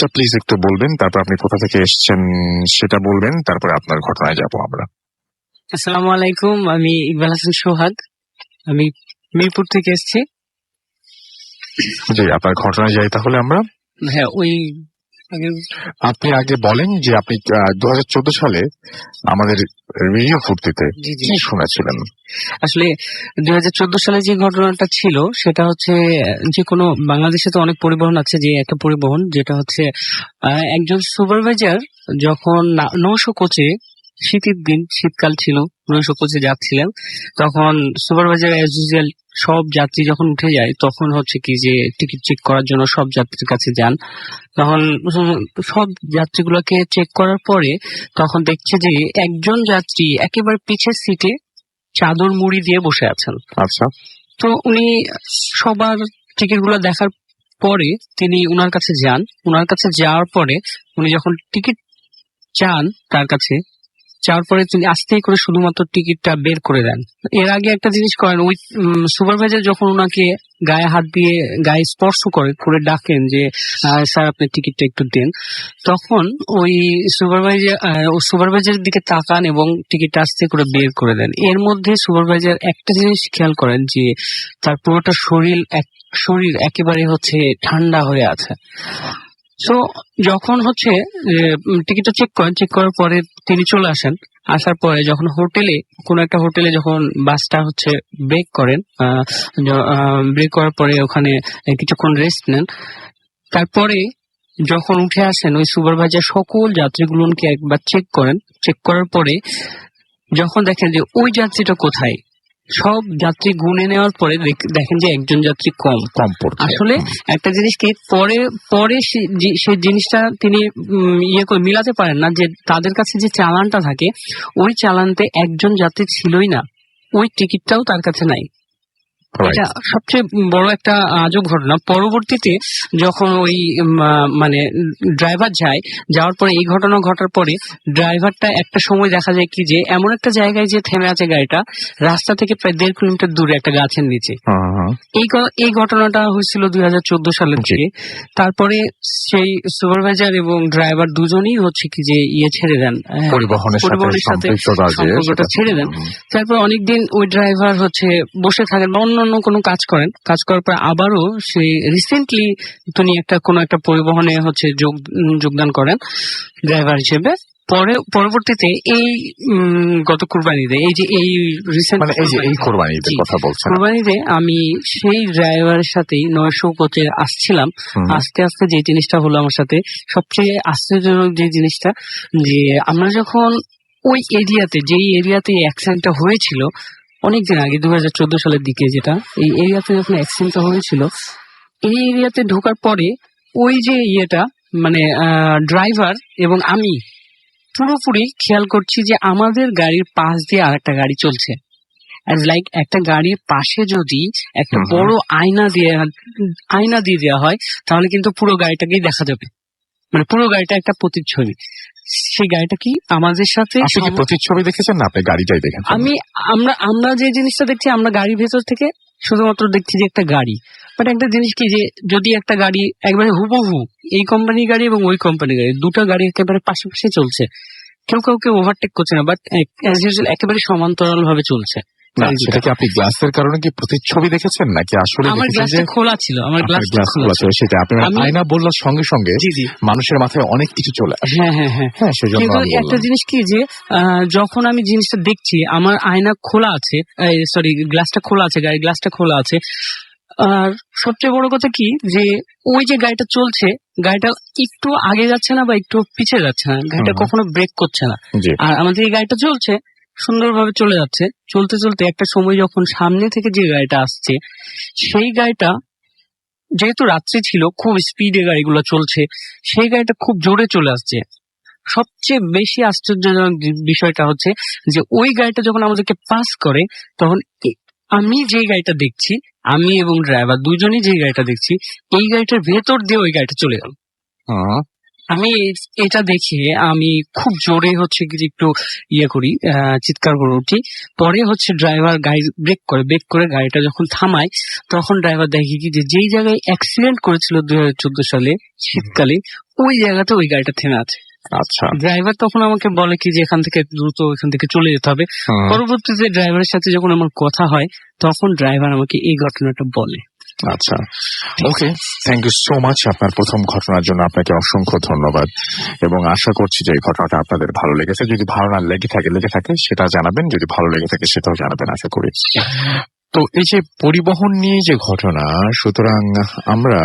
নামটা প্লিজ একটু বলবেন, তারপর আপনি কোথা থেকে এসেছেন সেটা বলবেন, তারপরে আপনার ঘটনায় যাবো আমরা। আসসালামু আলাইকুম, আমি ইকবাল হাসান সোহাগ। আমি মিরপুর থেকে এসেছি। জি, আপনার ঘটনায় যাই তাহলে আমরা। হ্যাঁ, আপনি আগে বলেন যে আপনি 2014 সালে আমাদের রেডিও ফুর্তিতে কি শুনেছিলেন। আসলে 2014 সালে যে ঘটনাটা ছিল সেটা হচ্ছে যে কোনো বাংলাদেশে তো অনেক পরিবহন আছে, যে একটা পরিবহন যেটা হচ্ছে একজন সুপারভাইজার যখন 900 কোচে, শীতের দিন, শীতকাল ছিল, 900 কোচে যাচ্ছিলেন, তখন সুপারভাইজার অ্যাজ ইউজুয়াল সব যাত্রী যখন উঠে যায় তখন হচ্ছে কি যে টিকিট চেক করার জন্য সব যাত্রীর কাছে যান। তখন সব যাত্রীগুলোকে চেক করার পরে তখন দেখছে যে একজন যাত্রী একেবারে পিছের সিটে চাদর মুড়ি দিয়ে বসে আছেন। আচ্ছা, তো উনি সবার টিকিট গুলো দেখার পরে তিনি উনার কাছে যান। উনার কাছে যাওয়ার পরে উনি যখন টিকিট চান তার কাছে, যাওয়ার পরে তিনি আস্তে করে শুধুমাত্র টিকিটটা বের করে দেন। এর আগে একটা জিনিস করেন, ওই সুপারভাইজার যখন ওনাকে গায়ে হাত দিয়ে গায়ে স্পর্শ করে ডাকেন যে স্যার আপনি টিকিটটা একটু দেন, তখন ওই সুপারভাইজারের দিকে তাকান এবং টিকিটটা আস্তে করে বের করে দেন। এর মধ্যে সুপারভাইজার একটা জিনিস খেয়াল করেন যে তার পুরোটা শরীর একেবারে হচ্ছে ঠান্ডা হয়ে আছে। তো যখন হচ্ছে টিকিটটা চেক করার পরে তিনি চলে আসেন। আসার পরে যখন কোনো একটা হোটেলে যখন বাসটা হচ্ছে ব্রেক করেন, ব্রেক করার পরে ওখানে কিছুক্ষণ রেস্ট নেন, তারপরে যখন উঠে আসেন ওই সুপারভাইজার সকল যাত্রীগুলোকে একবার চেক করেন। চেক করার পরে যখন দেখেন যে ওই যাত্রীটা কোথায়, সব যাত্রী গুনে নেওয়ার পরে দেখেন যে একজন যাত্রী কম আসলে একটা জিনিস কি পরে সেই জিনিসটা তিনি মিলাতে পারেন না যে তাদের কাছে যে চালানটা থাকে ওই চালানতে একজন যাত্রী ছিলই না, ওই টিকিটটাও তার কাছে নাই। এটা সবচেয়ে বড় একটা আজব ঘটনা। পরবর্তীতে যখন ওই মানে ড্রাইভার যাওয়ার পরে এই ঘটনা ঘটার পরে ড্রাইভারটা একটা সময় দেখা যায় কি যে এমন একটা জায়গায় যে থেমে আছে গাড়িটা, রাস্তা থেকে প্রায় 1.5 কিলোমিটার দূরে একটা গাছের নিচে। এই ঘটনাটা হয়েছিল 2014 সালের দিকে। তারপরে সেই সুপারভাইজার এবং ড্রাইভার দুজনেই হচ্ছে কি যে ছেড়ে দেন, পরিবহনের সাথে সম্পর্কটা ছেড়ে দেন। তারপর অনেকদিন ওই ড্রাইভার হচ্ছে বসে থাকেন বা অন্য কোনো কাজ করার পর আবারও সে রিসেন্টলি তিনি কোনো একটা পরিবহনে হচ্ছে যোগদান করেন ড্রাইভার হিসেবে। পরবর্তীতে এই গত কুরবানিতে কুরবানিতে আমি সেই ড্রাইভারের সাথেই 900 কোচে আসছিলাম। আস্তে আস্তে যে জিনিসটা হলো আমার সাথে সবচেয়ে আশ্চর্যজনক যে জিনিসটা, যে আমরা যখন ওই এরিয়াতে অ্যাক্সিডেন্টটা হয়েছিল অনেকদিন আগে 2014 সালের দিকে, যেটা এই এরিয়াতে যখন অ্যাক্সিডেন্টটা হয়েছিল, এই এরিয়াতে ঢোকার পরে ওই যে মানে ড্রাইভার এবং আমি পুরোপুরি খেয়াল করছি যে আমাদের গাড়ির পাশ দিয়ে আরেকটা গাড়ি চলছে। লাইক একটা গাড়ির পাশে যদি একটা বড় আয়না দিয়ে দেওয়া হয় তাহলে কিন্তু পুরো গাড়িটাকেই দেখা যাবে, মানে পুরো গাড়িটা একটা প্রতিচ্ছবি। সেই গাড়িটা কি আমাদের সাথে প্রতিচ্ছবি দেখেছেন না, আপনি গাড়িটাই দেখেন? আমরা যে জিনিসটা দেখছি, আমরা গাড়ির ভেতর থেকে শুধুমাত্র দেখছি যে একটা গাড়ি। বাট একটা জিনিস কি যে যদি একটা গাড়ি একবারে হুবহু এই কোম্পানির গাড়ি এবং ওই কোম্পানির গাড়ি, দুটো গাড়ি একেবারে পাশাপাশি চলছে, কেউ কাউকে ওভারটেক করছে না, বাট একেবারে সমান্তরাল ভাবে চলছে। সেটা কি আপনি গ্লাসের কারণে কি প্রতিচ্ছবি দেখেছেন নাকি আসলে? আমার গ্লাসটা খোলা ছিল, সেটা আপনি আয়না বললার সঙ্গে সঙ্গে মানুষের মাথায় অনেক কিছু চলে আসে। হ্যাঁ, সেজন্য একটা জিনিস কি যে যখন আমি জিনিসটা দেখছি আমার আয়না খোলা আছে, গ্লাসটা খোলা আছে, গাড়ির গ্লাসটা খোলা আছে। আর সবচেয়ে বড় কথা কি যে ওই যে গাড়িটা চলছে, গাড়িটা একটু আগে যাচ্ছে না বা একটু পিছিয়ে যাচ্ছে না, গাড়িটা কখনো ব্রেক করছে না। আর আমাদের এই গাড়িটা চলছে, সুন্দরভাবে চলে যাচ্ছে। চলতে চলতে একটা সময় যখন সামনে থেকে যে গাড়িটা আসছে, সেই গাড়িটা যেহেতু রাত্রি ছিল, খুব স্পিডে গাড়িগুলো চলছে, সেই গাড়িটা খুব জোরে চলে আসছে। সবচেয়ে বেশি আশ্চর্যজনক বিষয়টা হচ্ছে যে ওই গাড়িটা যখন আমাদেরকে পাস করে তখন আমি যে গাড়িটা দেখছি, আমি এবং ড্রাইভার দুজনেই যে গাড়িটা দেখছি, এই গাড়িটার ভেতর দিয়ে ওই গাড়িটা চলে গেল। আমি এটা দেখে আমি খুব জোরে হচ্ছে একটু চিৎকার করে উঠি। পরে হচ্ছে ড্রাইভার গাড়ি ব্রেক করে গাড়িটা যখন থামায়, তখন ড্রাইভার দেখে কি যে যেই জায়গায় অ্যাক্সিডেন্ট করেছিল 2014 সালে শীতকালে, ওই জায়গাতে ওই গাড়িটা থেমে আছে। আচ্ছা। ড্রাইভার তখন আমাকে বলে কি যে এখান থেকে দ্রুত এখান থেকে চলে যেতে হবে। পরবর্তীতে ড্রাইভারের সাথে যখন আমার কথা হয় তখন ড্রাইভার আমাকে এই ঘটনাটা বলে। আচ্ছা, ওকে, থ্যাংক ইউ সো মাচ। আপনার প্রথম ঘটনার জন্য আপনাকে অসংখ্য ধন্যবাদ এবং আশা করছি যে এই ঘটনাটা আপনাদের ভালো লেগেছে। যদি ভালো না লেগে থাকে সেটা জানাবেন, যদি ভালো লেগে থাকে সেটাও জানাবেন আশা করি। তো এই যে পরিবহন নিয়ে যে ঘটনা, সুতরাং আমরা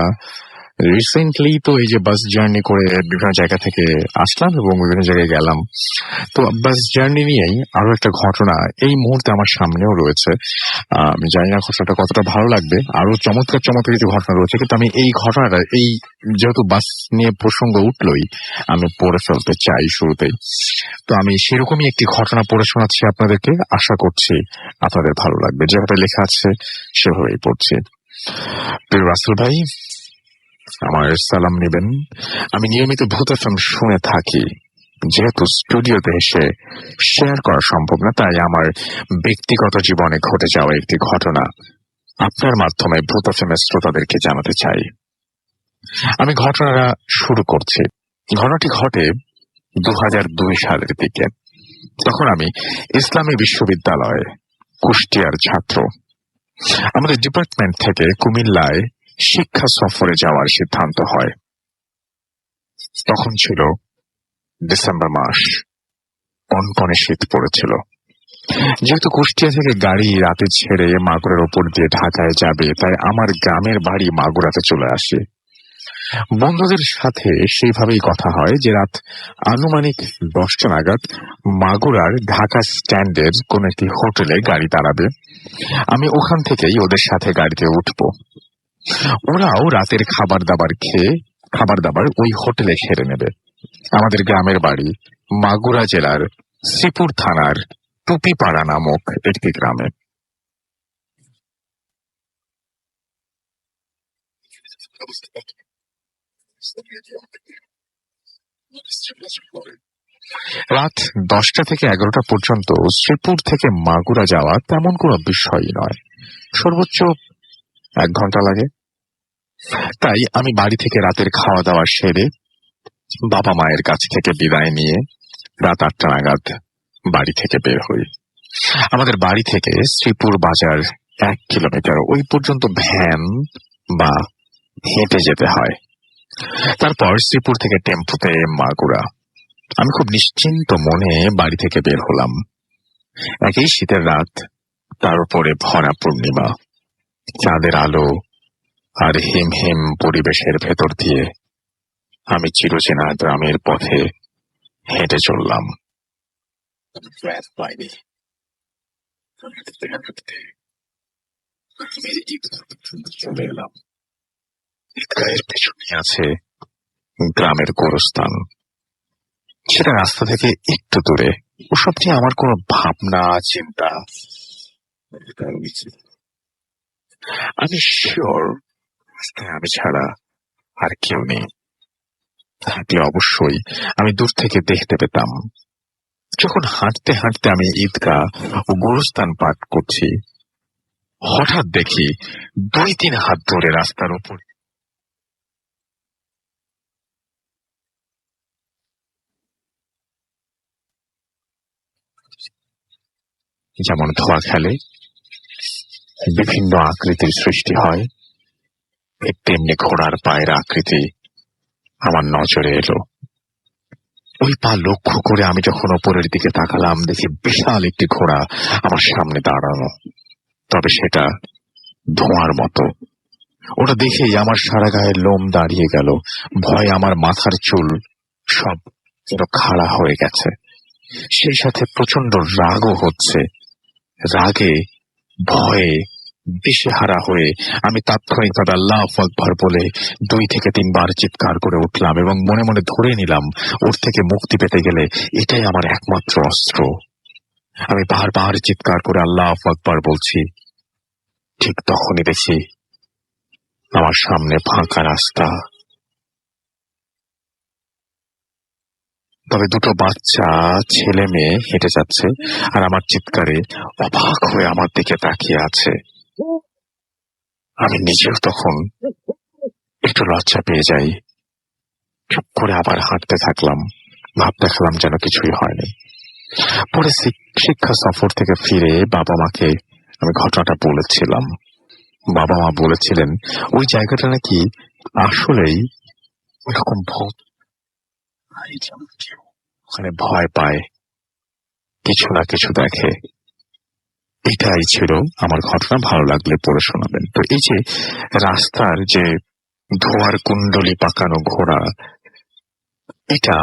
রিসেন্টলি তো এই যে বাস জার্নি করে বিভিন্ন জায়গা থেকে আসলাম এবং বিভিন্ন জায়গায় গেলাম। তো বাস জার্নি নিয়েই আরো একটা ঘটনা এই মুহূর্তে আমার সামনেও রয়েছে। আমি জানি না ঘটনাটা কতটা ভালো লাগবে, আরো চমৎকার কিছু ঘটনা রয়েছে, কিন্তু আমি এই ঘটনাটা যেহেতু বাস নিয়ে প্রসঙ্গ উঠলই আমি পড়ে ফেলতে চাই শুরুতেই। তো আমি সেরকমই একটি ঘটনা পড়ে শোনাচ্ছি আপনাদেরকে, আশা করছি আপনাদের ভালো লাগবে। যেভাবে লেখা আছে সেভাবেই পড়ছি। প্রিয় রাসেল ভাই, আমার সালাম নেবেন। আমি নিয়মিত ভূত এফএম শুনে থাকি, যেহেতু স্টুডিওতে এসে শেয়ার করা সম্ভব না, তাই আমার ব্যক্তিগত জীবনে ঘটে যাওয়া একটি ঘটনা আপনার মাধ্যমে ভূত এফএমের শ্রোতাদেরকে জানাতে চাই। আমি ঘটনাটা শুরু করছি। ঘটনাটি ঘটে 2002 সালের দিকে। তখন আমি ইসলামী বিশ্ববিদ্যালয়ে কুষ্টিয়ার ছাত্র। আমাদের ডিপার্টমেন্ট থেকে কুমিল্লায় শিক্ষা সফরে যাওয়ার সিদ্ধান্ত হয়। তখন ছিল ডিসেম্বর মাস, কনকনে শীত পড়েছিল। যেহেতু কুষ্টিয়া থেকে গাড়ি রাতে ছেড়ে মাগুরার ওপর দিয়ে ঢাকায় যাবে, তাই আমার গ্রামের বাড়ি মাগুরাতে চলে আসে। বন্ধুদের সাথে সেইভাবেই কথা হয় যে রাত আনুমানিক 10টা নাগাদ মাগুরার ঢাকা স্ট্যান্ডের কোন একটি হোটেলে গাড়ি দাঁড়াবে। আমি ওখান থেকেই ওদের সাথে গাড়িতে উঠবো। ওরাও রাতের খাবার দাবার ওই হোটেলে সেরে নেবে। আমাদের গ্রামের বাড়ি মাগুরা জেলার শ্রীপুর থানার টুপিপাড়া নামক একটি গ্রামে। রাত 10টা থেকে 11টা পর্যন্ত শ্রীপুর থেকে মাগুরা যাওয়া তেমন কোনো বিষয়ই নয়, সর্বোচ্চ 1 ঘন্টা লাগে। তাই আমি বাড়ি থেকে রাতের খাওয়া দাওয়া সেরে বাবা মায়ের কাছ থেকে বিদায় নিয়ে রাত 8টা নাগাদ বাড়ি থেকে বের হই। আমাদের বাড়ি থেকে শ্রীপুর বাজার 1 কিলোমিটার, ওই পর্যন্ত ভ্যান বা হেঁটে যেতে হয়। তারপর শ্রীপুর থেকে টেম্পুতে মাগুরা। আমি খুব নিশ্চিন্ত মনে বাড়ি থেকে বের হলাম। একই শীতের রাত, তার উপরে ভরা পূর্ণিমা, চাঁদের আলো আর হিম হিম পরিবেশের ভেতর দিয়ে আমি চিরচেনা গ্রামের পথে হেঁটে চললাম। চলে এলাম। ঈদগাহের পেছনে আছে গ্রামের গোরস্থান। সেটা রাস্তা থেকে একটু দূরে। ওসব নিয়ে আমার কোনো ভাবনা চিন্তা, আমি শিওর রাস্তায় আমি ছাড়া আর কেউ নেই। থাকলে অবশ্যই আমি দূর থেকে দেখতে পেতাম। যখন হাঁটতে হাঁটতে আমি ঈদগাহ ও গোরস্থান পার করছি, হঠাৎ দেখি 2-3 হাত ধরে রাস্তার উপর যেমন ধোয়া খেলে, বিভিন্ন আকৃতির সৃষ্টি হয়, তেমনি ঘোড়ার পায়ের আকৃতি আমার নজরে এলো। ওই পা লক্ষ্য করে আমি যখন ওপরের দিকে তাকালাম, দেখি বিশাল একটি ঘোড়া আমার সামনে দাঁড়ানো, তবে সেটা ধোঁয়ার মতো। ওটা দেখেই আমার সারা গায়ের লোম দাঁড়িয়ে গেল। ভয়ে আমার মাথার চুল সব যেন খাড়া হয়ে গেছে। সেই সাথে প্রচন্ড রাগও হচ্ছে। রাগে ভয়ে দিশেহারা হয়ে আমি তাৎক্ষণিকভাবে আল্লাহু আকবার বলে 2 থেকে 3 বার চিৎকার করে উঠলাম এবং মনে মনে ধরে নিলাম ওর থেকে মুক্তি পেতে গেলে এটাই আমার একমাত্র অস্ত্র। আমি বারবার চিৎকার করে আল্লাহু আকবার বলছি। ঠিক তখনই দেখি আমার সামনে ফাঁকা রাস্তা, তবে 2 বাচ্চা ছেলে মেয়ে হেঁটে যাচ্ছে আর আমার চিৎকারে অবাক হয়ে আমার দিকে তাকিয়ে আছে। আমি নিজেও তখন একটু লজ্জা পেয়ে যাই। চুপ করে আবার হাঁটতে থাকলাম, ভাবতে থাকলাম যেন কিছুই হয়নি। পরে শিক্ষা সফর থেকে ফিরে বাবা মাকে আমি ঘটনাটা বলেছিলাম। বাবা মা বলেছিলেন ওই জায়গাটা নাকি আসলেই ওইরকম ভূত, ওখানে ভয় পায়, কিছু না কিছু দেখে। এটাই ছিল আমার ঘটনা। ভালো লাগলে পড়ে শোনাবেন। তো এই যে রাস্তার যে ধোয়ার কুণ্ডলি পাকানো ঘোড়া, এটা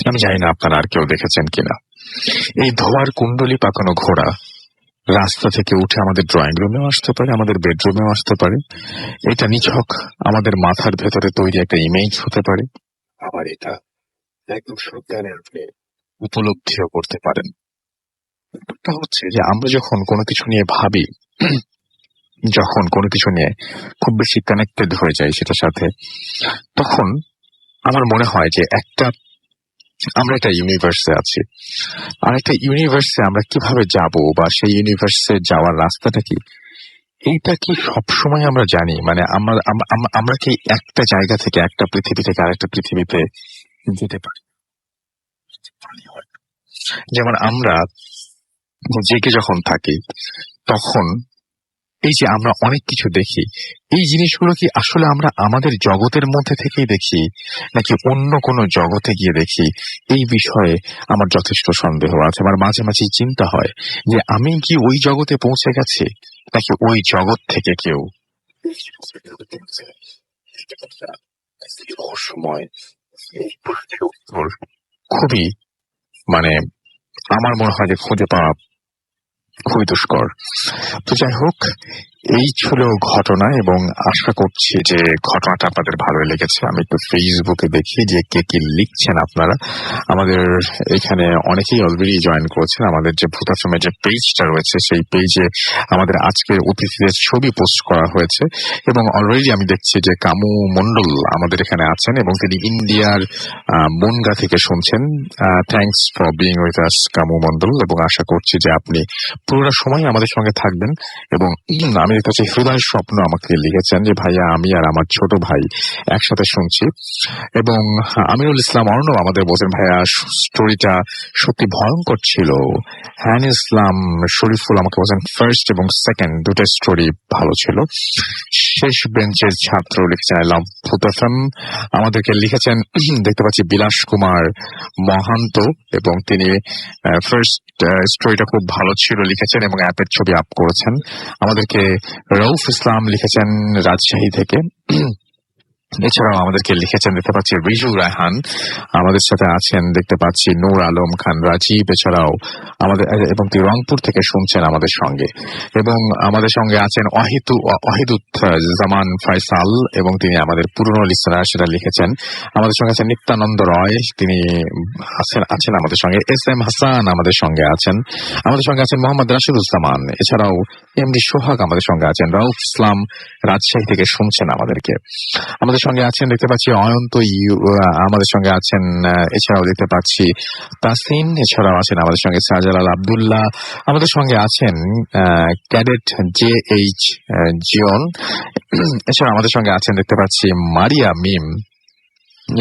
আমি জানি না আপনারা আর কেউ দেখেছেন কিনা। এই ধোয়ার কুণ্ডলি পাকানো ঘোড়া রাস্তা থেকে উঠে আমাদের ড্রয়িং রুমেও আসতে পারে, আমাদের বেডরুমেও আসতে পারে। এটা নিছক আমাদের মাথার ভেতরে তৈরি একটা ইমেজ হতে পারে, আবার এটা একদম সজ্ঞানের রূপে উপলব্ধিও করতে পারেন। ব্যাপারটা হচ্ছে যে আমরা যখন কোনো কিছু নিয়ে ভাবি, যখন কোনো কিছু নিয়ে খুব বেশি কানেক্টেড হয়ে যাই সেটার সাথে, তখন আমার মনে হয় যে আমরা একটা ইউনিভার্সে আছি, আর একটা ইউনিভার্সে আমরা কিভাবে যাব বা সেই ইউনিভার্সে যাওয়ার রাস্তাটা কি, এইটা কি সবসময় আমরা জানি? মানে আমরা কি একটা জায়গা থেকে, একটা পৃথিবী থেকে আরেকটা পৃথিবীতে যেতে পারি? যেমন আমরা জেগে যখন থাকি তখন এই যে আমরা অনেক কিছু দেখি, এই জিনিসগুলো কি আসলে আমরা আমাদের জগতের মধ্যে থেকেই দেখি নাকি অন্য কোনো জগতে গিয়ে দেখি? এই বিষয়ে আমার যথেষ্ট সন্দেহ আছে। আমার মাঝে মাঝে চিন্তা হয় যে আমি কি ওই জগতে পৌঁছে গেছি নাকি ওই জগৎ থেকে কেউ সময় খুবই, মানে আমার মনে হয় যে খুঁজে পাওয়া খুবই দুষ্কর। তো যাই হোক, এই ছিল ঘটনা এবং আশা করছি যে ঘটনাটা আপনাদের ভালো লেগেছে। আমি একটু ফেসবুকে দেখি যে কে কি লিখছেন আপনারা। আমাদের এখানে অনেকেই অলরেডি জয়েন করেছেন। আমাদের যে ভূতাশ্রমের যে পেজটা রয়েছে সেই পেজে আমাদের আজকের অতিথিদের ছবি পোস্ট করা হয়েছে এবং অলরেডি আমি দেখছি যে কামু মন্ডল আমাদের এখানে আছেন এবং তিনি ইন্ডিয়ার বনগা থেকে শুনছেন। Thanks for being with us Kamu Mondal, এবং আশা করছি যে আপনি পুরোটা সময় আমাদের সঙ্গে থাকবেন। এবং আমি দেখতে পাচ্ছি হৃদয় স্বপ্ন আমাকে লিখেছেন যে ভাইয়া আমি আর আমার ছোট ভাই একসাথে শুনছি। এবং আমিরুল ইসলাম অর্ণব আমাদের বলছেন ভাইয়া স্টোরিটা সত্যি ভয়ঙ্কর ছিল। হ্যান ইসলাম শরীফুল আমাকে বলছেন ফার্স্ট এবং সেকেন্ড দুটো স্টোরি ভালো ছিল। শেষ বেঞ্চের ছাত্র লিখেছেন আই লাভ ভূত এফএম। আমাদেরকে লিখেছেন দেখতে পাচ্ছি বিলাস কুমার মহান্ত, এবং তিনি ফার্স্ট স্টোরিটা খুব ভালো ছিল লিখেছেন এবং অ্যাপের ছবি আপ করেছেন। আমাদেরকে রউফ ইসলাম লিখেছেন রাজশাহী থেকে। এছাড়াও আমাদেরকে লিখেছেন দেখতে পাচ্ছি রিজু রায়হান আমাদের সাথে আছেন, দেখতে পাচ্ছি নূর আলম খান রাজীব, এছাড়াও আমাদের এবং তিনি রংপুর থেকে শুনছেন আমাদের সঙ্গে। এবং আমাদের সঙ্গে আছেন অহিদুত জামান ফয়সাল, এবং তিনি আমাদের পুরনো লিসনার, সেটা লিখেছেন। আমাদের সঙ্গে আছেন নিত্যানন্দ রয়, তিনি আছেন আমাদের সঙ্গে। এস এম হাসান আমাদের সঙ্গে আছেন। আমাদের সঙ্গে আছেন মোহাম্মদ রাশিদুজ্জামান, এছাড়াও এমডি সোহাগ আমাদের সঙ্গে আছেন। রউফ ইসলাম রাজশাহী থেকে শুনছেন আমাদেরকে। আমাদের সঙ্গে আছেন দেখতে পাচ্ছি অয়ন্ত আমাদের সঙ্গে আছেন। এছাড়াও দেখতে পাচ্ছি তাসিন, এছাড়াও আছেন আমাদের সঙ্গে শাহজালাল আব্দুল্লাহ, আমাদের সঙ্গে আছেন ক্যাডেট জে এইচ জিয়ন, এছাড়া আমাদের সঙ্গে আছেন দেখতে পাচ্ছি মারিয়া মিম,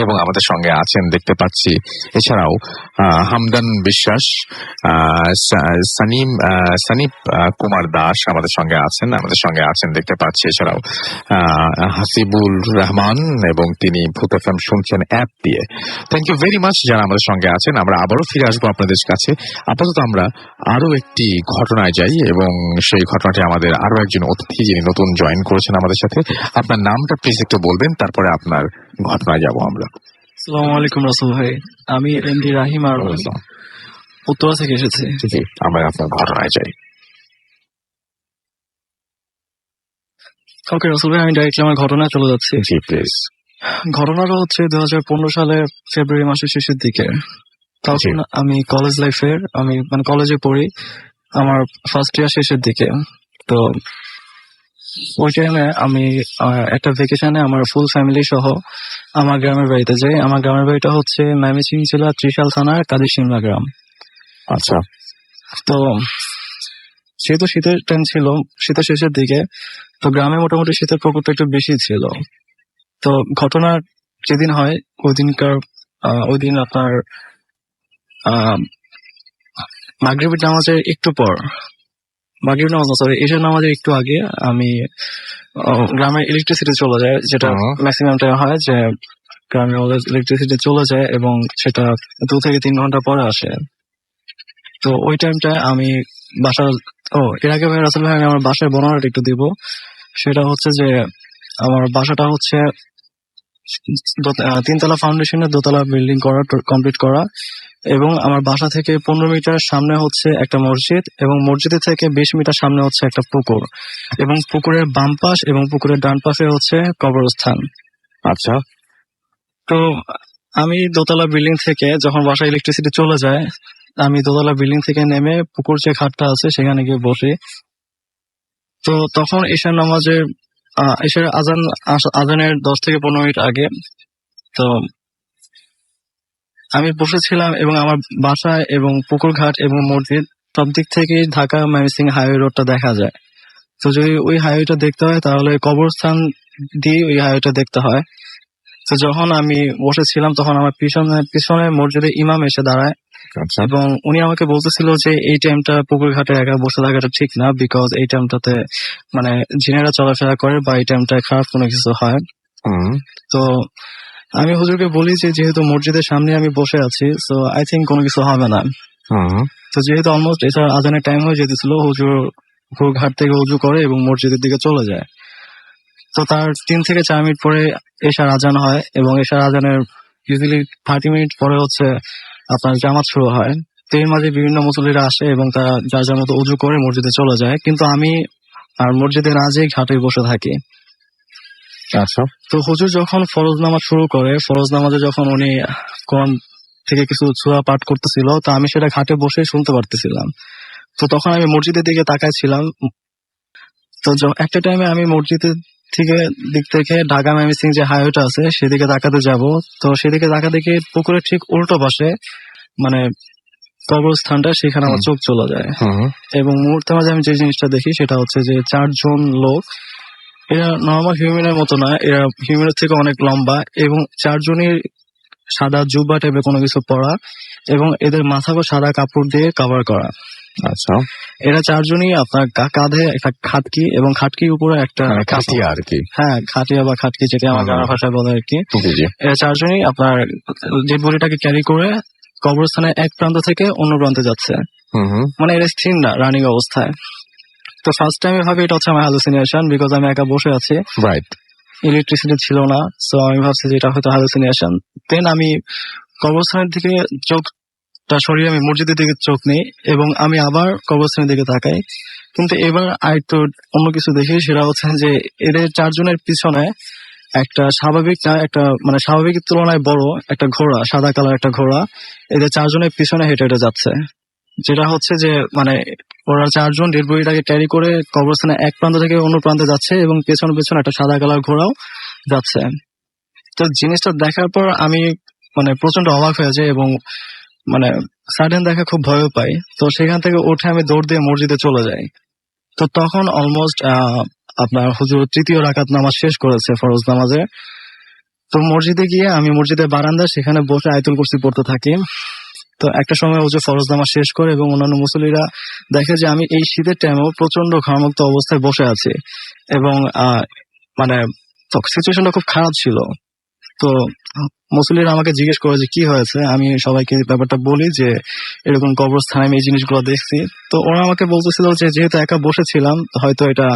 এবং আমাদের সঙ্গে আছেন দেখতে পাচ্ছি এছাড়াও হামদান বিশ্বাস, সানিপ কুমার দাস আমাদের সঙ্গে আছেন। আমাদের সঙ্গে আছেন দেখতে পাচ্ছি এছাড়াও হাসিবুল রহমান, এবং তিনি ভূত এফএম শুনছেন অ্যাপ দিয়ে। থ্যাংক ইউ ভেরি মাচ যারা আমাদের সঙ্গে আছেন। আমরা আবারও ফিরে আসবো আপনাদের কাছে। আপাতত আমরা আরো একটি ঘটনায় যাই, এবং সেই ঘটনাটি আমাদের আরো একজন অতিথি যিনি নতুন জয়েন করেছেন আমাদের সাথে। আপনার নামটা প্লিজ একটু বলবেন, তারপরে আপনার ঘটনায় যাবো আমরা। আসসালামু আলাইকুম রাসেল ভাই, আমি এমডি রাহিম আর উত্তরা থেকে এসেছি। আমরা আপনার ঘটনায় যাই। ওকে রাসেল ভাই, আমি ডাইরেক্টলি আমার ঘটনায় চলে যাচ্ছি। জি প্লিজ। ঘটনাটা হচ্ছে 2015 সালে ফেব্রুয়ারি মাসের শেষের দিকে। তখন আমি কলেজ লাইফের, আমি মানে কলেজে পড়ি, আমার ফার্স্ট ইয়ার শেষের দিকে। তো ওই টাইমে আমি একটা ভেকেশনে আমার ফুল ফ্যামিলি সহ আমার গ্রামের বাড়িতে যাই। আমার গ্রামের বাড়িটা হচ্ছে ময়মনসিংহ জেলা ত্রিশাল থানার কাদিরশিমলা গ্রাম। আচ্ছা। তো যেহেতু শীতের টাইম ছিল, শীতের শেষের দিকে, তো গ্রামে মোটামুটি শীতের প্রকোপটা একটু বেশি ছিল। তো ঘটনা যেদিন হয় ওই দিন আপনার মাগরিবের নামাজের একটু পর, মাগরিব নামাজ সরি এশার নামাজের একটু আগে আমি গ্রামের ইলেকট্রিসিটি চলে যায়, যেটা ম্যাক্সিমাম টাইম হয় যে গ্রামের ইলেকট্রিসিটি চলে যায় এবং সেটা 2 থেকে 3 ঘন্টা পরে আসে। তো ওই টাইমটায় আমি এর আগে ভাই রাসেল ভাই আমি আমার বাসায় বর্ণনাটা একটু দিব। সেটা হচ্ছে যে আমার বাসাটা হচ্ছে 3 তলা ফাউন্ডেশনের 2 তলা বিল্ডিং করা কমপ্লিট করা, এবং আমার বাসা থেকে 15 মিটার সামনে হচ্ছে একটা মসজিদ, এবং মসজিদের থেকে 20 মিটার সামনে হচ্ছে একটা পুকুর, এবং পুকুরের বাম পাশ এবং পুকুরের ডান পাশে হচ্ছে কবরস্থান। আচ্ছা, তো আমি দোতলা বিল্ডিং থেকে যখন বাসায় ইলেকট্রিসিটি চলে যায়, আমি দোতলা বিল্ডিং থেকে নেমে পুকুর যে ঘাটটা আছে সেখানে গিয়ে বসি। তো তখন এশার আজানের 10 থেকে 15 মিনিট আগে তো আমি বসেছিলাম, এবং আমার বাসায় এবং পুকুর ঘাট এবং মসজিদ সব দিক থেকে ঢাকা ময়মনসিংহ হাইওয়ে রোডটা দেখা যায়। তো যদি ওই হাইওয়েটা দেখতে হয় তাহলে কবরস্থান দিয়ে ওই হাইওয়েটা দেখতে হয়। তো যখন আমি বসেছিলাম তখন আমার পিছনে মসজিদে ইমাম এসে দাঁড়ায়, আচ্ছা, এবং উনি আমাকে বলতেছিল যে এই টাইমটা পুকুর ঘাটে একা বসে থাকাটা ঠিক না, বিকজ এই টাইমটাতে মানে জিনেরা চলাফেরা করে বা এই টাইমটায় খারাপ কোনো কিছু হয়। তো আমি হুজুরকে বলি যে যেহেতু মসজিদের সামনে আমি বসে আছি, সো আই থিঙ্ক কোনো কিছু হবে না। তো যেহেতু অলমোস্ট এছাড়া আজানের টাইম হয়ে যেতেছিল, হুজুর পুকুর ঘাট থেকে উজু করে এবং মসজিদের দিকে চলে যায়। তো তার 3 থেকে 4 মিনিট পরে এশার আজান হয়, এবং এশার আজানের ইউজুয়ালি 30 মিনিট পরে হচ্ছে আপনার জামাত শুরু হয়। তো এর মাঝে বিভিন্ন মুসল্লিরা আসে এবং তারা যার যার মতো উজু করে মসজিদে চলে যায়, কিন্তু আমি আর মসজিদে না যেয়ে ঘাটে বসে থাকি। আচ্ছা, তো হুজুর যখন ফরজ নামাজ শুরু করে, ফরজ নামাজে যখন উনি কোরআন থেকে কিছু সূরা পাঠ করতেছিল, তো আমি সেটা ঘাটে বসে শুনতে পারতেছিলাম। তো তখন আমি মসজিদের দিকে তাকাইছিলাম। তো একটা টাইমে আমি মসজিদের দিক থেকে ঢাকা ময়মনসিংহ যে হাইওয়েটা আছে সেদিকে তাকাতে যাব। তো সেদিকে তাকা দেখে পুকুরের ঠিক উল্টো পাশে মানে কবরস্থানটা, সেখানে আমার চোখ চলে যায়, এবং মুহূর্তে মাঝে আমি যে জিনিসটা দেখি সেটা হচ্ছে যে 4 জন লোক, এরা নর্মাল হিউম্যানের মতো না, এরা হিউম্যানের থেকে অনেক লম্বা, এবং 4 জনই সাদা জুব্বা টাইপের কোনো কিছু পরা, এবং এদের মাথাকে সাদা কাপড় দিয়ে কভার করা। আচ্ছা, এরা 4 জনই আপনার কাঁধে একটা খাটকি, এবং খাটকির উপরে একটা খাটিয়া আর কি। হ্যাঁ, খাটিয়া বা খাটকি যেটা আমার গ্রামের ভাষায় বলে আর কি। জি, জি। এরা 4 জনই আপনার যে বডিটাকে ক্যারি করে কবরস্থানের এক প্রান্ত থেকে অন্য প্রান্তে যাচ্ছে, মানে এরা স্থির না, রানিং অবস্থায়। তো ফার্স্ট টাইমে ভাবি এটা হচ্ছে আমার হ্যালুসিনেশন, বিকজ আমি একা বসে আছি, রাইট। ইলেকট্রিসিটি ছিল না, সো আমি ভাবছি যে এটা হয়তো হ্যালুসিনেশন। দেন আমি কবরস্থানের দিকে চোখটা সরিয়ে আমি মসজিদের দিকে চোখ নেই, এবং আমি আবার কবরস্থানের দিকে তাকাই, কিন্তু এবার আরেকটু অন্য কিছু দেখি। সেটা হচ্ছে যে এদের 4 জনের পিছনে একটা স্বাভাবিক না, একটা মানে স্বাভাবিকের তুলনায় বড় একটা ঘোড়া, সাদা কালার একটা ঘোড়া এদের 4 জনের পিছনে হেঁটে হেঁটে যাচ্ছে, যেটা হচ্ছে যে মানে ওরা 4 জন ডেড বডিটাকে ক্যারি করে কবরস্থানের এক প্রান্ত থেকে অন্য প্রান্তে যাচ্ছে, এবং পেছনে পেছনে একটা সাদা কালার ঘোড়াও যাচ্ছে। তো জিনিসটা দেখার পর আমি মানে প্রচন্ড অবাক হয়ে যাই, এবং মানে সাডেন দেখা খুব ভয় পাই। তো সেখান থেকে উঠে আমি দৌড় দিয়ে মসজিদে চলে যাই। তো তখন অলমোস্ট আপনার হুজুর 3য় রাকাত নামাজ শেষ করেছে ফরজ নামাজে। তো মসজিদে গিয়ে আমি মসজিদের বারান্দা সেখানে বসে আয়াতুল কুরসি পড়তে থাকি। তো একটা সময় হুজুর ফরজ নামাজ শেষ করে এবং অন্যান্য মুসল্লিরা দেখে যে আমি এই শীতের টাইমেও প্রচন্ড ঘামুক্ত অবস্থায় বসে আছি, এবং মানে সিচুয়েশনটা খুব খারাপ ছিল। তো মুসল্লিরা আমাকে জিজ্ঞেস করে যে কি হয়েছে, আমি সবাইকে ব্যাপারটা বলি যে এরকম কবরস্থানে আমি এই জিনিসগুলো দেখছি। তো ওরা আমাকে বলতেছিল যে যেহেতু একা বসেছিলাম হয়তো এটা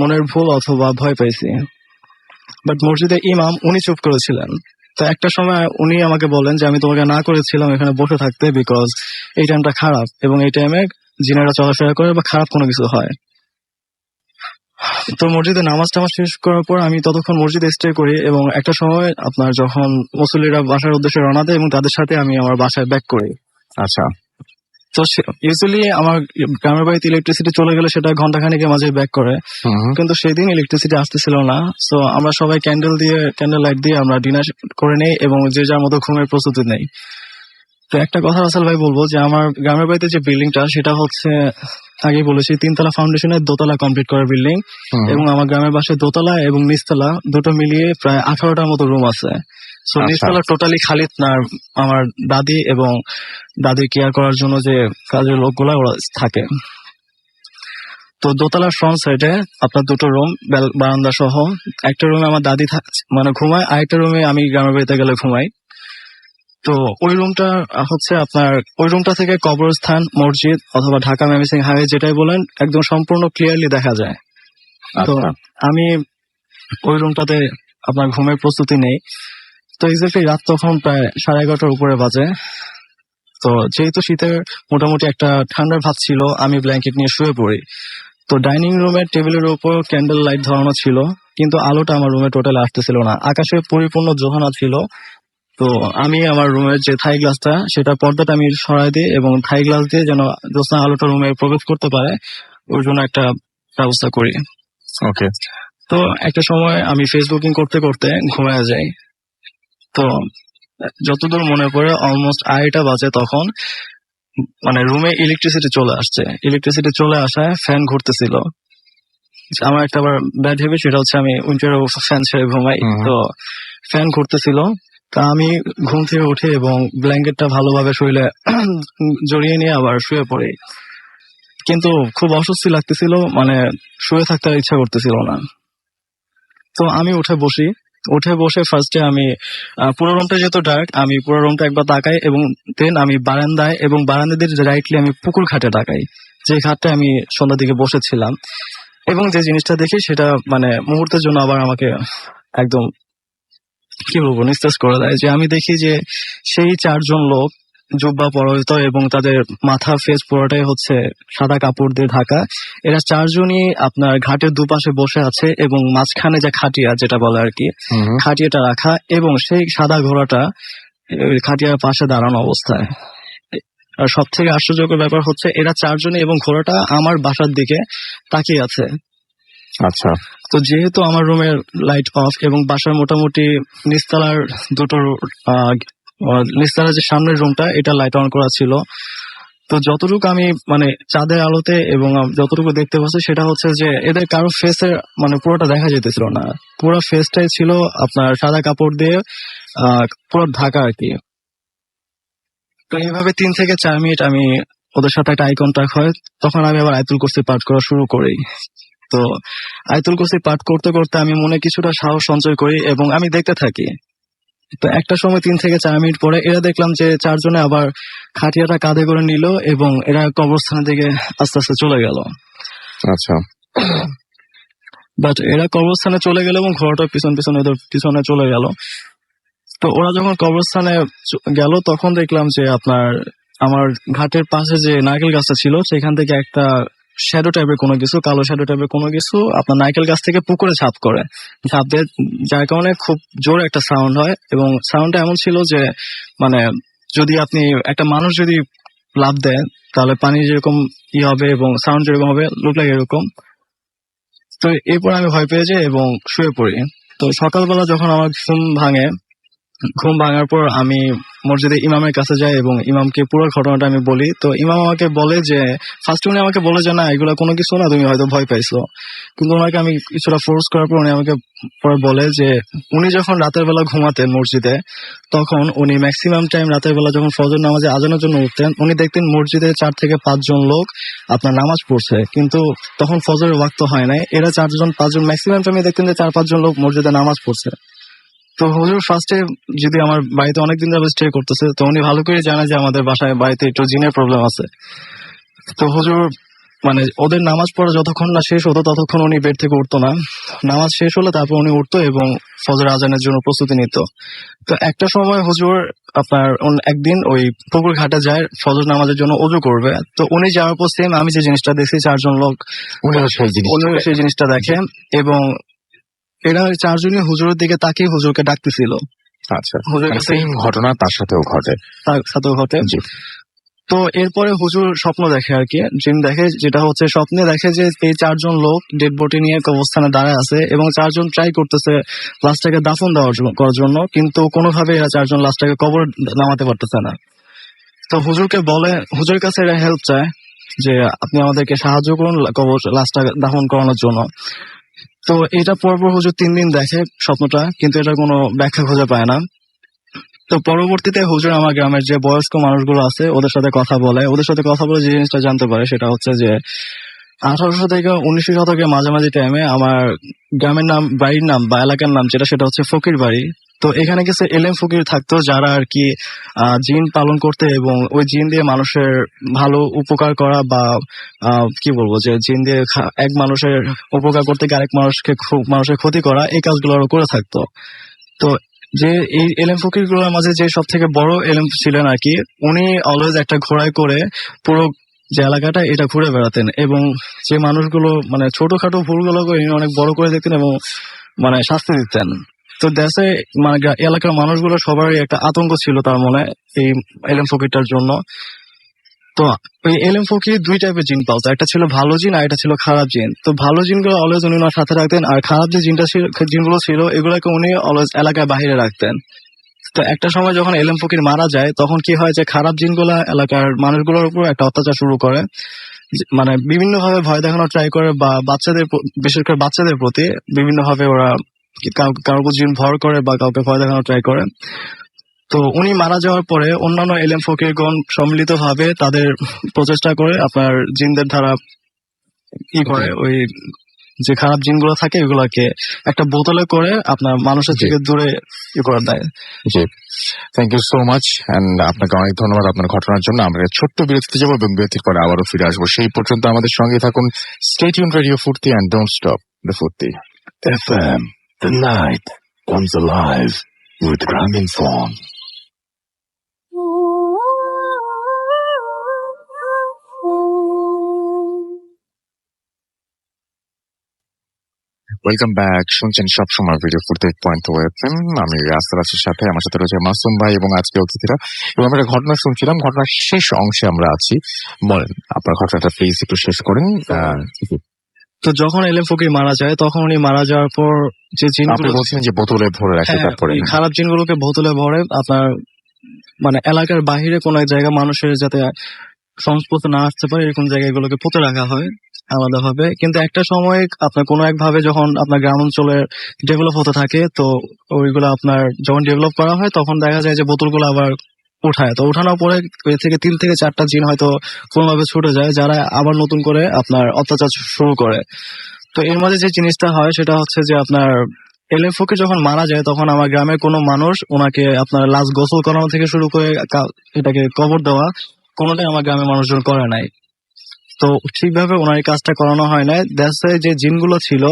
মনের ভুল অথবা ভয় পাইছি, বাট মসজিদে ইমাম উনি চুপ করেছিলেন। তো একটা সময় উনি আমাকে বলেন যে আমি তোমাকে না করেছিলাম এখানে বসে থাকতে, বিকজ এই টাইমটা খারাপ, এবং এই টাইমে জিনেরা চলাফেরা করে বা খারাপ কোনো কিছু হয়। তো মসজিদে নামাজ টামাজ শেষ করার পর আমি ততক্ষণ মসজিদে স্টে করি, এবং একটা সময় আপনার যখন মুসল্লিরা বাসার উদ্দেশ্যে রওনা দেয় এবং তাদের সাথে আমি আমার বাসায় ব্যাক করি। আচ্ছা, তো ইউজুয়ালি আমার গ্রামের বাড়িতে ইলেকট্রিসিটি চলে গেলে সেটা ঘন্টাখানেকের মাঝে ব্যাক করে, কিন্তু সেদিন ইলেকট্রিসিটি আসতেছিল না। সো আমরা সবাই ক্যান্ডেল লাইট দিয়ে আমরা ডিনার করে নেই, এবং যে যার মতো ঘুমের প্রস্তুতি নেই। তো একটা কথা রাসেল ভাই বলবো যে আমার গ্রামের বাড়িতে যে বিল্ডিংটা সেটা হচ্ছে আগে বলেছি 3 তলা ফাউন্ডেশনের 2 তলা কমপ্লিট করা বিল্ডিং, এবং আমার গ্রামের বাসায় 2 তলা এবং নিচতলা দুটো মিলিয়ে প্রায় 18টার মতো রুম আছে। সো আচ্ছা। নিচতলা টোটালি খালি না, আমার দাদি এবং দাদির কেয়ার করার জন্য যে কাজের লোকগুলা ওরা থাকে। তো দোতলার ফ্রন্ট সাইডে আপনার দুটো রুম, বারান্দা সহ। একটা রুমে আমার দাদি মানে ঘুমায়, আরেকটা রুমে আমি গ্রামের বাড়িতে গেলে ঘুমাই। তো ওই রুমটা হচ্ছে আপনার, ওই রুমটা থেকে কবরস্থান, মসজিদ অথবা ঢাকা মেমিসিং হাইওয়ে যেটাই বলেন একদম সম্পূর্ণ ক্লিয়ারলি দেখা যায়। তো আচ্ছা আমি ওই রুমটাতে আপনার ঘুমের প্রস্তুতি নেই। তো এক্স্যাক্টলি রাত তখন প্রায় 11:30টার উপরে বাজে। তো যেহেতু শীতের মোটামুটি একটা ঠান্ডার ভাব ছিল, আমি ব্ল্যাঙ্কেট নিয়ে শুয়ে পড়ি। তো ডাইনিং রুমের টেবিলের উপর ক্যান্ডেল লাইট ধরানো ছিল, কিন্তু আলোটা আমার রুমে টোটালি আসতেছিল না। আকাশে পরিপূর্ণ জোহানা ছিল। তো আমি আমার রুমের যে থাই গ্লাসটা, সেটা পর্দাটা আমি সরাই দিই এবং থাই গ্লাস দিয়ে যেন জ্যোৎস্না আলোটা রুমে প্রবেশ করতে পারে ওই জন্য একটা ব্যবস্থা করি। ওকে তো একটা সময় আমি ফেসবুকিং করতে করতে ঘুমায় যাই। তো যতদূর মনে পড়ে অলমোস্ট 2:30টা বাজে তখন, মানে রুমে ইলেকট্রিসিটি চলে আসছে। ইলেকট্রিসিটি চলে আসায় ফ্যান ঘুরতেছিল। আমার একটা আবার ব্যাড হ্যাবিট, সেটা হচ্ছে আমি উইন্টারে ফ্যান ছেড়ে ঘুমাই। তো ফ্যান ঘুরতেছিল। তা আমি ঘুম থেকে উঠে এবং ব্ল্যাঙ্কেটটা ভালোভাবে শরীরে জড়িয়ে নিয়ে আবার শুয়ে পড়ি। কিন্তু খুব অস্বস্তি লাগতেছিল, মানে শুয়ে থাকতে আর ইচ্ছা করতেছিল না। তো আমি উঠে বসে ফার্স্টে আমি পুরো রুমটা যেহেতু ডার্ক, আমি পুরো রুমটা একবার তাকাই এবং দেন আমি বারান্দায় এবং বারান্দাদের রাইটলি আমি পুকুর ঘাটে তাকাই, যে ঘাটটা আমি সন্ধ্যার দিকে বসেছিলাম। এবং যে জিনিসটা দেখি সেটা মানে মুহূর্তের জন্য আবার আমাকে একদম কি বলবো নিস্তেজ করে দেয়। যে আমি দেখি যে সেই 4জন লোক জুব্বা পরিহিত এবং তাদের মাথা ফেস পুরোটাই হচ্ছে সাদা কাপড় দিয়ে ঢাকা। এরা 4জনই আপনার ঘাটের দুপাশে বসে আছে এবং মাঝখানে যে খাটিয়া যেটা বলে আর কি, খাটিয়াটা রাখা এবং সেই সাদা ঘোড়াটা ওই খাটিয়ার পাশে দাঁড়ানো অবস্থায়। আর সব থেকে আশ্চর্যকর ব্যাপার হচ্ছে এরা 4জনই এবং ঘোড়াটা আমার বাসার দিকে তাকিয়ে আছে। আচ্ছা তো যেহেতু আমার রুমের লাইট অফ এবং বাসার মোটামুটি নিচতলার দুটো নিচতলার যে সামনের রুমটা এটা লাইট অন করা ছিল। তো যতটুকু আমি মানে চাঁদের আলোতে এবং যতটুকু দেখতে পাচ্ছি সেটা হচ্ছে যে এদের কারো ফেসের মানে পুরোটা দেখা যেতেছিল না, পুরো ফেসটাই ছিল আপনার সাদা কাপড় দিয়ে পুরো ঢাকা আর কি। তো এইভাবে 3 থেকে 4 মিনিট আমি ওদের সাথে একটা আই কন্টাক্ট হয়। তখন আমি আবার আয়াতুল কুরসি পাঠ করা শুরু করি। তো আয়াতুল কুরসি পাঠ করতে করতে আমি মনে কিছুটা সাহস সঞ্চয় করি এবং আমি দেখতে থাকি। তো একটা সময় 3 থেকে 4 মিনিট পরে এরা দেখলাম যে 4জনে আবার খাটিয়াটা কাঁধে করে নিল এবং এরা কবরস্থানের দিকে আস্তে আস্তে চলে গেল। আচ্ছা বাট এরা কবরস্থানে চলে গেল এবং ঘোড়াটা পিছন পিছন এদের পিছনে চলে গেল। তো ওরা যখন কবরস্থানে গেল তখন দেখলাম যে আপনার আমার ঘাটের পাশে যে নারকেল গাছটা ছিল সেখান থেকে একটা শ্যাডো টাইপের কোনো কিছু, কালো শ্যাডো টাইপের কোনো কিছু আপনার নারকেল গাছ থেকে পুকুরে ঝাঁপ দেয়, যার কারণে খুব জোরে একটা সাউন্ড হয় এবং সাউন্ডটা এমন ছিল যে মানে যদি আপনি একটা মানুষ যদি লাফ দেয় তাহলে পানি যেরকম হবে এবং সাউন্ড যেরকম হবে লুক লাগে এরকম। তো এরপর আমি ভয় পেয়ে যাই এবং শুয়ে পড়ি। তো সকালবেলা যখন আমার ঘুম ভাঙার পর আমি মসজিদে ইমামের কাছে যাই এবং ইমামকে পুরো ঘটনাটা আমি বলি। তো ইমাম আমাকে বলে যে ফার্স্ট উনি আমাকে বলে যে না এগুলো কোনো কিছু না, তুমি হয়তো ভয় পাইছো। কিন্তু ওনাকে আমি কিছুটা ফোর্স করার পর উনি আমাকে পরে বলে যে উনি যখন রাতের বেলা ঘুমাতেন মসজিদে তখন উনি ম্যাক্সিমাম টাইম রাতের বেলা যখন ফজর নামাজে আজানের জন্য উঠতেন উনি দেখতেন মসজিদে 4 থেকে 5 জন লোক আপনার নামাজ পড়ছে, কিন্তু তখন ফজরের ওয়াক্ত হয় নাই। এরা 4-5 জন ম্যাক্সিমাম টাইমে দেখতেন যে 4-5 জন লোক মসজিদে নামাজ পড়ছে। তো হুজুর ফার্স্টে যদি আমার বাড়িতে অনেকদিন ধরে স্টে করতেছে তো উনি ভালো করে জানে যে আমাদের বাসায় বাড়িতে একটু জিনের প্রবলেম আছে। তো হুজুর মানে ওদের নামাজ পড়া যতক্ষণ না শেষ হতো ততক্ষণ উনি বেড থেকে উঠতো না। নামাজ শেষ হলে তারপর উনি উঠতো এবং ফজর আজানের জন্য প্রস্তুতি নিত। তো একটা সময় হুজুর আপনার একদিন ওই পুকুর ঘাটে যায় ফজর নামাজের জন্য ওযু করবে। তো উনি যাওয়ার পর সেম আমি যে জিনিসটা দেখছি 4জন লোক উনিও সেই জিনিসটা দেখে এবং এরা 4জনই হুজুরের দিকে তাকিয়ে হুজুরকে ডাকতেছিল। আচ্ছা হুজুরের সেম ঘটনা তার সাথেও ঘটে। তার সাথেও ঘটে। জি তো এরপরে হুজুর স্বপ্ন দেখে আর কি, ড্রিম দেখে, যেটা হচ্ছে স্বপ্নে দেখে যে এই 4জন লোক ডেড বডি নিয়ে কবরস্থানে দাঁড়ায় আছে এবং 4জন ট্রাই করতেছে লাশটাকে দাফন করার জন্য, কিন্তু কোনোভাবে এরা 4জন লাশটাকে কবর নামাতে পারতেছে না। তো হুজুরকে বলে, হুজুরের কাছে এরা হেল্প চায় যে আপনি আমাদেরকে সাহায্য করুন কবর লাশটা দাফন করানোর জন্য। তো এটা পরপর হুজুর 3 দিন দেখে স্বপ্নটা, কিন্তু এটা কোনো ব্যাখ্যা খুঁজে পায় না। তো পরবর্তীতে হুজুর আমার গ্রামের যে বয়স্ক মানুষগুলো আছে ওদের সাথে কথা বলে, যে জিনিসটা জানতে পারে সেটা হচ্ছে যে 1800 থেকে 1900 শতকের মাঝামাঝি টাইমে আমার গ্রামের নাম, বাড়ির নাম বা এলাকার নাম যেটা সেটা হচ্ছে ফকির বাড়ি। তো এখানে কিছু এলেম ফকির থাকতো যারা আর কি জিন পালন করতে এবং ওই জিন দিয়ে মানুষের ভালো উপকার করা বা কি বলবো যে জিন দিয়ে এক মানুষের উপকার করতে গিয়ে আরেক মানুষের ক্ষতি করা, এই কাজগুলো ওরা করে থাকতো। তো যে এই এলেম ফকির গুলোর মাঝে যে সব থেকে বড় এলেম ছিলেন আর কি, উনি অলওয়েজ একটা ঘোড়ায় করে পুরো যে এলাকাটা এটা ঘুরে বেড়াতেন এবং যে মানুষগুলো মানে ছোটখাটো ভুলগুলোকে উনি অনেক বড় করে দেখতেন এবং মানে শাস্তি দিতেন। তো দেশে মানে এলাকার মানুষগুলো সবারই একটা আতঙ্ক ছিল তার মনে এই এলেম ফকিরটার জন্য। তো ওই এলেম ফকির দুই টাইপের জিন পালতো, একটা ছিল ভালো জিন আর একটা ছিল খারাপ জিন। তো ভালো জিনগুলো অলওয়েজ উনি ওনার সাথে রাখতেন, আর খারাপ যে জিনগুলো ছিল এগুলোকে উনি অলওয়েজ এলাকার বাইরে রাখতেন। তো একটা সময় যখন এলেম ফকির মারা যায় তখন কি হয় যে খারাপ জিনগুলা এলাকার মানুষগুলোর উপর একটা অত্যাচার শুরু করে, মানে বিভিন্ন ভাবে ভয় দেখানোর ট্রাই করে বা বিশেষ করে বাচ্চাদের প্রতি বিভিন্ন ভাবে ওরা কারোর উপর জিন ভর করে বা কাউকে ভয় দেখানোর ট্রাই করে। তো উনি মারা যাওয়ার পরে অন্যান্য এলেম ফকিরগণ সম্মিলিত ভাবে তাদের প্রচেষ্টা করে আপনার জিনদের দ্বারা কি করে ওই যে খারাপ জিনগুলো থাকে এগুলাকে একটা বোতলে করে আপনার মানুষের থেকে দূরে করে দেয়। জি, thank you so much and আপনাকে অনেক ধন্যবাদ আপনার ঘটনার জন্য। আমরা ছোট্ট বিরতিতে যাবো এবং বিরতির পরে আবারও ফিরে আসবো। সেই পর্যন্ত আমাদের সঙ্গে থাকুন। স্টে টিউন রেডিও ফুর্তি এন্ড ডোন্ট স্টপ দ্য ফুর্তি FM. The night comes alive with Graminphone. Welcome back. শুনছেন সবসময় ভিডিও ফুর্তি 8.2 FM। আমি রাসেলের সাথে, আমার সাথে রয়েছে মাসুম ভাই এবং আজকে অতিথিরা, এবং আমরা ঘটনা শুনছিলাম। ঘটনার শেষ অংশে আমরা আছি। বলেন আপনার ঘটনাটা প্লিজ একটু শেষ করেন। তো যখন এলেম ফকির মারা যায় তখন উনি মারা যাওয়ার পর যে আপনি জিনগুলো বলছেন যে বোতলে ভরে রাখে, তারপরে এই খারাপ জিনগুলোকে বোতলে ভরে আপনার মানে এলাকার বাহিরে কোন এক জায়গা মানুষের যাতে সংস্পর্শে না আসতে পারে এরকম জায়গায় এগুলোকে পুঁতে রাখা হয় আলাদা ভাবে। কিন্তু একটা সময় আপনার কোনো এক ভাবে যখন আপনার গ্রাম অঞ্চলে ডেভেলপ হতে থাকে, তো ওইগুলো আপনার যখন ডেভেলপ করা হয় তখন দেখা যায় যে বোতলগুলো আবার উঠায়। তো উঠানোর পরে ওই থেকে 3 থেকে 4টা জিন হয়তো কোনোভাবে ছুটে যায়, যারা আবার নতুন করে আপনার অত্যাচার শুরু করে। তো এর মাঝে যে জিনিসটা হয় সেটা হচ্ছে যে আপনার এলেম ফকির যখন মারা যায় তখন আমার গ্রামের কোনো মানুষ ওনাকে আপনার লাশ গোসল করানো থেকে শুরু করে এটাকে কবর দেওয়া কোনোটাই আমার গ্রামের মানুষজন করে নাই। তো ঠিকভাবে ওনার এই কাজটা করানো হয় নাই। দেশে যে জিনগুলো ছিল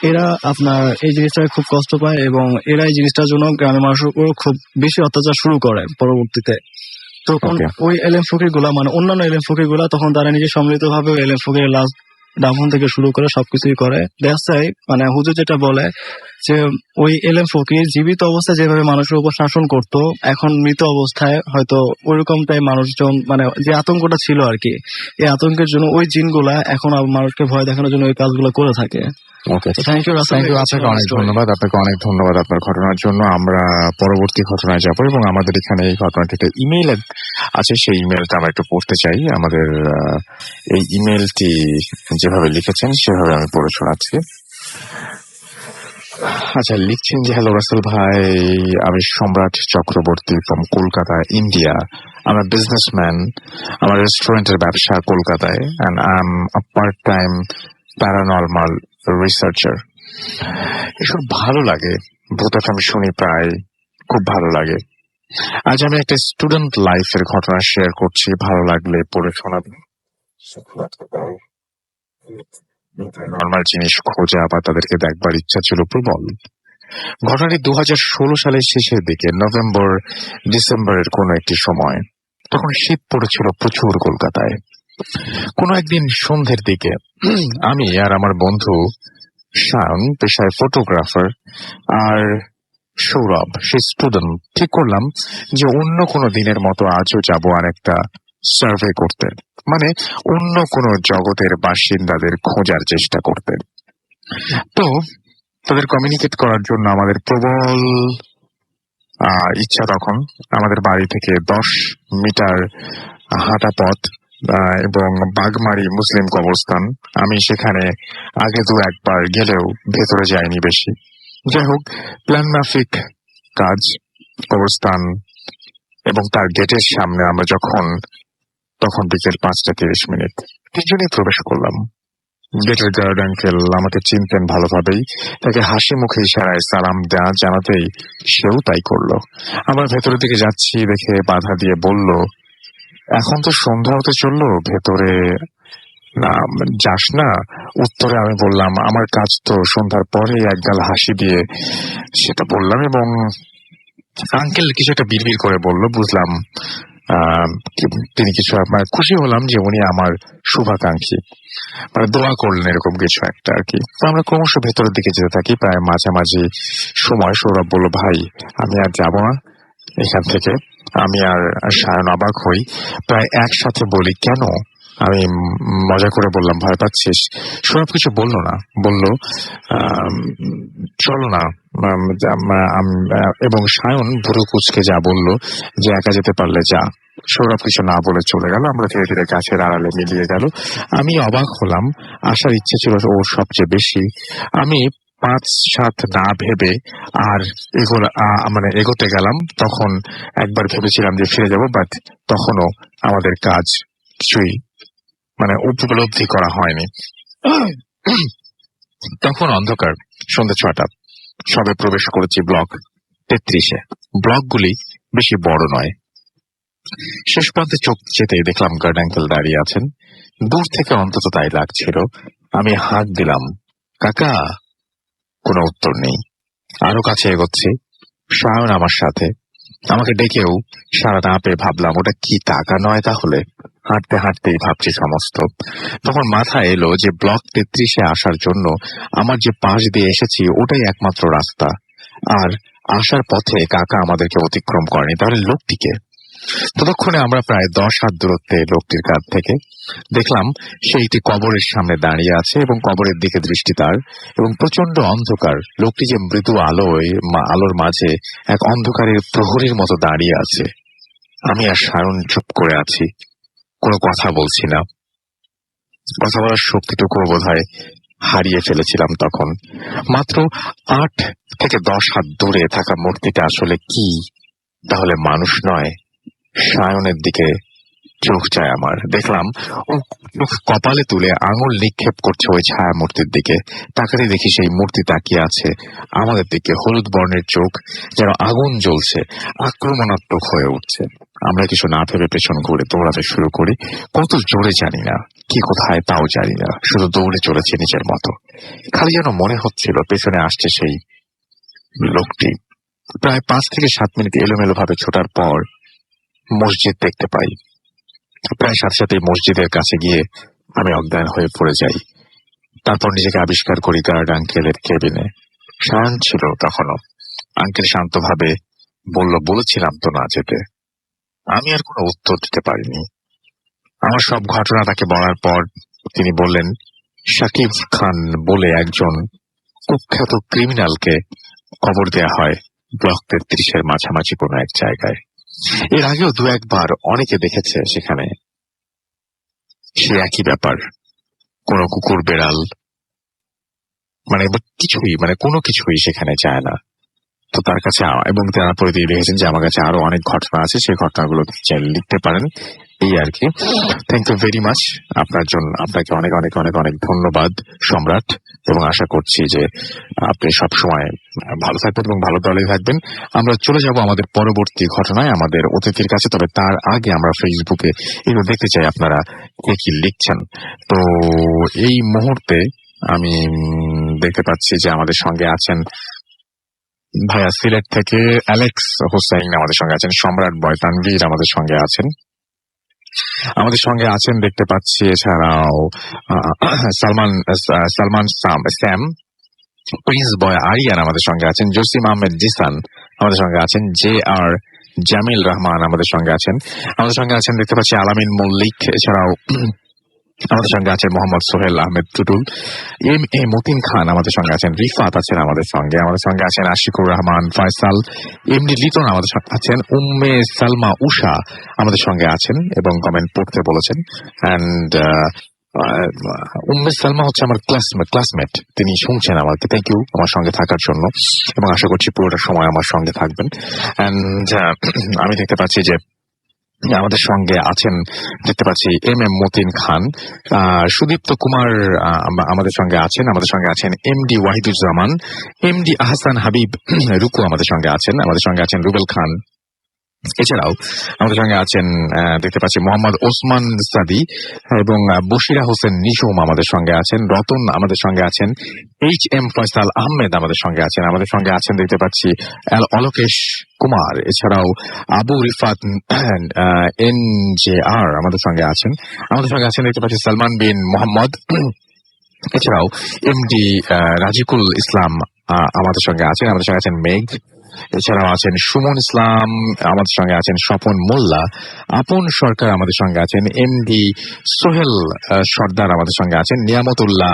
এরা আপনার এই জিনিসটাকে খুব কষ্ট পায় এবং এরা এই জিনিসটার জন্য গ্রামের মানুষের উপর খুব বেশি অত্যাচার শুরু করে পরবর্তীতে। তো ওই এলেম ফকির গুলা মানে অন্যান্য এলেম ফকির গুলা তখন তারা নিজে সম্মিলিত ভাবে এলেম ফকিরের লাশ দাফন থেকে শুরু করে সবকিছুই করে। দেশাই মানে হুজুর যেটা বলে যে ওই এলেম ফকির জীবিত অবস্থায় যেভাবে মানুষের উপর শাসন করত, এখন মৃত অবস্থায় হয়তো ওইরকমটাই মানুষজন মানে যে আতঙ্কটা ছিল আর কি, এই আতঙ্কের জন্য ওই জিনগুলা এখন মানুষকে ভয় দেখানোর জন্য ওই কাজগুলো করে থাকে। ওকে, থ্যাংক ইউ রাসেল। আপনাকে অনেক ধন্যবাদ। আপনাকে অনেক ধন্যবাদ আপনার ঘটনার জন্য। আমরা পরবর্তী ঘটনায় যাবো এবং আমাদের এখানে এই ঘটনাটিতে ইমেইল আছে, সেই ইমেলটা আমরা একটু পড়তে চাই। আমাদের এই ইমেলটি যেভাবে লিখেছেন সেভাবে আমি পড়ে শোনাচ্ছি। আচ্ছা, লিখছেন যে হ্যালো রাসেল ভাই, আমি সম্রাট চক্রবর্তী ফ্রম কলকাতা, ইন্ডিয়া। আমি বিজনেসম্যান, আমার রেস্টুরেন্টের ব্যবসা কলকাতায়, and I am a part time paranormal researcher. এসব ভালো লাগে, ভূত আমি শুনি প্রায়, খুব ভালো লাগে। আজ আমি একটা স্টুডেন্ট লাইফের ঘটনা শেয়ার করছি, ভালো লাগলে পড়ে শোনাবেন। নর্মাল জিনিস খোঁজা বা তাদেরকে দেখবার ইচ্ছা ছিল প্রবল। ঘটনাটি 2016 সালের শেষের দিকে, নভেম্বর ডিসেম্বরের কোনো একটি সময়। তখন শীত পড়েছিল প্রচুর কলকাতায়। কোনো একদিন সন্ধ্যের দিকে আমি আর আমার বন্ধু শায়ন, পেশায় ফটোগ্রাফার, আর সৌরভ, সে স্টুডেন্ট, ঠিক করলাম যে অন্য কোনো দিনের মতো আজও যাব আর একটা সার্ভে করতে, মানে অন্য কোনো জগতের বাসিন্দাদের খোঁজার চেষ্টা করতে। তো তাদের কমিউনিকেট করার জন্য আমাদের প্রবল ইচ্ছা। তখন আমাদের বাড়ি থেকে 10 মিটার হাঁটা পথ এবং বাগমারি মুসলিম কবরস্থান। আমি সেখানে আগে 2-1 বার গেলেও ভেতরে যাইনি বেশি। যাই হোক, প্ল্যান মাফিক কাজ, কবরস্থান এবং তার গেটের সামনে আমরা তখন বিকেল 5:30 তিনজনেই প্রবেশ করলাম। গেটের গার্ড আঙ্কেল আমাকে চিনতেন ভালোভাবেই, তাকে হাসি মুখে ইশারায় সালাম জানাতেই সেও তাই করলো। আমরা ভেতরের দিকে যাচ্ছি দেখে বাধা দিয়ে বলল, এখন তো সন্ধ্যা হতে চললো, ভেতরে না যাস না? উত্তরে আমি বললাম, আমার কাজ তো সন্ধ্যার পরে একগাল হাসি দিয়ে সেটা বললাম, এবং আঙ্কেল কিছু একটা বিড়বিড় করে বলল, বুঝলাম তিনি কিছু, খুশি হলাম যে উনি আমার শুভাকাঙ্ক্ষী, দোয়া করলেন এরকম কিছু একটা আর কি। তো আমরা ক্রমশ ভেতরের দিকে যেতে থাকি। প্রায় মাঝামাঝি সময় সৌরভ বলল, ভাই আমি আর যাব না এখান থেকে। আমি আর সায়ন অবাক হই, প্রায় একসাথে বলি, কেন? আমি মজা করে বললাম, ভয় পাচ্ছিস? সৌরভ কিছু বললো না, বলল চলো না। এবং সায়ন ভুরু কুচকে যা বলল যে একা যেতে পারলে যা। সৌরভ কিছু না বলে চলে গেল। আমরা ধীরে ধীরে গাছের আড়ালে মিলিয়ে গেল। আমি অবাক হলাম, আসার ইচ্ছে ছিল ওর সবচেয়ে বেশি। আমি 5-7 না ভেবে আর এগোতে গেলাম। তখন একবার ভেবেছিলাম যে ফিরে যাব, বাট তখনও আমাদের কাজ কিছুই উপলব্ধি করা হয়নি। তখন অন্ধকার, সন্ধ্যা 6টা, সবে প্রবেশ করেছি ব্লক 33-এ। ব্লকগুলি বেশি বড় নয়। শেষ প্রান্তে চোখ যেতেই দেখলাম গার্ড আঙ্কেল দাঁড়িয়ে আছেন। দূর থেকে অন্তত তাই লাগছিল। আমি হাঁক দিলাম, কাকা। কোনো উত্তর নেই। আরো কাছে এগোচ্ছি, সায়ন আমার সাথে। আমাকে ডেকেও সারা না পেয়ে ভাবলাম, ওটা কি টাকা নয় তাহলে? হাঁটতে হাঁটতেই ভাবছি সমস্ত। তখন মাথায় এলো যে ব্লক 33-এ আসার জন্য আমার যে পাশ দিয়ে এসেছি ওটাই একমাত্র রাস্তা, আর আসার পথে কাকা আমাদেরকে অতিক্রম করেনি। তাহলে লোকটিকে? ততক্ষণে আমরা প্রায় 10 হাত দূরত্বে লোকটির কাছ থেকে দেখলাম সে একটি কবরের সামনে দাঁড়িয়ে আছে এবং কবরের দিকে দৃষ্টি তার, এবং প্রচন্ড অন্ধকার। লোকটি যে মৃদু আলোর মাঝে এক অন্ধকারের প্রহরীর মতো দাঁড়িয়ে আছে। আমি আর সায়ন চুপ করে আছি, কোনো কথা বলছি না। কথা বলার শক্তিটুকুও বোধহয় হারিয়ে ফেলেছিলাম তখন। মাত্র 8 থেকে 10 হাত দূরে থাকা মূর্তিটা আসলে কি? তাহলে মানুষ নয়? সায়নের দিকে চোখ যায় আমার। দেখলাম ও কপালে তুলে আঙুল নিক্ষেপ করছে ওই ছায়া মূর্তির দিকে। তাকাতে দেখি সেই মূর্তি তাকিয়ে আছে আমাদের দিকে, হলুদ বর্ণের চোখ, যেন আগুন জ্বলছে, আক্রমণাত্মক হয়ে উঠছে। আমরা কিছু না ভেবে পেছন ঘুরে দৌড়াতে শুরু করি। কত জোরে জানি না, কি কোথায় তাও জানি না, শুধু দৌড়ে চলেছে নিজের মতো। খালি যেন মনে হচ্ছিল পেছনে আসছে সেই লোকটি। প্রায় 5 থেকে 7 মিনিট এলোমেলো ভাবে ছোটার পর মসজিদ দেখতে পাই। প্রায় সাথে সাথে মসজিদের কাছে গিয়ে আমি অজ্ঞান হয়ে পড়ে যাই। তারপর নিজেকে আবিষ্কার করি গার্ড আঙ্কেলের কেবিনে। সায়ন ছিল তখনও। আঙ্কেল শান্তভাবে বলেছিলাম তো না যেতে। আমি আর কোনো উত্তর দিতে পারিনি। আমার সব ঘটনা তাকে বলার পর তিনি বললেন, শাকিব খান বলে একজন কুখ্যাত ক্রিমিনালকে খবর দেয়া হয় ব্লক 33-এর মাঝামাঝি কোনো এক জায়গায়। এর আগেও 2-1 বার অনেকে দেখেছে সেখানে সে একই ব্যাপার। কোনো কুকুর বেড়াল কোনো কিছুই সেখানে যায় না। তো তার কাছে, এবং তারপরে দিয়ে লিখেছেন যে আমার কাছে আরো অনেক ঘটনা আছে, সেই ঘটনাগুলো লিখতে পারেন, এই আর কি। থ্যাংক ইউ ভেরি মাচ আপনাকে অনেক অনেক অনেক অনেক ধন্যবাদ সম্রাট, এবং আশা করছি যে আপনি সবসময় ভালো থাকবেন এবং ভালো দলে থাকবেন। আমরা চলে যাব আমাদের পরবর্তী ঘটনায়, আমাদের অতিথির কাছে। তবে তার আগে আমরা ফেসবুকে এগুলো দেখতে চাই আপনারা কে কি লিখছেন। তো এই মুহূর্তে আমি দেখতে পাচ্ছি যে আমাদের সঙ্গে আছেন ভাইয়া সিলেট থেকে অ্যালেক্স হোসাইন, আমাদের সঙ্গে আছেন সম্রাট বয় তানভীর, আমাদের সঙ্গে আছেন দেখতে পাচ্ছি। এছাড়াও সালমান স্যাম, প্রিন্স বয় আরিয়ান আমাদের সঙ্গে আছেন, জসিম আহমেদ জিসান আমাদের সঙ্গে আছেন, JR জামিল রহমান আমাদের সঙ্গে আছেন দেখতে পাচ্ছি আলামিন মল্লিক। এছাড়াও আমাদের সঙ্গে আছেন মোহাম্মদ সোহেল আহমেদ টুটুল, MA মতিন খান আমাদের সঙ্গে আছেন, রিফাত আছেন আমাদের সঙ্গে আছেন আশিকুর রহমান ফয়সাল, MD লিটন আমাদের সঙ্গে আছেন, উম্মে সালমা উষা আমাদের সঙ্গে আছেন এবং কমেন্ট পড়তে বলেছেন। অ্যান্ড উম্মে সালমা হচ্ছে আমার ক্লাসমেট, তিনি শুনছেন আমাকে। থ্যাংক ইউ আমার সঙ্গে থাকার জন্য, এবং আশা করছি পুরোটা সময় আমার সঙ্গে থাকবেন। অ্যান্ড আমি দেখতে পাচ্ছি যে আমাদের সঙ্গে আছেন, দেখতে পাচ্ছি এম মতিন খান, সুদীপ্ত কুমার আমাদের সঙ্গে আছেন, আমাদের সঙ্গে আছেন এমডি ওয়াহিদুজ্জামান, এমডি আহসান হাবিব রুকু আমাদের সঙ্গে আছেন, আমাদের সঙ্গে আছেন রুবেল খান। এছাড়াও আমাদের সঙ্গে আছেন দেখতে পাচ্ছি মোহাম্মদ ওসমান সাদি এবং বশিরা হোসেন নিশোম আমাদের সঙ্গে আছেন, রতন আমাদের সঙ্গে আছেন, HM ফয়সাল আহমেদ আমাদের সঙ্গে আছেন, আমাদের সঙ্গে আছেন দেখতে পাচ্ছি অলোকেশ কুমার, এছাড়াও আবু রিফাত NJR আমাদের সঙ্গে আছেন, আমাদের সঙ্গে আছেন দেখতে পাচ্ছি সালমান বিন মোহাম্মদ, এছাড়াও এমডি রাজিকুল ইসলাম আমাদের সঙ্গে আছেন, আমাদের সঙ্গে আছেন মেঘ, এছাড়াও আছেন সুমন ইসলাম, আমাদের সঙ্গে আছেন স্বপন মোল্লা, আপন সরকার আমাদের সঙ্গে আছেন, এমডি সোহেল সর্দার আমাদের সঙ্গে আছেন, নিয়ামতুল্লাহ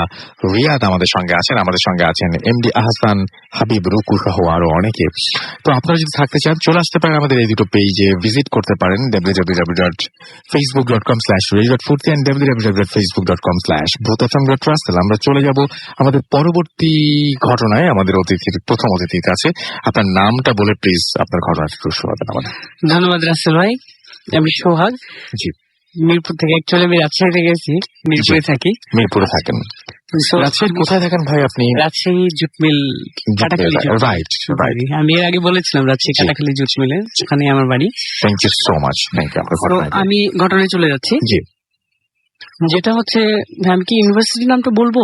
রিয়াদ আমাদের সঙ্গে আছেন, আমাদের সঙ্গে আছেন এমডি আহসান হাবিব রুকু সহ আরো অনেকে। তো আপনারা যদি থাকতে চান চলে আসতে পারেন আমাদের এই দুটো পেজে, ভিজিট করতে পারেন www.facebook.com/radio.fuርቲ and www.facebook.com/bhutfm.russell। আমরা চলে যাব আমাদের পরবর্তী ঘটনায়, আমাদের অতিথির প্রথম অতিথির কাছে। আপনার নামটা বলে প্লিজ আপনার ঘটনাটা একটু শোনাবেন আমাদের। ধন্যবাদ রাসেল ভাই। আমি সোহাগ, জি, মিরপুর থেকে। অ্যাকচুয়ালি আমি রাজশাহীতে গেছি, মিরপুরে থাকি। মিরপুরে থাকেন? So, রাজশাহীর কোথায় থাকেন ভাই আপনি? Rajshahi jute mill, Katakhali jute. Right. আমি এর আগে বলেছিলাম রাজশাহী জি। কাটাখালী জুটমিলে, সেখানে আমার বাড়ি। Thank you so much. Thank you. আপনার তো ঘটনায় আমি ঘটনায় চলে যাচ্ছি। জি। যেটা হচ্ছে, আমি কি ইউনিভার্সিটির নামটা বলবো?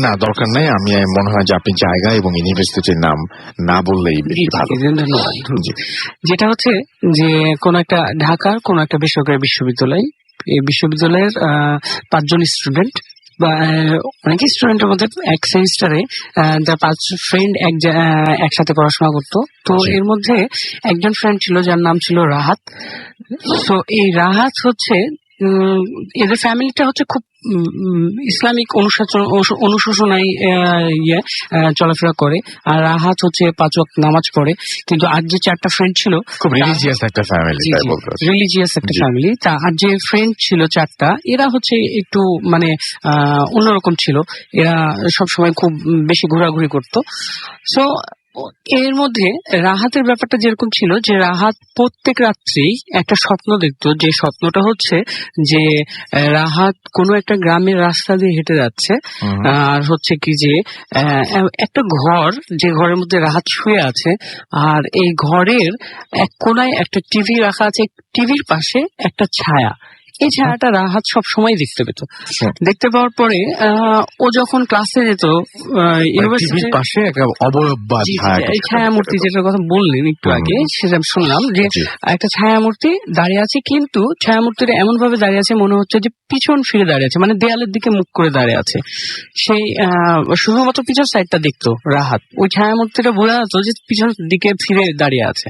না, দরকার নাই। আমি মনে হয় যে আপনি জায়গা এবং ইউনিভার্সিটির নাম না বললেই বেশি ভালো। ধন্যবাদ। জি। যেটা হচ্ছে যে কোন একটা ঢাকার কোন একটা বেসরকারি বিশ্ববিদ্যালয়, এই বিশ্ববিদ্যালয়ের 5 জন স্টুডেন্ট বা অনেক স্টুডেন্টের মধ্যে এক সেমিস্টারে 5 ফ্রেন্ড একসাথে পড়াশোনা করতো। তো এর মধ্যে একজন ফ্রেন্ড ছিল যার নাম ছিল রাহাত। তো এই রাহাত হচ্ছে এদের ফ্যামিলিটা হচ্ছে খুব ইসলামিক অনুশাসনায় চলাফেরা করে, আর রাহাত হচ্ছে 5 ওয়াক্ত নামাজ পড়ে। কিন্তু আর যে 4টা ফ্রেন্ড ছিল, খুব রিলিজিয়াস একটা ফ্যামিলি, তাই বলতে পারি। রিলিজিয়াস একটা ফ্যামিলি। তা আর যে ফ্রেন্ড ছিল 4টা, এরা হচ্ছে একটু মানে অন্যরকম ছিল। এরা সবসময় খুব বেশি ঘোরাঘুরি করতো। সো এর মধ্যে রাহাতের ব্যাপারটা যেরকম ছিল যে রাহাত প্রত্যেক রাত্রেই একটা স্বপ্ন দেখতো, যে স্বপ্নটা হচ্ছে যে রাহাত কোনো একটা গ্রামের রাস্তা দিয়ে হেঁটে যাচ্ছে, আর হচ্ছে কি যে একটা ঘর, যে ঘরের মধ্যে রাহাত শুয়ে আছে, আর এই ঘরের এক কোনায় একটা টিভি রাখা আছে, টিভির পাশে একটা ছায়া। এই ছায়াটা রাহাত সব সময় দেখতে পেত। দেখতে পাওয়ার পরে ও যখন ক্লাসে যেত, ইউনিভার্সিটির পাশে একটা অবয়ব বা ছায়ামূর্তি, যেটার কথা বললেন একটু আগে, সেটা শুনলাম যে একটা ছায়ামূর্তি দাঁড়িয়ে আছে, কিন্তু ছায়ামূর্তিটা এমন ভাবে দাঁড়িয়ে আছে মনে হচ্ছে যে পিছন ফিরে দাঁড়িয়ে আছে, মানে দেয়ালের দিকে মুখ করে দাঁড়িয়ে আছে। সেই শুধুমাত্র পিছন সাইডটা দেখতো রাহাত, ওই ছায়ামূর্তিটা বোঝা যেত যে পিছন দিকে ফিরে দাঁড়িয়ে আছে।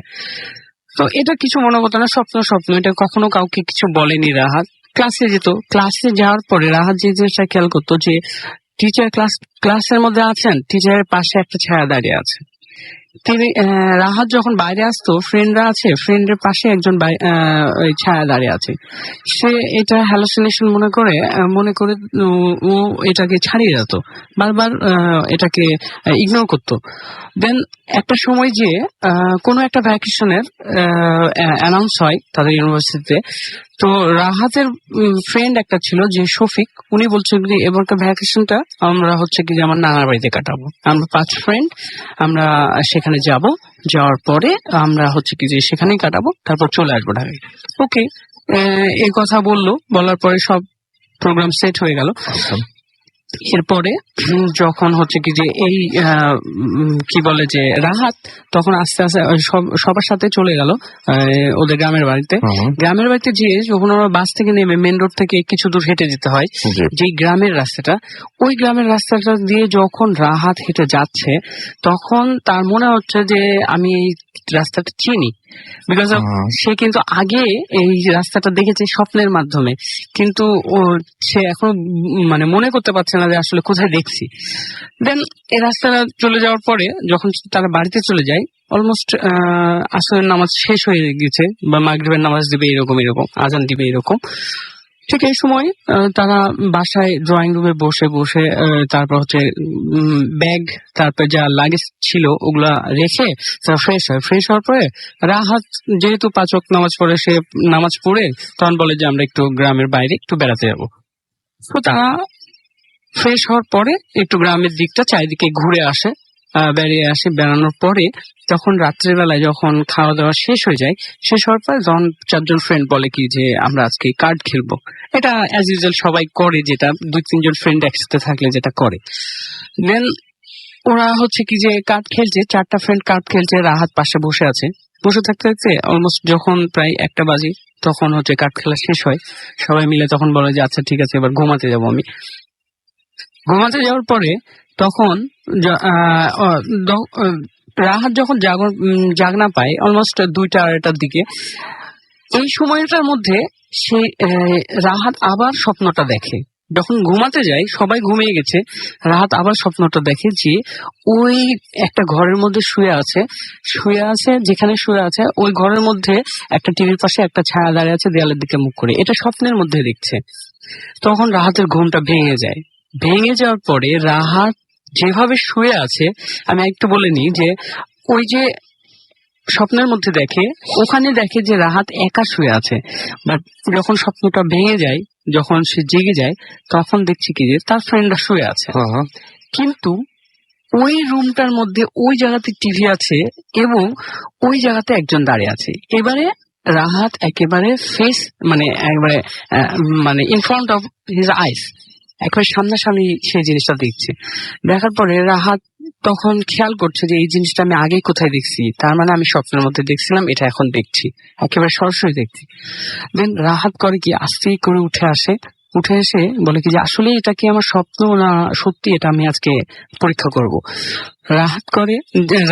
তো এটা কিছু মনে করতো না, স্বপ্ন, এটা কখনো কাউকে কিছু বলেনি রাহাত। ক্লাসে যেত, ক্লাসে যাওয়ার পরে রাহাত যে জিনিসটা খেয়াল করতো যে টিচার ক্লাসের মধ্যে আছেন, টিচারের পাশে একটা ছায়া দাঁড়িয়ে আছে। তিনি রাহাত যখন বাইরে আসতো, ফ্রেন্ডরা আছে, ফ্রেন্ডের পাশে একজন ছায়া দাঁড়িয়ে আছে। সে এটা হ্যালুসিনেশন মনে করে ও এটাকে ছাড়িয়ে যেত, বারবার এটাকে ইগনোর করতো। দেন একটা সময় যে কোনো একটা ভ্যাকেশনের অ্যানাউন্স হয় তাদের ইউনিভার্সিটিতে। তো রাহাতের ফ্রেন্ড একটা ছিল যে শফিক, উনি বলছেন যে এবারকার ভ্যাকেশনটা আমরা হচ্ছে কি যে আমার নানার বাড়িতে কাটাবো। আমরা 5 ফ্রেন্ড আমরা সেখানে যাব, যাওয়ার পরে আমরা হচ্ছে কি যে সেখানেই কাটাবো, তারপর চলে আসবো ঢাকায়। ওকে, এই কথা বলার পরে সব প্রোগ্রাম সেট হয়ে গেল। এরপরে যখন হচ্ছে কি যে এই কি বলে যে রাহাত তখন আস্তে আস্তে সবার সাথে চলে গেল ওদের গ্রামের বাড়িতে। গ্রামের বাড়িতে যেয়ে যখন আমরা বাস থেকে নেমে মেন রোড থেকে কিছু দূর হেঁটে যেতে হয়, যে গ্রামের রাস্তাটা, ওই গ্রামের রাস্তাটা দিয়ে যখন রাহাত হেঁটে যাচ্ছে, তখন তার মনে হচ্ছে যে আমি এই রাস্তাটা চিনি, বিকজ সে কিন্তু আগে এই রাস্তাটা দেখেছে স্বপ্নের মাধ্যমে, কিন্তু সে এখন মানে মনে করতে পারছে না যে আসলে কোথায় দেখছি। দেন এই রাস্তাটা চলে যাওয়ার পরে যখন তারা বাড়িতে চলে যায়, অলমোস্ট আসরের নামাজ শেষ হয়ে গেছে বা মাগরিবের নামাজ দিবে এরকম, আজান দিবে এরকম। ঠিক এই সময় তারা বাসায় ড্রয়িং রুমে বসে বসে তারপর হচ্ছে ব্যাগ, তারপর যা লাগেজ ছিল ওগুলা রেখে তারা ফ্রেশ হয়। ফ্রেশ হওয়ার পরে রাহাত যেহেতু 5 ওয়াক্ত নামাজ পড়ে, সে নামাজ পড়ে তখন বলে যে আমরা একটু গ্রামের বাইরে একটু বেড়াতে যাবো। তো তারা ফ্রেশ হওয়ার পরে একটু গ্রামের দিকটা চারিদিকে ঘুরে আসে, বেরিয়ে আসে। বেড়ানোর পরে তখন রাত্রেবেলায় যখন খাওয়া দাওয়া শেষ হয়ে যায়, শেষ হওয়ার পর তখন 4 জন ফ্রেন্ড বলে কি যে আমরা আজকে কার্ড খেলবো। এটা অ্যাজ ইউজুয়াল সবাই করে, যেটা 2-3 জন ফ্রেন্ড একসাথে থাকলে যেটা করে। দেন ওরা হচ্ছে কি যে কার্ড খেলছে, 4টা ফ্রেন্ড কার্ড খেলছে, রাহাত পাশে বসে আছে। বসে থাকতে থাকতে অলমোস্ট যখন প্রায় 1টা বাজে তখন হচ্ছে কার্ড খেলা শেষ হয়। সবাই মিলে তখন বলে যে আচ্ছা ঠিক আছে এবার ঘুমাতে যাবো আমি। ঘুমাতে যাওয়ার পরে তখন রাহাত যখন জাগনা পায় অলমোস্ট 2টা-2:30টার দিকে, এই সময়টার মধ্যে সে রাহাত আবার স্বপ্নটা দেখে। যখন ঘুমাতে যায়, সবাই ঘুমিয়ে গেছে, রাহাত আবার স্বপ্নটা দেখে যে ওই একটা ঘরের মধ্যে শুয়ে আছে, যেখানে শুয়ে আছে ওই ঘরের মধ্যে একটা টিভির পাশে একটা ছায়া দাঁড়িয়ে আছে দেয়ালের দিকে মুখ করে। এটা স্বপ্নের মধ্যে দেখছে। তখন রাহাতের ঘুমটা ভেঙে যায়। ভেঙে যাওয়ার পরে রাহাত যেভাবে শুয়ে আছে, আমি একটু বলে নিই যে ওই যে স্বপ্নের মধ্যে দেখে, ওখানে দেখে যে রাহাত একা শুয়ে আছে। বাট যখন স্বপ্নটা ভেঙে যায়, যখন সে জেগে যায়, তখন দেখছি কি যে তার ফ্রেন্ডরা শুয়ে আছে। কিন্তু ওই রুমটার মধ্যে ওই জায়গাতে টিভি আছে এবং ওই জায়গাতে একজন দাঁড়িয়ে আছে। এবারে রাহাত একেবারে ফেস মানে in front of his eyes, একেবারে সামনাসামনি সেই জিনিসটা দেখছে। দেখার পরে রাহাত তখন খেয়াল করছে যে এই জিনিসটা আমি আগে কোথায় দেখছি, তার মানে আমি স্বপ্নের মধ্যে দেখছিলাম, এটা এখন দেখছি, একেবারে সরাসরি দেখছি। দেন রাহাত করে কি আস্তে করে উঠে এসে বলে কি যে আসলে এটা কি আমার স্বপ্ন না সত্যি, এটা আমি আজকে পরীক্ষা করব।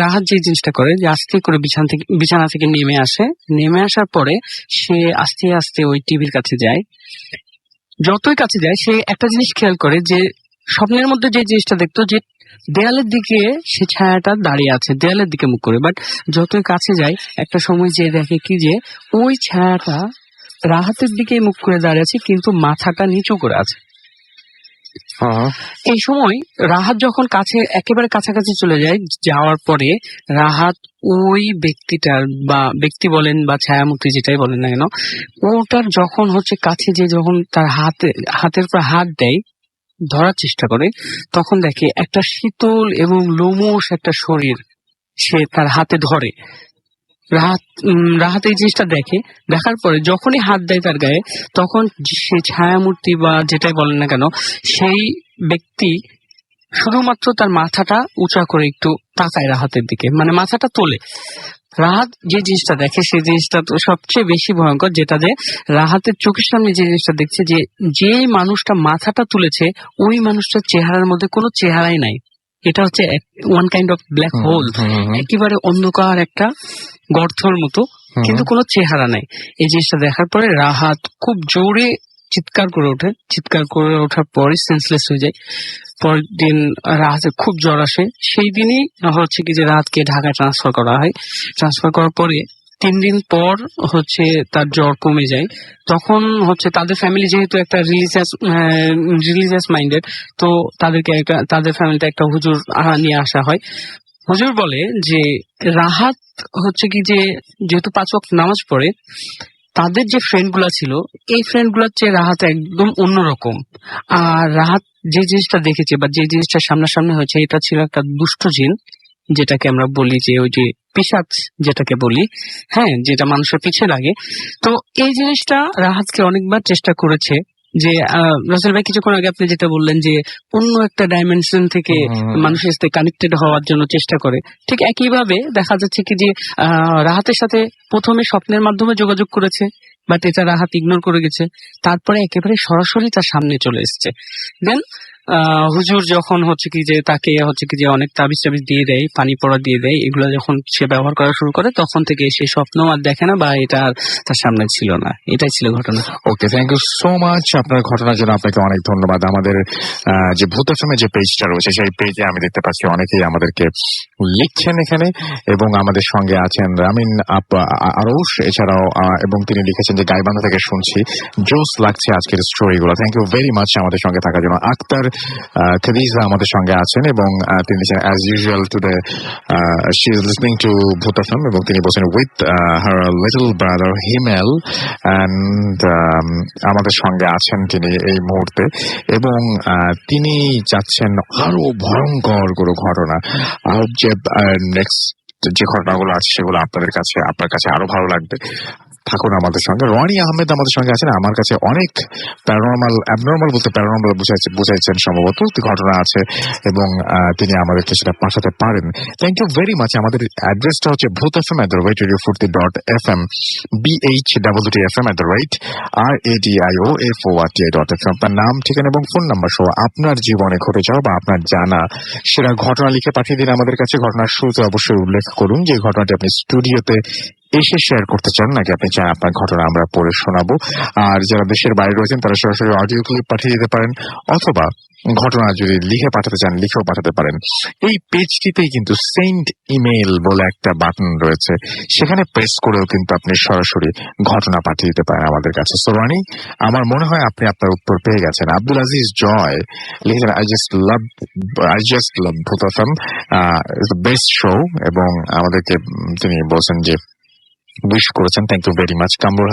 রাহাত যে জিনিসটা করে যে আস্তে করে বিছানা থেকে নেমে আসার পরে সে আস্তে আস্তে ওই টিভির কাছে যায়। যতই কাছে যায় সে একটা জিনিস খেয়াল করে যে স্বপ্নের মধ্যে যে জিনিসটা দেখতো যে দেয়ালের দিকে সে ছায়াটা দাঁড়িয়ে আছে, দেয়ালের দিকে মুখ করে। বাট যতই কাছে যায় একটা সময় যে দেখে কি যে ওই ছায়াটা রাহাতের দিকে মুখ করে দাঁড়িয়ে আছে, কিন্তু মাথাটা নিচু করে আছে। এই সময় রাহাত যখন একেবারে কাছাকাছি চলে যায়, যাওয়ার পরে রাহাত ওই ব্যক্তিটার বা ব্যক্তি বলেন বা ছায়ামূর্তি যেটাই বলেন না কেন, ওটার যখন হচ্ছে কাছে যে যখন তার হাতের উপর হাত দেয়, ধরার চেষ্টা করে, তখন দেখে একটা শীতল এবং লোমশ একটা শরীর সে তার হাতে ধরে। রাহাত এই জিনিসটা দেখে। দেখার পরে যখনই হাত দেয় তার গায়ে, তখন সে ছায়ামূর্তি বা যেটাই বলেন না কেন, সেই ব্যক্তি শুধুমাত্র তার মাথাটা উঁচা করে একটু তাকায় রাহাতের দিকে, মানে মাথাটা তোলে। রাহাত যে জিনিসটা দেখে সেই জিনিসটা তো সবচেয়ে বেশি ভয়ঙ্কর, যেটা যে রাহাতের চোখের সামনে যে জিনিসটা দেখছে যে মানুষটা মাথাটা তুলেছে ওই মানুষটার চেহারার মধ্যে কোনো চেহারাই নাই। এটা হচ্ছে one kind of black hole, একেবারে অন্ধকার একটা গর্তের মতো, কিন্তু কোনো চেহারা নাই। এই জিনিসটা দেখার পরে রাহাত খুব জোরে চিৎকার করে ওঠার পরে সেন্সলেস হয়ে যায়। পরের দিন রাহাতের খুব জ্বর আসে। সেই দিনই হচ্ছে কি যে রাহাতকে ঢাকায় ট্রান্সফার করা হয়। ট্রান্সফার করার পরে 3 দিন পর হচ্ছে তার জ্বর কমে যায়। তখন হচ্ছে তাদের ফ্যামিলি যেহেতু একটা রিলিজিয়াস মাইন্ডেড, তো তাদের ফ্যামিলিতে একটা হুজুর নিয়ে আসা হয়। হুজুর বলে যে রাহাত হচ্ছে কি যে যেহেতু 5 ওয়াক্ত নামাজ পড়ে, তাদের যে ফ্রেন্ড গুলা ছিল এই ফ্রেন্ড গুলার চেয়ে রাহাত একদম অন্যরকম। আর রাহাত যে জিনিসটা দেখেছে বা যে জিনিসটা সামনাসামনি হয়েছে, এটা ছিল একটা দুষ্ট জিন, যেটাকে আমরা বলি যে ওই যে পিশাচ যেটাকে বলি, হ্যাঁ, যেটা মানুষের পিছে লাগে। তো এই জিনিসটা রাহাতকে অনেকবার চেষ্টা করেছে যে রাসেল ভাই কিছুক্ষণ আগে আপনি যেটা বললেন যে অন্য একটা ডাইমেনশন থেকে মানুষের সাথে কানেক্টেড হওয়ার জন্য চেষ্টা করে, ঠিক একইভাবে দেখা যাচ্ছে কি যে রাহাতের সাথে প্রথমে স্বপ্নের মাধ্যমে যোগাযোগ করেছে, বাট এটা রাহাত ইগনোর করে গেছে। তারপরে একেবারে সরাসরি তার সামনে চলে এসছে। দেন হুজুর যখন হচ্ছে কি যে তাকে হচ্ছে কি যে অনেক তাবিজ দিয়ে দেয়, পানি পড়া দিয়ে দেয়, এগুলো যখন সে ব্যবহার করা শুরু করে, তখন থেকে সে স্বপ্ন আর দেখে না বা এটা তার সামনে ছিল না। এটাই ছিল ঘটনা। ওকে, থ্যাংক ইউ সো মাচ আপনার ঘটনার জন্য। আপনাকে অনেক ধন্যবাদ। আমাদের যে ভূত এফএম যে পেজটা রয়েছে সেই পেজে আমি দেখতে পাচ্ছি অনেকেই আমাদেরকে লিখছেন এখানে, এবং আমাদের সঙ্গে আছেন রামিন আরশ, এছাড়াও এবং তিনি লিখেছেন যে গাইবান্ধা থেকে শুনছি, জোস লাগছে আজকের স্টোরিগুলো। থ্যাংক ইউ ভেরি মাচ আমাদের সঙ্গে থাকার জন্য। আক্তার খাদিজা আমাদের সঙ্গে আছেন এবং তিনি লিখেছেন as usual today she is listening two ভূত এফএম, এবং তিনি বলছেন with her little brother Himel, and আমাদের সঙ্গে আছেন তিনি এই মুহূর্তে, এবং তিনি চাচ্ছেন আরো ভয়ঙ্কর কোনো ঘটনা, আর যে নেক্সট যে ঘটনাগুলো আছে সেগুলো আপনার কাছে আরো ভালো লাগবে। থাকুন আমাদের সঙ্গে। রনি আহমেদ আমাদের সঙ্গে আছেন। আমার কাছে অনেক অ্যাবনর্মাল বলতে প্যারানর্মাল বুঝাইছেন সম্ভবত ঘটনা আছে, এবং তিনি আমাদেরকে সেটা পাঠাতে পারেন। Thank you very much. আমাদের অ্যাড্রেসটা হচ্ছে bhuthfm@radiofurti.fm, BHFM@radioforti.fm। আপনার নাম, ঠিকানা এবং ফোন নাম্বার সহ আপনার জীবনে ঘটে যাওয়া বা আপনার জানা সেটা ঘটনা লিখে পাঠিয়ে দিন আমাদের কাছে। ঘটনার শুরুতে অবশ্যই উল্লেখ করুন যে ঘটনাটি আপনি স্টুডিওতে এসে শেয়ার করতে চান, নাকি আপনি চান আপনার ঘটনা আমরা পড়ে শোনাবো। আর যারা দেশের বাইরে রয়েছেন তারা সরাসরি অডিও ক্লিপ পাঠিয়ে দিতে পারেন, অথবা ঘটনা যদি লিখে পাঠাতে চান লিখেও পাঠাতে পারেন। এই পেজটিতেই কিন্তু সেন্ড ইমেল বলে একটা বাটন রয়েছে, সেখানে প্রেস করেও কিন্তু আপনি সরাসরি ঘটনা পাঠিয়ে দিতে পারেন আমাদের কাছে। সো রানি, আমার মনে হয় আপনি আপনার উত্তর পেয়ে গেছেন। আব্দুল আজিজ জয় লিখেছেন I just love Bhoot FM, it's the best show, এবং আমাদেরকে তিনি বলছেন যে উইশ করেছেন। Thank you very much. Kamrul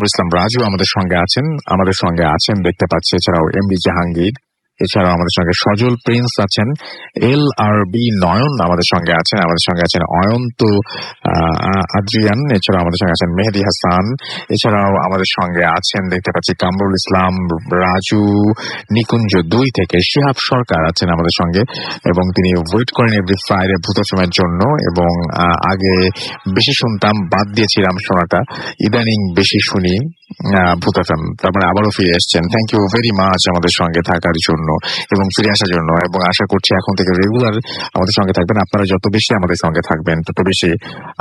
Islam Raju আমাদের সঙ্গে আছেন দেখতে পাচ্ছি। এছাড়াও এমবি জাহাঙ্গীর, এছাড়াও আমাদের সঙ্গে সজল প্রিন্স আছেন, LRB নয়ন আমাদের সঙ্গে আছেন অয়ন্ত আদ্রিয়ান, এছাড়াও আমাদের সঙ্গে আছেন মেহেদি হাসান, এছাড়াও আমাদের সঙ্গে আছেন দেখতে পাচ্ছি কামরুল ইসলাম রাজু নিকুঞ্জ 2 থেকে। শিহাব সরকার আছেন আমাদের সঙ্গে, এবং তিনি ওয়েট করেন এভরি ফ্রাইডে ভূত এফএমের জন্য, এবং আগে বেশি শুনতাম, বাদ দিয়েছিলাম শোনাটা, ইদানিং বেশি শুনি ভূত এফএম। তারপরে আবারও ফিরে এসছেন। থ্যাংক ইউ ভেরি মাচ আমাদের সঙ্গে থাকার জন্য এবং ফিরে আসার জন্য, এবং আশা করছি এখন থেকে রেগুলার আমাদের সঙ্গে থাকবেন। আপনারা যত বেশি আমাদের সঙ্গে থাকবেন তত বেশি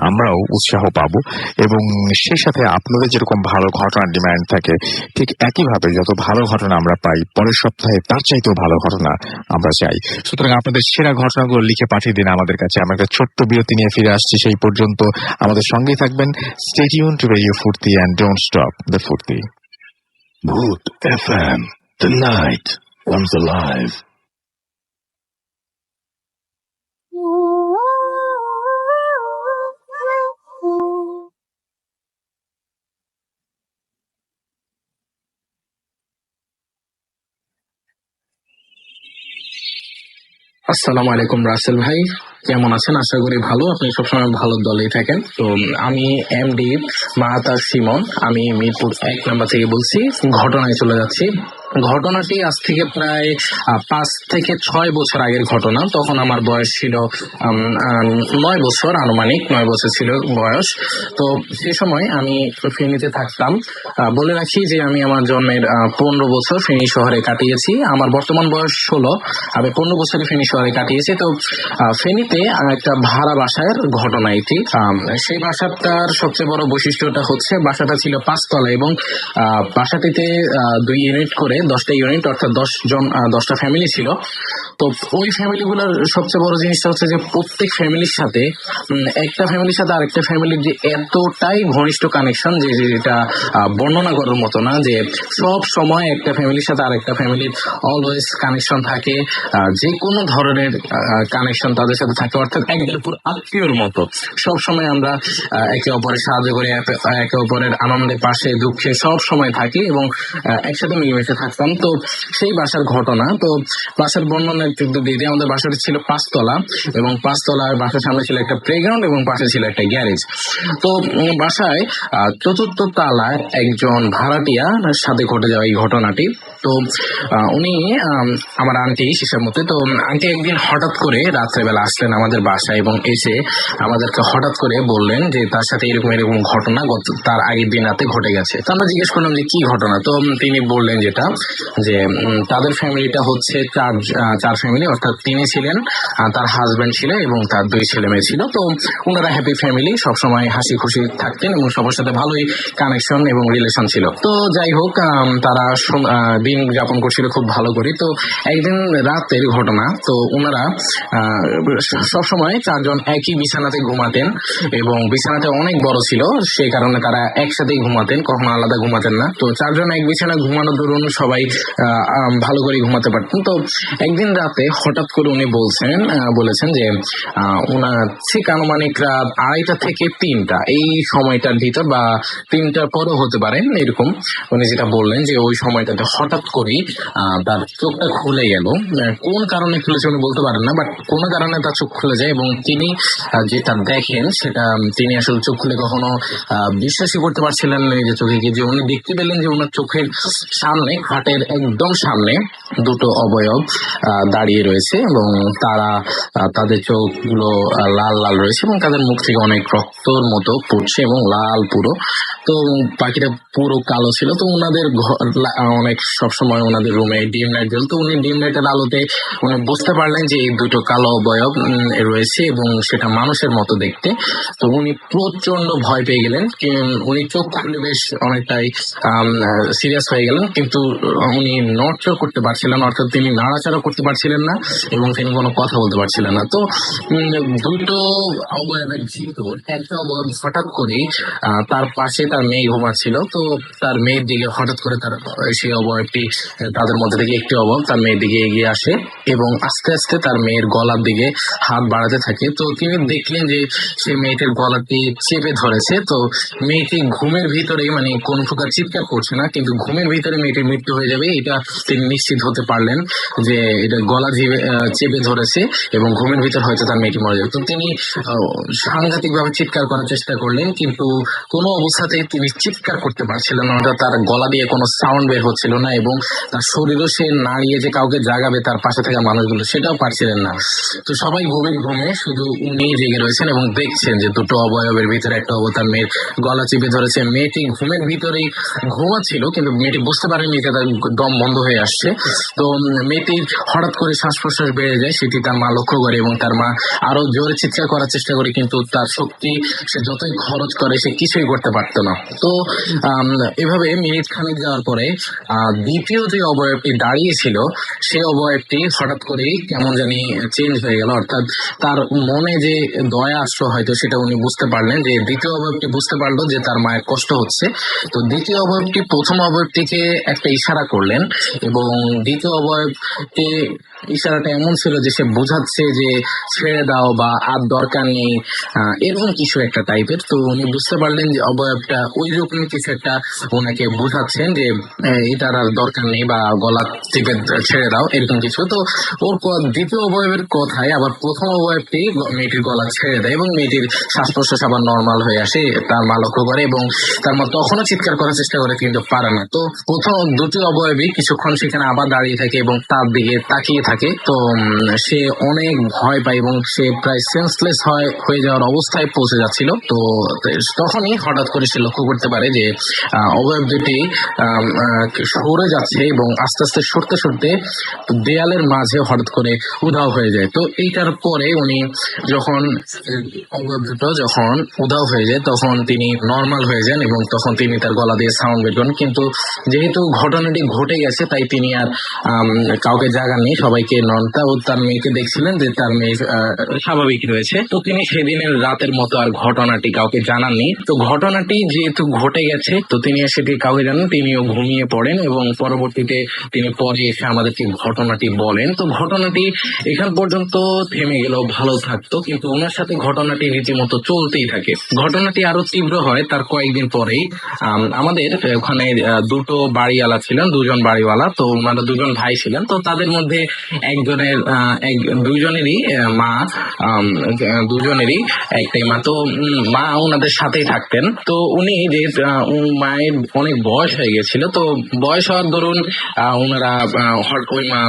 আমরাও উৎসাহ পাবো, এবং সেই সাথে আপনাদের যেরকম ভালো ঘটনার ডিমান্ড থাকে, ঠিক একইভাবে যত ভালো ঘটনা আমরা পাই, পরের সপ্তাহে তার চাইতেও ভালো ঘটনা আমরা চাই। সুতরাং আপনাদের সেরা ঘটনাগুলো লিখে পাঠিয়ে দিন আমাদের কাছে। আমরা একটা ছোট্ট বিরতি নিয়ে ফিরে আসছি, সেই পর্যন্ত আমাদের সঙ্গেই থাকবেন। স্টে টিউন টু রেডিও ফুর্তি এন্ড ডোন্ট স্টপ দ্য ফুর্তি। Booth FM, the night comes alive. আসসালামু আলাইকুম রাসেল ভাই, কেমন আছেন? আশা করি ভালো। আপনি সবসময় ভালো দলেই থাকেন। তো আমি এমডি মাহাতার সিমন, আমি মিরপুর 1 নাম্বার থেকে বলছি। ঘটনায় চলে যাচ্ছি। ঘটনাটি আজ থেকে প্রায় 5 থেকে 6 বছর আগের ঘটনা। তখন আমার বয়স ছিল 9 বছর, আনুমানিক 9 বছর ছিল বয়স। তো সে সময় আমি ফেনীতে থাকতাম। বলে রাখি যে আমি আমার জন্মের 15 বছর ফেনী শহরে কাটিয়েছি। আমার বর্তমান বয়স 16, আমি 15 বছরে ফেনী শহরে কাটিয়েছি। তো ফেনীতে একটা ভাড়া বাসার ঘটনা এটি। সেই বাসাটার সবচেয়ে বড় বৈশিষ্ট্যটা হচ্ছে বাসাটা ছিল 5 তলা, এবং বাসাটিতে 2 ইউনিট করে 10টা ইউনিট, অর্থাৎ 10টা ফ্যামিলি ছিল। তো ওই ফ্যামিলিগুলোর সবচেয়ে বড় জিনিসটা হচ্ছে যে প্রত্যেক ফ্যামিলির সাথে একটা ফ্যামিলির সাথে আরেকটা ফ্যামিলির যে এতটাই ঘনিষ্ঠ কানেকশন, যে যেটা বর্ণনা করার মতো না, যে সব সময় একটা ফ্যামিলির সাথে আরেকটা ফ্যামিলির অলওয়েজ কানেকশন থাকে, যে কোনো ধরনের কানেকশন তাদের সাথে থাকে, অর্থাৎ একদম পুরো আত্মীয়র মতো। সব সময় আমরা একে অপরের সাহায্য করে, একে অপরের আনন্দে পাশে দুঃখে সব সময় থাকি, এবং একসাথে মিলেমিশে থাকতাম। তো সেই বাসার ঘটনা, তো বাসার বর্ণনা একটু দিয়ে দিই। আমাদের বাসাটা ছিল 5 তলা, এবং 5 তলার বাসার সামনে ছিল একটা প্লেগ্রাউন্ড, এবং পাশে ছিল একটা গ্যারেজ। তো বাসায় 4র্থ তলায় একজন ভাড়াটিয়ার সাথে ঘটে যাওয়া এই ঘটনাটি। তো উনি আমার আন্টি হিসাব মতে। তো আন্টি একদিন হঠাৎ করে রাত্রেবেলা আসলেন আমাদের বাসায়, এবং এসে আমাদেরকে হঠাৎ করে বললেন যে তার সাথে এরকম এরকম ঘটনা তার আগের দিন রাতে ঘটে গেছে। তো আমরা জিজ্ঞেস করলাম যে কি ঘটনা। তো তিনি বললেন যেটা যে তাদের ফ্যামিলিটা হচ্ছে চার ফ্যামিলি, অর্থাৎ তিনি ছিলেন, তার হাজবেন্ড ছিল এবং তার 2 ছেলে মেয়ে ছিল। তো ওনারা হ্যাপি ফ্যামিলি, সবসময় হাসি খুশি থাকতেন এবং সবার সাথে ভালোই কানেকশন এবং রিলেশন ছিল। তো যাই হোক, তারা দিন যাপন করছিল খুব ভালো করে। তো একদিন রাতের ঘটনা, তো ওনারা সবসময় 4 জন একই বিছানাতে ঘুমাতেন এবং বিছানাটা অনেক বড় ছিল, সেই কারণে তারা একসাথেই ঘুমাতেন, কখনো আলাদা ঘুমাতেন না। তো 4 জন এক বিছানায় ঘুমানোর দরুন সবাই ভালো করে ঘুমাতে পারতেন। তো একদিন রাতে হঠাৎ করে উনি বলেছেন যে ওনার ঠিক আনুমানিক রাত 2:30 থেকে 3টা, এই সময়টার ভিতর বা 3টার পরেও হতে পারে এরকম, উনি যেটা বললেন যে ওই সময়টাতে হঠাৎ করেই তার চোখটা খুলে গেল। কোন কারণে খুলেছে উনি বলতে পারেন না, বাট কোনো কারণে তার চোখ খুলে যায় এবং তিনি যেটা দেখেন সেটা তিনি আসলে চোখ খুলে কখনো বিশ্বাসই করতে পারছিলেন না নিজের চোখে, যে উনি দেখতে পেলেন যে ওনার চোখের সামনে, খাটের একদম সামনে 2টো অবয়ব দাঁড়িয়ে রয়েছে এবং তাদের চোখগুলো লাল লাল রয়েছে এবং তাদের মুখ থেকে অনেক রক্তর মতো পড়ছে এবং লাল পুরো। তো পাখিটা পুরো কালো ছিল। তো ওনাদের অনেক সবসময় ওনাদের রুমে ডিম লাইট জ্বলত। তো উনি ডিম লাইটের আলোতে উনি বুঝতে পারলেন যে এই 2টো কালো অবয়ব রয়েছে এবং সেটা মানুষের মতো দেখতে। তো উনি প্রচন্ড ভয় পেয়ে গেলেন, উনি চোখ খুলে বেশ অনেকটাই সিরিয়াস হয়ে গেলেন, কিন্তু উনি নড়চড় করতে পারছিলেন না, অর্থাৎ তিনি নাড়াচাড়া করতে পারছিলেন না এবং তিনি কোনো কথা বলতে পারছিলেন না। তো 2টো অবয়বের ভিতর একটা অবয়ব হঠাৎ করে তার পাশে তার মেয়ে ঘুমাচ্ছিল। তো তার মেয়ের দিকে হঠাৎ করে সেই অবয়বটি, তাদের মধ্যে থেকে একটি অবয়ব তার মেয়ের দিকে এগিয়ে আসে এবং আস্তে আস্তে তার মেয়ের গলার দিকে হাত বাড়াতে থাকে। তো তিনি দেখলেন যে সেই মেয়েটির গলাটি চেপে ধরেছে। তো মেয়েটি ঘুমের ভিতরে, মানে কোন প্রকার চিৎকার করছে না, কিন্তু ঘুমের ভিতরে মেয়েটির মৃত্যু হয়ে যাবে এটা তিনি নিশ্চিত হতে পারলেন, যে এটা গলা চেপে ধরেছে এবং ঘুমের ভিতর হয়তো তার মেয়েটি মরে যাবে। তো তিনি সাংঘাতিক ভাবে চিৎকার করার চেষ্টা করলেন, কিন্তু কোনো অবস্থাতেই তিনি চিৎকার করতে পারছিলেন না, অর্থাৎ তার গলা দিয়ে কোনো সাউন্ড বের হচ্ছিল না এবং তার শরীরও সে নাড়িয়ে যে কাউকে জাগাবে তার পাশে থাকা মানুষগুলো, সেটাও পারছিলেন না। তো সবাই গভীর ঘুমে, শুধু উনি জেগে রয়েছেন এবং দেখছেন যে 2টো অবয়বের ভিতরে একটা অবয়ব তার মেয়ের গলা চেপে ধরেছে। মেয়েটি ঘুমের ভিতরেই ঘুমাচ্ছিল, কিন্তু মেয়েটি বুঝতে পারেনি যে তার দম বন্ধ হয়ে আসছে। তো মেয়েটির হঠাৎ করে শ্বাস প্রশ্বাস বেড়ে যায়, সেটি তার মা লক্ষ্য করে এবং তার মা আরো জোরে চিৎকার করার চেষ্টা করে, কিন্তু তার শক্তি সে যতই খরচ করে সে কিছুই করতে পারতো না। তো এভাবে মিনিট খানেক যাওয়ার পরে দ্বিতীয় যে অবয়বটি দাঁড়িয়েছিল সেই অবয়বটি হঠাৎ করেই কেমন জানি চেঞ্জ হয়ে গেল, অর্থাৎ তার মনে যে দয়া আসলো হয়তো সেটা উনি বুঝতে পারলেন, যে দ্বিতীয় অবয়বটি বুঝতে পারলো যে তার মায়ের কষ্ট হচ্ছে। তো দ্বিতীয় অবয়বটি প্রথম অবয়বটিকে একটা ইশারা করলেন এবং দ্বিতীয় অবয়বটি ইশারাটা এমন ছিল যে সে বোঝাচ্ছে যে ছেড়ে দাও বা আর দরকার নেই, এরকম কিছু একটা টাইপের। তো উনি বুঝতে পারলেন যে অবয়বটা ওই রকম কিছু একটা ওনাকে বোঝাচ্ছেন যে এটার আর দরকার নেই বা গলা টিপে ছেড়ে দাও, এরকম কিছু। তো ওর দ্বিতীয় অবয়বের কথায় আবার প্রথম অবয়বটি মেয়েটির গলা ছেড়ে দেয় এবং মেয়েটির শ্বাস প্রশ্বাস আবার নর্মাল হয়ে আসে, তার মা লক্ষ্য করে এবং তার মা তখনও চিৎকার করার চেষ্টা করে কিন্তু পারে না। তো প্রথম 2টি অবয়বই কিছুক্ষণ সেখানে আবার দাঁড়িয়ে থাকে এবং তার দিকে তাকিয়ে থাকে। তো সে অনেক ভয় পায় এবং সে প্রায় সেন্সলেস হয়ে যাওয়ার অবস্থায় পৌঁছে যাচ্ছিল। তো তখনই হঠাৎ করে সে লক্ষ্য করতে পারে যে অবয়ব দুটি সরে যাচ্ছে এবং আস্তে আস্তে সরতে সরতে দেয়ালের মাঝে হঠাৎ করে উধাও হয়ে যায়। তো এইটার পরে উনি যখন অবয়ব দুটো যখন উধাও হয়ে যায় তখন তিনি নর্মাল হয়ে যান এবং তখন তিনি তার গলা দিয়ে সাউন্ড বের করেন, কিন্তু যেহেতু ঘটনাটি ঘটে গেছে তাই তিনি আর কাউকে জাগাননি, সবাইকে তার মেয়েকে দেখছিলেন যে তার মেয়ে স্বাভাবিক রয়েছে। তো তিনি সেদিনের রাতের মতো আর ঘটনাটি কাউকে জানাননি। তো ঘটনাটি যেহেতু ঘটে গেছে তো তিনি সেটি কাউকে জানান, তিনিও ঘুমিয়ে পড়েন এবং পরবর্তীতে তিনি পরে এসে আমাদেরকে ঘটনাটি বলেন। তো ঘটনাটি এখান পর্যন্ত থেমে গেল, ভালো থাকতো, কিন্তু ওনার সাথে ঘটনাটি রীতিমতো চলতেই থাকে। ঘটনাটি আরো তীব্র হয় তার কয়েকদিন পরেই। আমাদের ওখানে 2টো বাড়িওয়ালা ছিলেন, 2জন বাড়িওয়ালা। তো ওনারা 2জন ভাই ছিলেন। তো তাদের মধ্যে একজনের দুজনেরই মা, দুজনেরই একটাই মা। তো মা ওনাদের সাথেই থাকতেন। তো উনি যে মায়ের অনেক বয়স হয়ে গেছিল, তো বয়স হওয়ার দরুন ওনারা ওই মা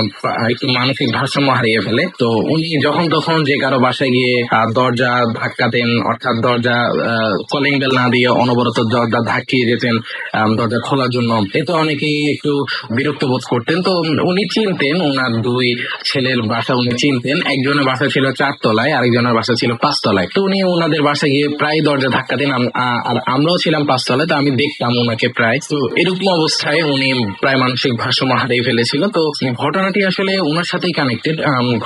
একটু মানসিক ভারসাম্য হারিয়ে ফেলে। তো উনি যখন তখন যে কারো বাসায় গিয়ে দরজা ধাক্কাতেন, অর্থাৎ দরজা কলিং বেল না দিয়ে অনবরত দরজা ধাক্কিয়ে যেতেন দরজা খোলার জন্য। এতে অনেকেই একটু বিরক্ত বোধ করতেন। তো উনি চিনতেন ওনার দুই ছেলের বাসা, উনি চিনতেন। একজনের বাসা ছিল 4 তলায়, আরেকজনের বাসা ছিল 5 তলায়। তো উনি ওনাদের বাসায় গিয়ে প্রায় দরজা ধাক্কাতেন। আর আমরাও ছিলাম 5 তলায়, তো আমি দেখতাম ওনাকে প্রায়। তো এরকম অবস্থায় উনি প্রায় মানসিক ভারসাম্য হারিয়ে ফেলেছিল। তো ঘটনাটি আসলে ওনার সাথেই কানেক্টেড।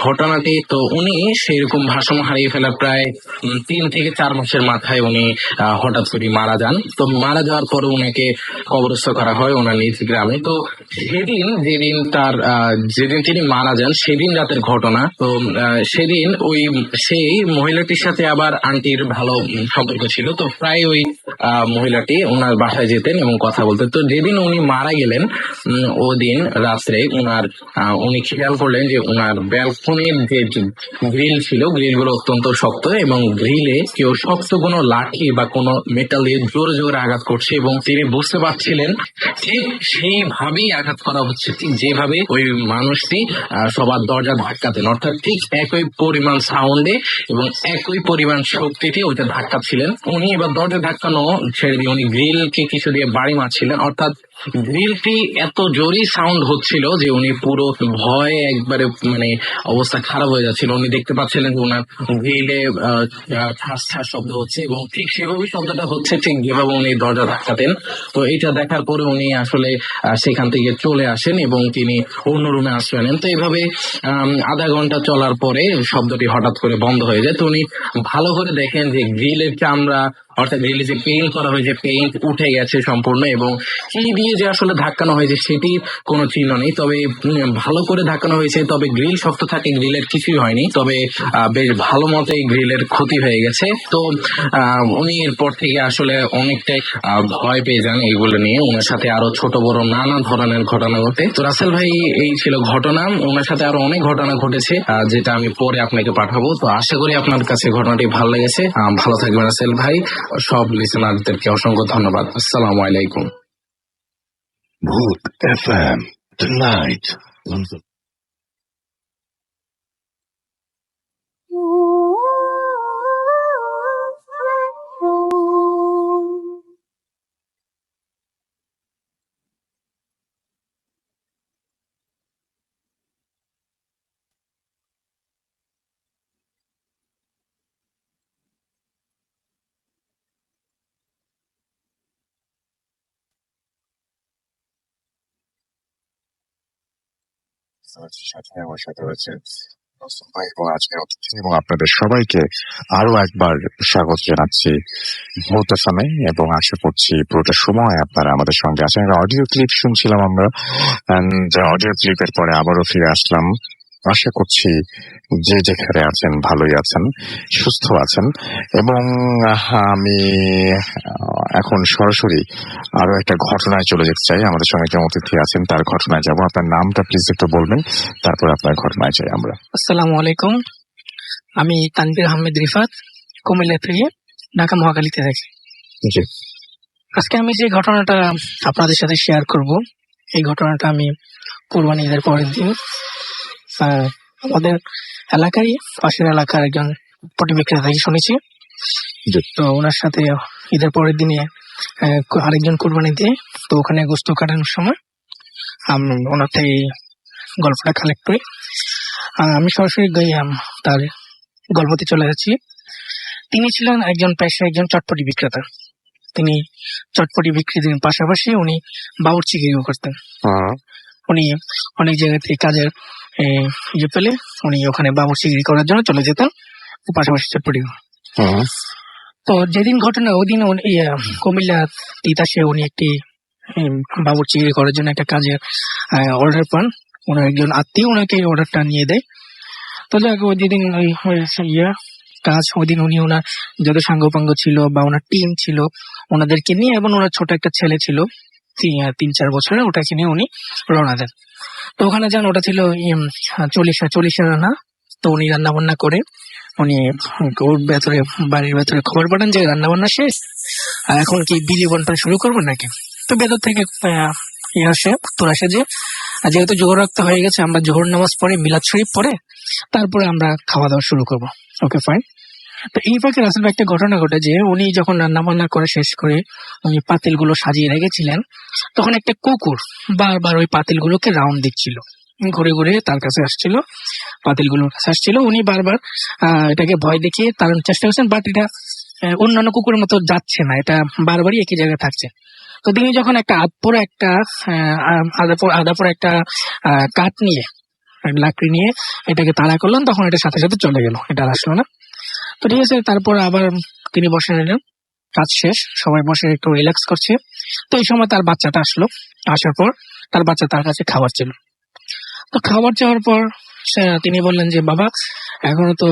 ঘটনাটি তো উনি সেরকম ভারসাম্য হারিয়ে ফেলার প্রায় 3 থেকে 4 মাসের মাথায় উনি হঠাৎ করে মারা যান। তো মারা যাওয়ার পরে উনাকে কবরস্থ করা হয় ওনার নিজ গ্রামে। তো যেদিন তিনি মারা যান সেদিন রাতের ঘটনা। তো সেদিন সেই মহিলাটির সাথে আবার আন্টির ভালো সম্পর্ক ছিল। তো প্রায় ওই মহিলাটি ওনার বাসায় যেতেন এবং কথা বলতেন। তো যেদিন উনি মারা গেলেন ওদিন রাত্রে উনি খেয়াল করলেন যে ওনার ব্যালকনির যে গ্রিল ছিল, গ্রিলগুলো অত্যন্ত শক্ত এবং গ্রিলে কেউ শক্ত কোনো লাঠি বা কোনো মেটাল দিয়ে জোরে জোরে আঘাত করছে এবং তিনি বুঝতে পারছিলেন ঠিক সেইভাবেই আঘাত করা হচ্ছে, ঠিক যেভাবে ওই মানুষটি সবার দরজা ধাক্কাতেন, অর্থাৎ ঠিক একই পরিমাণ সাউন্ডে এবং একই পরিমাণ শক্তিতে ওইটা ধাক্কাচ্ছিলেন। উনি এবার দরজা ধাক্কানো ছেড়ে দিয়ে উনি গ্রিলকে কিছু দিয়ে বাড়ি মারছিলেন, অর্থাৎ গ্রিলটি এত জোরেই সাউন্ড হচ্ছিল যে উনি পুরো ভয়ে একবারে মানে অবস্থা খারাপ হয়ে যাচ্ছিল। উনি দেখতে পাচ্ছিলেন যে ওনার গ্রিলে ঠাস ঠাস শব্দ হচ্ছে এবং ঠিক সেভাবেই শব্দটা হচ্ছে ঠিক যেভাবে উনি দরজা ধাক্কাতেন। তো এটা দেখার পরে উনি আসলে সেখান থেকে চলে আসেন এবং তিনি অন্য রুমে আশ্রয় নেন। তো এইভাবে আধা ঘন্টা চলার পরে শব্দটি হঠাৎ করে বন্ধ হয়ে যায়। তো উনি ভালো করে দেখেন যে গ্রিলের চামড়া, অর্থাৎ গ্রিলে যে পেইন্ট করা হয়েছে পেইন্ট উঠে গেছে সম্পূর্ণ এবং কি দিয়ে যে আসলে ধাক্কানো হয়েছে সেটির কোনো চিহ্ন নেই। তবে ভালো করে ধাক্কানো হয়েছে, তবে গ্রিল শক্ত থাকে, গ্রিলের কিছুই হয়নি, তবে বেশ ভালো মতোই গ্রিলের ক্ষতি হয়ে গেছে। তো উনি এরপর থেকে আসলে অনেকটাই ভয় পেয়ে যান এইগুলো নিয়ে। ওনার সাথে আরো ছোট বড় নানা ধরনের ঘটনা ঘটে। তো রাসেল ভাই এই ছিল ঘটনা। ওনার সাথে আরো অনেক ঘটনা ঘটেছে যেটা আমি পরে আপনাকে পাঠাবো। তো আশা করি আপনার কাছে ঘটনাটি ভালো লেগেছে। ভালো থাকবেন রাসেল ভাই। সব লিসেনারদেরকে অসংখ্য ধন্যবাদ। আসসালামু আলাইকুম। Bhoot FM tonight on the সাথে আমার সাথে রয়েছে রোস্তম ভাই এবং আজকের অতিথি এবং আপনাদের সবাইকে আরো একবার স্বাগত জানাচ্ছি ভূত আসামে এবং আশা করছি পুরোটা সময় আপনারা আমাদের সঙ্গে আছেন। অডিও ক্লিপ শুনছিলাম আমরা, অডিও ক্লিপের পরে আবারও ফিরে আসলাম। আশা করছি যে যেখানে আছেন ভালোই আছেন, সুস্থ আছেন এবং আমি এখন সরাসরি আরো একটা ঘটনায় চলে যেতে চাই। আমাদের সঙ্গে যে অতিথি আছেন তার ঘটনায় যাব। আপনার নামটা প্লিজ একটু বলবেন, তারপর আপনার ঘটনায় চাই আমরা। আসসালামু আলাইকুম, আমি তানভীর আহমেদ রিফাত, কুমিল্লা থেকে ঢাকা মহাখালীতে থাকি। জি, আজকে আমি যে ঘটনাটা আপনাদের সাথে শেয়ার করব, এই ঘটনাটা আমি কুরবানি ঈদের পরের দিন আমাদের এলাকারই পাশের এলাকার একজন পটি বিক্রেতা থেকে শুনেছি। তো ওনার সাথে ঈদের পরের দিনে আরেকজন কুরবানি দিয়ে, তো ওখানে গোস্ত কাটানোর সময় ওনার থেকে গল্পটা কালেক্ট করি। আমি সরাসরি তার গল্পতে চলে যাচ্ছি। তিনি ছিলেন একজন পেশায় একজন চটপটি বিক্রেতা। তিনি চটপটি বিক্রির পাশাপাশি উনি বাবুর্চিগিরিও করতেন। উনি অনেক জায়গা থেকে কাজের ইয়ে পেলে উনি ওখানে বাবুর্চিগিরি করার জন্য চলে যেতেন, পাশাপাশি চটপটি। তো যেদিন ঘটনা ওই দিন কুমিল্লা তিতাসে উনি একটি বাবুর্চিগিরি করার জন্য একটা কাজের অর্ডার পান। ওনার একজন আত্মীয় ওনাকে অর্ডারটা নিয়ে দেয়। তো যাক ওই যেদিন কাজ, ওই দিন উনি ওনার যত সাঙ্গপাঙ্গ ছিল বা ওনার টিম ছিল ওনাদেরকে নিয়ে, এবং ওনার ছোট একটা ছেলে ছিল, তিন চার বছরে ওটাকে নিয়ে উনি রওনা দেন। তো ওখানে যান, ওটা ছিল 40 রান্না। তো উনি রান্না বান্না করে উনি ওর ভেতরে, বাড়ির ভেতরে খবর পাঠান যে রান্না বান্না শেষ, আর এখন কি বিলি বন্টন শুরু করবেন নাকি। তো ভেতর থেকে উত্তর আসে যে যেহেতু জোহর রক্ত হয়ে গেছে, আমরা জোহর নামাজ পড়ে মিলাদ শরীফ পড়ে তারপরে আমরা খাওয়া দাওয়া শুরু করবো। Okay fine. তো এই ফাঁকে রাসেল ভাই একটা ঘটনা ঘটে যে উনি যখন রান্না বান্না করে শেষ করে উনি পাতিলগুলো সাজিয়ে রেখেছিলেন, তখন একটা কুকুর বারবার ওই পাতিলগুলোকে রাউন্ড দিচ্ছিল, ঘুরে ঘুরে তার কাছে আসছিল, পাতিলগুলোর কাছে আসছিল। উনি বারবার এটাকে ভয় দেখিয়ে তাড়ানোর চেষ্টা করছেন, বাট এটা অন্যান্য কুকুরের মতো যাচ্ছে না, এটা বারবারই একই জায়গায় থাকছে। তো তিনি যখন একটা আধা পরে একটা কাঠ নিয়ে, লাকড়ি নিয়ে এটাকে তাড়া করলেন, তখন এটা সাথে সাথে চলে গেল, এটা আর আসলো না। তো ঠিক আছে, তারপর আবার তিনি বসে নিলেন, কাজ শেষ, সবাই বসে একটু রিল্যাক্স করছে। তো এই সময় তার বাচ্চাটা আসলো, আসার পর তার বাচ্চা তার কাছে খাবার ছিল। তো খাবার চাওয়ার পর তিনি বললেন যে বাবা, এখনো তো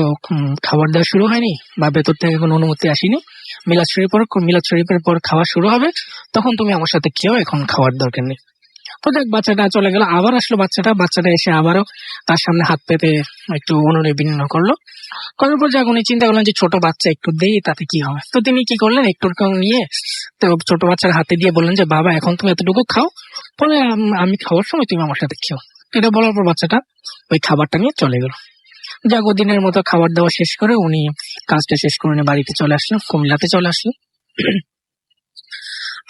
খাবার দেওয়া শুরু হয়নি, বা ভেতর থেকে কোনো অনুমতি আসেনি, মিলাদ শরীফের পর খাওয়া শুরু হবে, তখন তুমি আমার সাথে খেও, এখন খাওয়ার দরকার নেই। তো দেখ, বাচ্চাটা চলে গেল। আবার আসলো বাচ্চাটা এসে আবারও তার সামনে হাত পেতে একটু অনুনয় করলো। করার পর যখন উনি চিন্তা করলেন যে ছোট বাচ্চা, একটু দেই, তাতে কি হবে। তো তিনি কি করলেন, একটু নিয়ে তো ছোট বাচ্চার হাতে দিয়ে বললেন যে বাবা, এখন তুমি এতটুকু খাও, পরে আমি খাওয়ার সময় তুমি আমার সাথে খেও। এটা বলার পর বাচ্চাটা ওই খাবারটা নিয়ে চলে গেল। যাক, দিনের মতো খাবার দাওয়া শেষ করে উনি কাজটা শেষ করে উনি বাড়িতে চলে আসলেন, কুমিল্লাতে চলে আসলেন।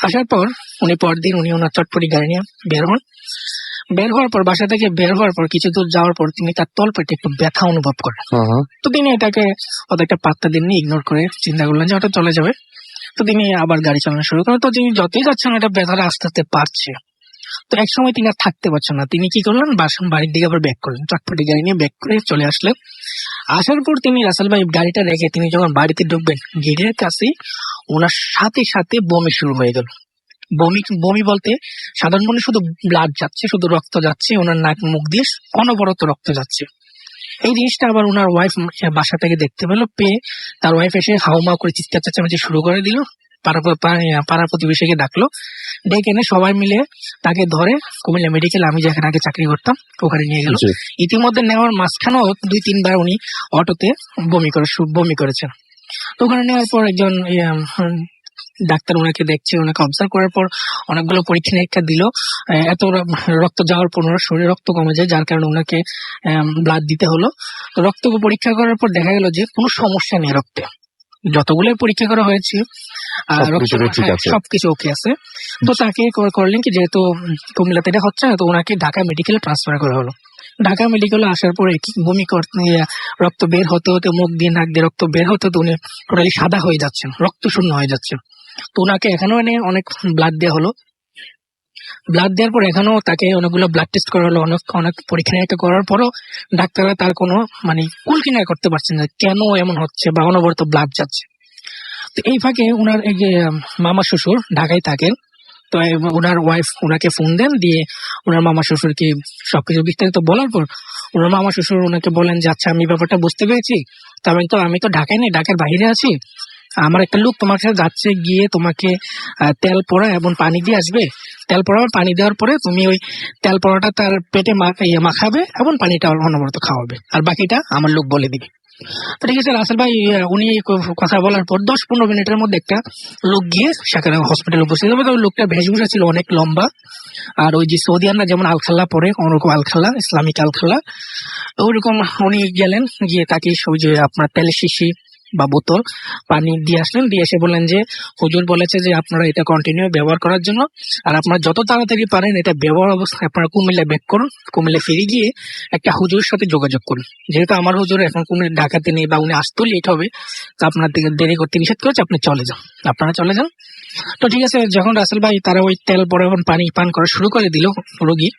আসার পর উনি পরদিন উনি ওনার চটপটি গাড়ি নিয়ে বের হওয়ার পর, বাসা থেকে বের হওয়ার পর কিছু দূর যাওয়ার পর তিনি তার তলপেটে একটু ব্যথা অনুভব করেন। তো তিনি এটাকে অত একটা পাত্তা দিননি, ইগনোর করে চিন্তা করলেন যে ওটা চলে যাবে। তো তিনি আবার গাড়ি চালানো শুরু করেন। তো তিনি যতই যাচ্ছেন এটা ব্যথাটা আস্তে আস্তে বাড়ছে। তো এক সময় তিনি আর থাকতে পারছেন না, তিনি কি করলেন, বাড়ির দিকে আবার ব্যাক করলেন, চটপটি গাড়ি নিয়ে ব্যাক করে চলে আসলেন। আসার পর তিনি রাসেল ভাই গাড়িটা রেখে তিনি যখন বাড়িতে ঢুকবেন, গেটের কাছেই ওনার সাথে সাথে বমি শুরু হয়ে গেল। বমি বলতে সাধারণ মনে শুধু ব্লাড যাচ্ছে, শুধু রক্ত যাচ্ছে, ওনার নাক মুখ দিয়ে অনবরত রক্ত যাচ্ছে। এই জিনিসটা আবার ওনার ওয়াইফ বাসা থেকে দেখতে পেয়ে তার ওয়াইফ এসে হাউমাউ করে চিৎকার চেঁচামেচি শুরু করে দিল। পাড়া প্রতিবেশীকে ডাকলো, ডেকে এনে সবাই মিলে তাকে ধরে কুমিল্লা মেডিকেল, আমি যেখানে আগে চাকরি করতাম, ওখানে নিয়ে গেল। ইতিমধ্যে নেওয়ার মাঝখানেও 2-3 বার উনি অটোতে বমি করেছেন। তো ওখানে নেওয়ার পর একজন ডাক্তার ওনাকে দেখছে, ওনাকে অবজার্ভ করার পর অনেকগুলো পরীক্ষা নিরীক্ষা দিল। এত রক্ত যাওয়ার পর ওনার শরীরে রক্ত কমে যায়, যার কারণে ওনাকে ব্লাড দিতে হলো। তো রক্ত পরীক্ষা করার পর দেখা গেল যে কোনো সমস্যা নেই রক্তে, যতগুলো পরীক্ষা করা হয়েছে সবকিছু ওকে আছে। তো তাকে করলেন কি, যেহেতু কুমিল্লাতে এটা হচ্ছে না, তো ওনাকে ঢাকা মেডিকেলে ট্রান্সফার করা হলো। ঢাকা মেডিকেলে আসার পরে বমি করতে, রক্ত বের হতে হতে, মুখ দিয়ে নাক দিয়ে রক্ত বের হতে হতে উনি টোটালি সাদা হয়ে যাচ্ছেন, রক্ত শূন্য হয়ে যাচ্ছেন। তো ওনাকে এখানেও এনে অনেক ব্লাড দেওয়া হলো। ব্লাড দেওয়ার পর এখানেও তাকে অনেকগুলো ব্লাড টেস্ট করা হলো, অনেক পরীক্ষা নিরীক্ষা করার পরও ডাক্তাররা তার কোনো কুল কিনারা করতে পারছেন না কেন এমন হচ্ছে বা অনবরত ব্লাড যাচ্ছে। তো এই ফাঁকে ওনার এই যে মামা শ্বশুর ঢাকায় থাকেন, তো ওনার ওয়াইফ ওনাকে ফোন দেন, দিয়ে ওনার মামা শ্বশুরকে সবকিছু বিস্তারিত বলার পর ওনার মামা শ্বশুর ওনাকে বলেন যে আচ্ছা, আমি ব্যাপারটা বুঝতে পেরেছি, আমি তো ঢাকায় নেই, ঢাকার বাইরে আছি, আমার একটা লোক তোমার কাছে যাচ্ছে, গিয়ে তোমাকে তেল পোড়া এবং পানি দিয়ে আসবে, তেল পোড়া পানি দেওয়ার পরে তুমি ওই তেল পোড়াটা তার পেটে মাখাবে এবং পানিটা অনবরত খাওয়াবে, আর বাকিটা আমার লোক বলে দিবে। তো ঠিক আছে, রাসেল ভাই উনি কথা বলার পর 10-15 মিনিটের মধ্যে একটা লোক গিয়ে সেখানে হসপিটালে উপস্থিত হবে। ওই লোকটা বেশভূষা ছিল অনেক লম্বা, আর ওই যে সৌদিয়ানরা যেমন আলখাল্লা পরে, ওরকম আলখাল্লা, ইসলামিক আলখাল্লা, ওইরকম উনি গেলেন, গিয়ে তাকে ওই যে আপনার তেলের শিশি বা বোতল পানি দিয়ে আসলেন, দিয়ে এসে বললেন যে হুজুর বলেছে যে আপনারা এটা কন্টিনিউ ব্যবহার করার জন্য, আর আপনারা যত তাড়াতাড়ি পারেন এটা ব্যবহার অবস্থায় আপনারা কুমিল্লা ব্যাক করুন, কুমিল্লা ফিরে গিয়ে একটা হুজুরের সাথে যোগাযোগ করুন, যেহেতু আমার হুজুর এখন কুমিল্লা ঢাকাতে নেই বা উনি আসতেও লেট হবে, তো আপনার দিকে দেরি করতে নিষেধ করেছে, আপনারা চলে যান। তো ঠিক আছে, যখন রাসেল ভাই তারা ওই তেল পরে পানি পান করা শুরু করে দিল রোগী,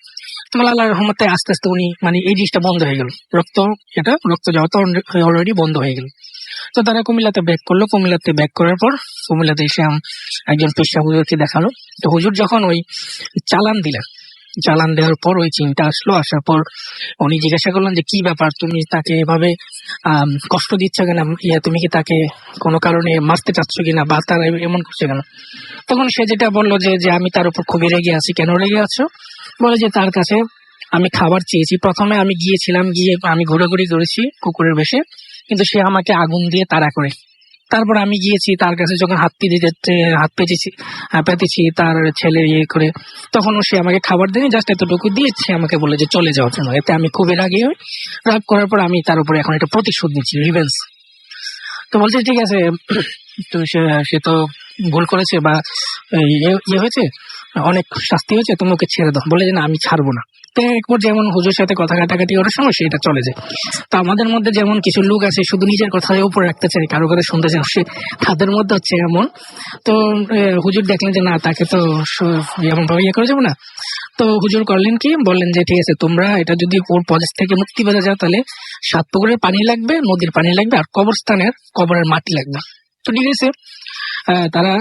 আল্লাহর রহমতে আস্তে আস্তে উনি এই জিনিসটা বন্ধ হয়ে গেল, রক্ত যাওয়া তো অলরেডি বন্ধ হয়ে গেল। তো তারা কুমিল্লাতে ব্যাক করলো, কুমিল্লাতে ব্যাক করার পর কুমিল্লাতে এসে একজন পেশা হুজুরকে দেখালো। তো হুজুর যখন ওই চালান দিলেন জ্বালান দেওয়ার পর ওই চিনটা আসলো, আসার পর উনি জিজ্ঞাসা করলেন যে কি ব্যাপার, তুমি তাকে এভাবে কষ্ট দিচ্ছ কেন, তুমি কি তাকে কোনো কারণে মারতে চাচ্ছ কিনা বা তার এমন করছে কেন? তখন সে যেটা বললো যে যে আমি তার উপর খুবই রেগে আছি। কেন রেগে আছো? বলে যে তার কাছে আমি খাবার চেয়েছি, প্রথমে আমি গিয়েছিলাম, গিয়ে আমি ঘোরাঘুরি করেছি কুকুরের বেশে, কিন্তু সে আমাকে আগুন দিয়ে তাড়া করে। তারপর আমি গিয়েছি তার কাছে, যখন হাত পেতেছি তার ছেলে করে, তখনও সে আমাকে খাবার দেয়নি, জাস্ট এতটুকু দিয়ে সে আমাকে বলে যে চলে যাওয়ার জন্য। এতে আমি খুবই রাগি হই। রাগ করার পর আমি তার উপরে এখন একটা প্রতিশোধ নিচ্ছি, রিভেন্স। তো বলছে ঠিক আছে, তো সে তো ভুল করেছে বা ইয়ে হয়েছে, অনেক শাস্তি হয়েছে, তুমি ওকে ছেড়ে দাও। বলে যে না, আমি ছাড়বো না। তো একবার যেমন হুজুর সাথে কথা কাটাকাটি করার সময় সেটা চলে যায়। তো আমাদের মধ্যে যেমন কিছু লোক আছে শুধু নিজের কথা উপরে রাখতে চাই, কারো কথা শুনতে চাই, সে তাদের মধ্যে হচ্ছে এমন। তো হুজুর দেখলেন যে না, তাকে তো এমন ভাবে ইয়ে করে যাবো না। তো হুজুর করলেন কি, বললেন যে ঠিক আছে, তোমরা এটা যদি ওর পজেস থেকে মুক্তি পেতে যাও তাহলে 7 পুকুরের পানি লাগবে, নদীর পানি লাগবে, আর কবরের মাটি লাগবে। তো ঠিক আছে, তারা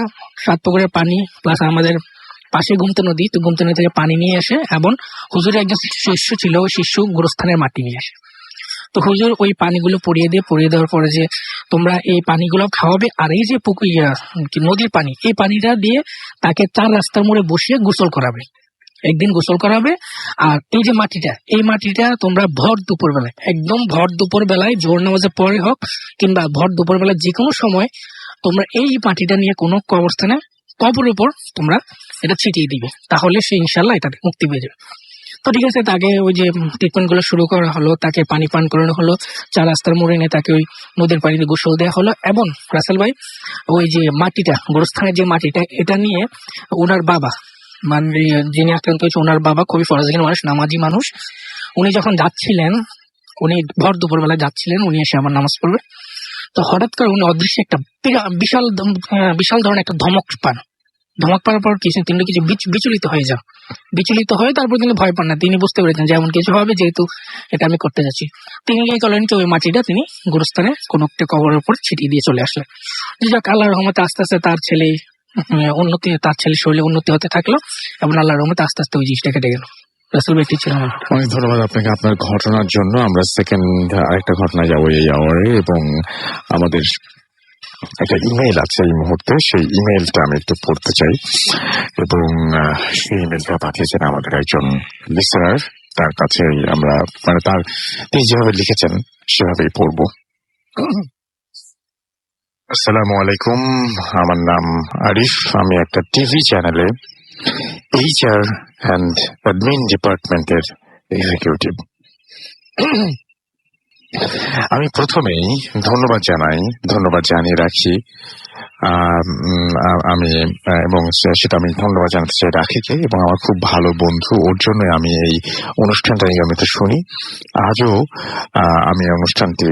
7 পুকুরের পানি প্লাস আমাদের পাশে গুমতি নদী, তো গুমতি নদী থেকে পানি নিয়ে আসে, এবং হুজুরের একজন শিষ্য ছিল, ওই শিষ্য গোরস্থানের মাটি নিয়ে আসে। তো হুজুর ওই পানিগুলো পরিয়ে দেওয়ার পরে যে তোমরা এই পানিগুলো খাওয়াবে, আর এই যে নদীর পানি, এই পানিটা দিয়ে তাকে 4 রাস্তার মোড়ে বসিয়ে গোসল করাবে, একদিন গোসল করাবে। আর এই মাটিটা তোমরা ভর দুপুর বেলায়, একদম ভর দুপুর বেলায়, জোহর নামাজের পরে হোক কিংবা ভর দুপুর বেলায় যে কোনো সময়, তোমরা এই মাটিটা নিয়ে কোনো কবরস্থানে কবরের উপর তোমরা এটা ছিটিয়ে দিবে, তাহলে সে ইনশাল্লাহ এটা মুক্তি পেয়ে যাবে। তো ঠিক আছে, তাকে ওই যে ট্রিটমেন্ট গুলো শুরু করা হলো, তাকে পানি পান করানো হলো, 4 রাস্তার মোড়ে নিয়ে তাকে ওই নদীর পানিতে গোসল দেওয়া হলো। এবং রাসেল ভাই, ওই যে মাটিটা, গোরস্থানের যে মাটিটা, এটা নিয়ে ওনার বাবা, মানে যিনি আক্রান্ত হয়েছে, ওনার বাবা খুবই ফরজগান মানুষ, নামাজি মানুষ। উনি যখন যাচ্ছিলেন, উনি ভর দুপুর বেলায় যাচ্ছিলেন, উনি এসে আমার নামাজ পড়বে। তো হঠাৎ করে উনি অদৃশ্যে একটা বিশাল ধরনের একটা ধমক পাওয়ার পর তিনি কিছু বিচলিত হয়ে তারপর কিন্তু ভয় পান না। তিনি বুঝতে পেরেছেন যে এমন কিছু হবে, যেহেতু এটা আমি করতে যাচ্ছি। তিনি গিয়ে করলেন কি, ওই মাটিটা তিনি গুরুস্থানে কোনো একটা কবরের উপর ছিটিয়ে দিয়ে চলে আসলেন। যাক, আল্লাহর রহমতে আস্তে আস্তে তার ছেলে শরীরে উন্নতি হতে থাকলো, এবং আল্লাহর রহমতে আস্তে আস্তে ওই জিনিসটা কেটে গেল। রাসেল ভাই, ঠিক ছিল আমার। অনেক ধন্যবাদ আপনাকে আপনার ঘটনার জন্য। আমরা সেকেন্ড আরেকটা ঘটনায় যাবো এই আওয়ারে, এবং আমাদের একটা ইমেইল আছে এই মুহূর্তে, সেই ইমেইলটা আমি একটু পড়তে চাই। এবং সেই ইমেইলটা পাঠিয়েছেন আমাদের একজন লিসেনার, তার কাছে আমরা মানে তিনি যেভাবে লিখেছেন সেভাবেই পড়বো। আসসালামু আলাইকুম, আমার নাম আরিফ, আমি একটা টিভি চ্যানেলে HR অ্যান্ড অ্যাডমিন ডিপার্টমেন্টের এক্সিকিউটিভ। আমি প্রথমেই ধন্যবাদ জানিয়ে রাখি, আমি এবং সেটা আমি ধন্যবাদ জানাতে চাই রাখিকে, এবং আমার খুব ভালো বন্ধু, ওর জন্য আমি এই অনুষ্ঠানটা নিয়মিত শুনি। আজও আমি অনুষ্ঠানটি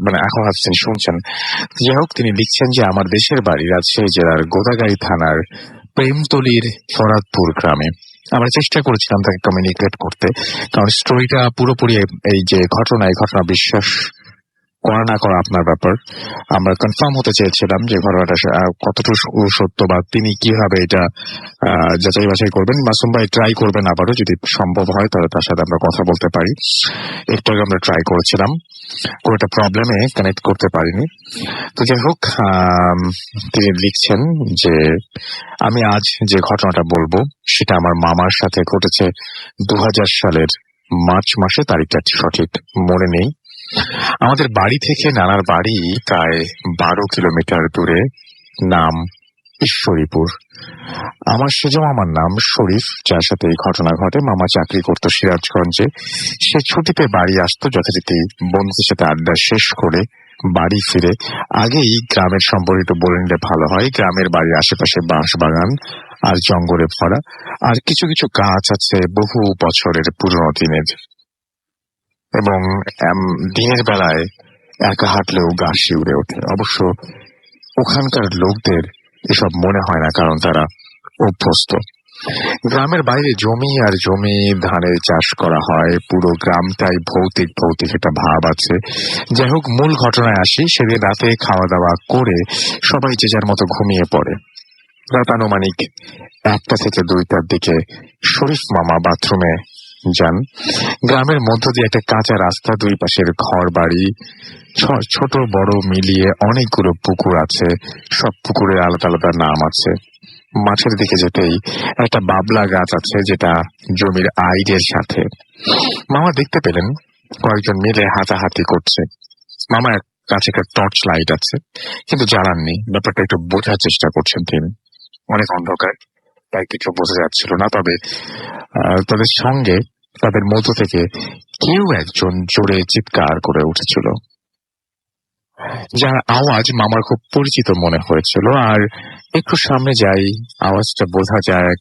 মানে এখন তিনি শুনছেন। যাই হোক, তিনি লিখছেন যে আমার দেশের বাড়ি রাজশাহী জেলার গোদাগাড়ি থানার প্রেমতলির ফরাদপুর গ্রামে। আমরা চেষ্টা করেছিলাম তাকে কমিউনিকেট করতে, কারণ স্টোরিটা পুরোপুরি এই যে ঘটনা বিশ্বাস করা না করা আপনার ব্যাপার। আমরা কনফার্ম হতে চেয়েছিলাম যে ঘটনাটা কতটুকু সত্য, বা তিনি কিভাবে এটা যাচাই বাছাই করবেন। মাসুম ভাই ট্রাই করবেন আবারও, যদি সম্ভব হয় তাহলে তার সাথে আমরা কথা বলতে পারি। একটু আগে আমরা ট্রাই করেছিলাম, কোনো একটা প্রবলেমে কানেক্ট করতে পারিনি। তো যাই হোক, তিনি লিখছেন যে আমি আজ যে ঘটনাটা বলবো সেটা আমার মামার সাথে ঘটেছে 2000 সালের মার্চ মাসে, তারিখটা সঠিক মনে নেই। আমাদের বাড়ি থেকে নানার বাড়ি প্রায় 12 কিলোমিটার দূরে, নাম ঈশ্বরীপুর। আমার সেজ মামার নাম শরীফ, যার সাথে এই ঘটনা ঘটে। মামা চাকরি করতো সিরাজগঞ্জে। সে ছুটিতে বাড়ি আসতো, যথারীতি বন্ধুদের সাথে আড্ডা শেষ করে বাড়ি ফিরে। আগেই গ্রামের সম্পর্কে একটু বলে নিলে ভালো হয়। গ্রামের বাড়ির আশেপাশে বাঁশ বাগান আর জঙ্গলে ভরা, আর কিছু কিছু গাছ আছে বহু বছরের পুরনো দিনের, এবং দিনের বেলায় একা হাঁটলেও গা শিউরে ওঠে। অবশ্য ওখানকার লোকদের এসব মনে হয় না, কারণ তারা অভ্যস্ত। গ্রামের বাইরে জমি আর জমি ধানের চাষ করা হয়। পুরো গ্রামটাই ভৌতিক একটা ভাব আছে। যাই হোক, মূল ঘটনায় আসি। সেদিন রাতে খাওয়া দাওয়া করে সবাই যে যার মতো ঘুমিয়ে পড়ে। রাত আনুমানিক 1টা থেকে 2টার দিকে শরীফ মামা বাথরুমে যান। গ্রামের মধ্য দিয়ে একটা কাঁচা রাস্তা, দুই পাশের ঘর বাড়ি, ছোট বড় মিলিয়ে অনেকগুলো পুকুর আছে। সব পুকুরের আলাদা আলাদা নাম আছে। মাঠের দিকে যেতেই একটা বাবলা গাছ আছে, যেটা জমির আইডের সাথে। মামা দেখতে পেলেন কয়েকজন মিলে হাতাহাতি করছে। মামার কাছে একটা টর্চ লাইট আছে, কিন্তু জ্বালাননি। ব্যাপারটা একটু বোঝার চেষ্টা করছেন তিনি। অনেক অন্ধকার, তাই কিছু বোঝা যাচ্ছিল না। তবে তাদের সঙ্গে, তাদের মধ্য থেকে কেউ একজন জোরে চিৎকার করে উঠেছিল, যার আওয়াজ মামার খুব পরিচিত মনে হয়েছিল। আর একটু সামনে যাই, আওয়াজটা বোঝা যায়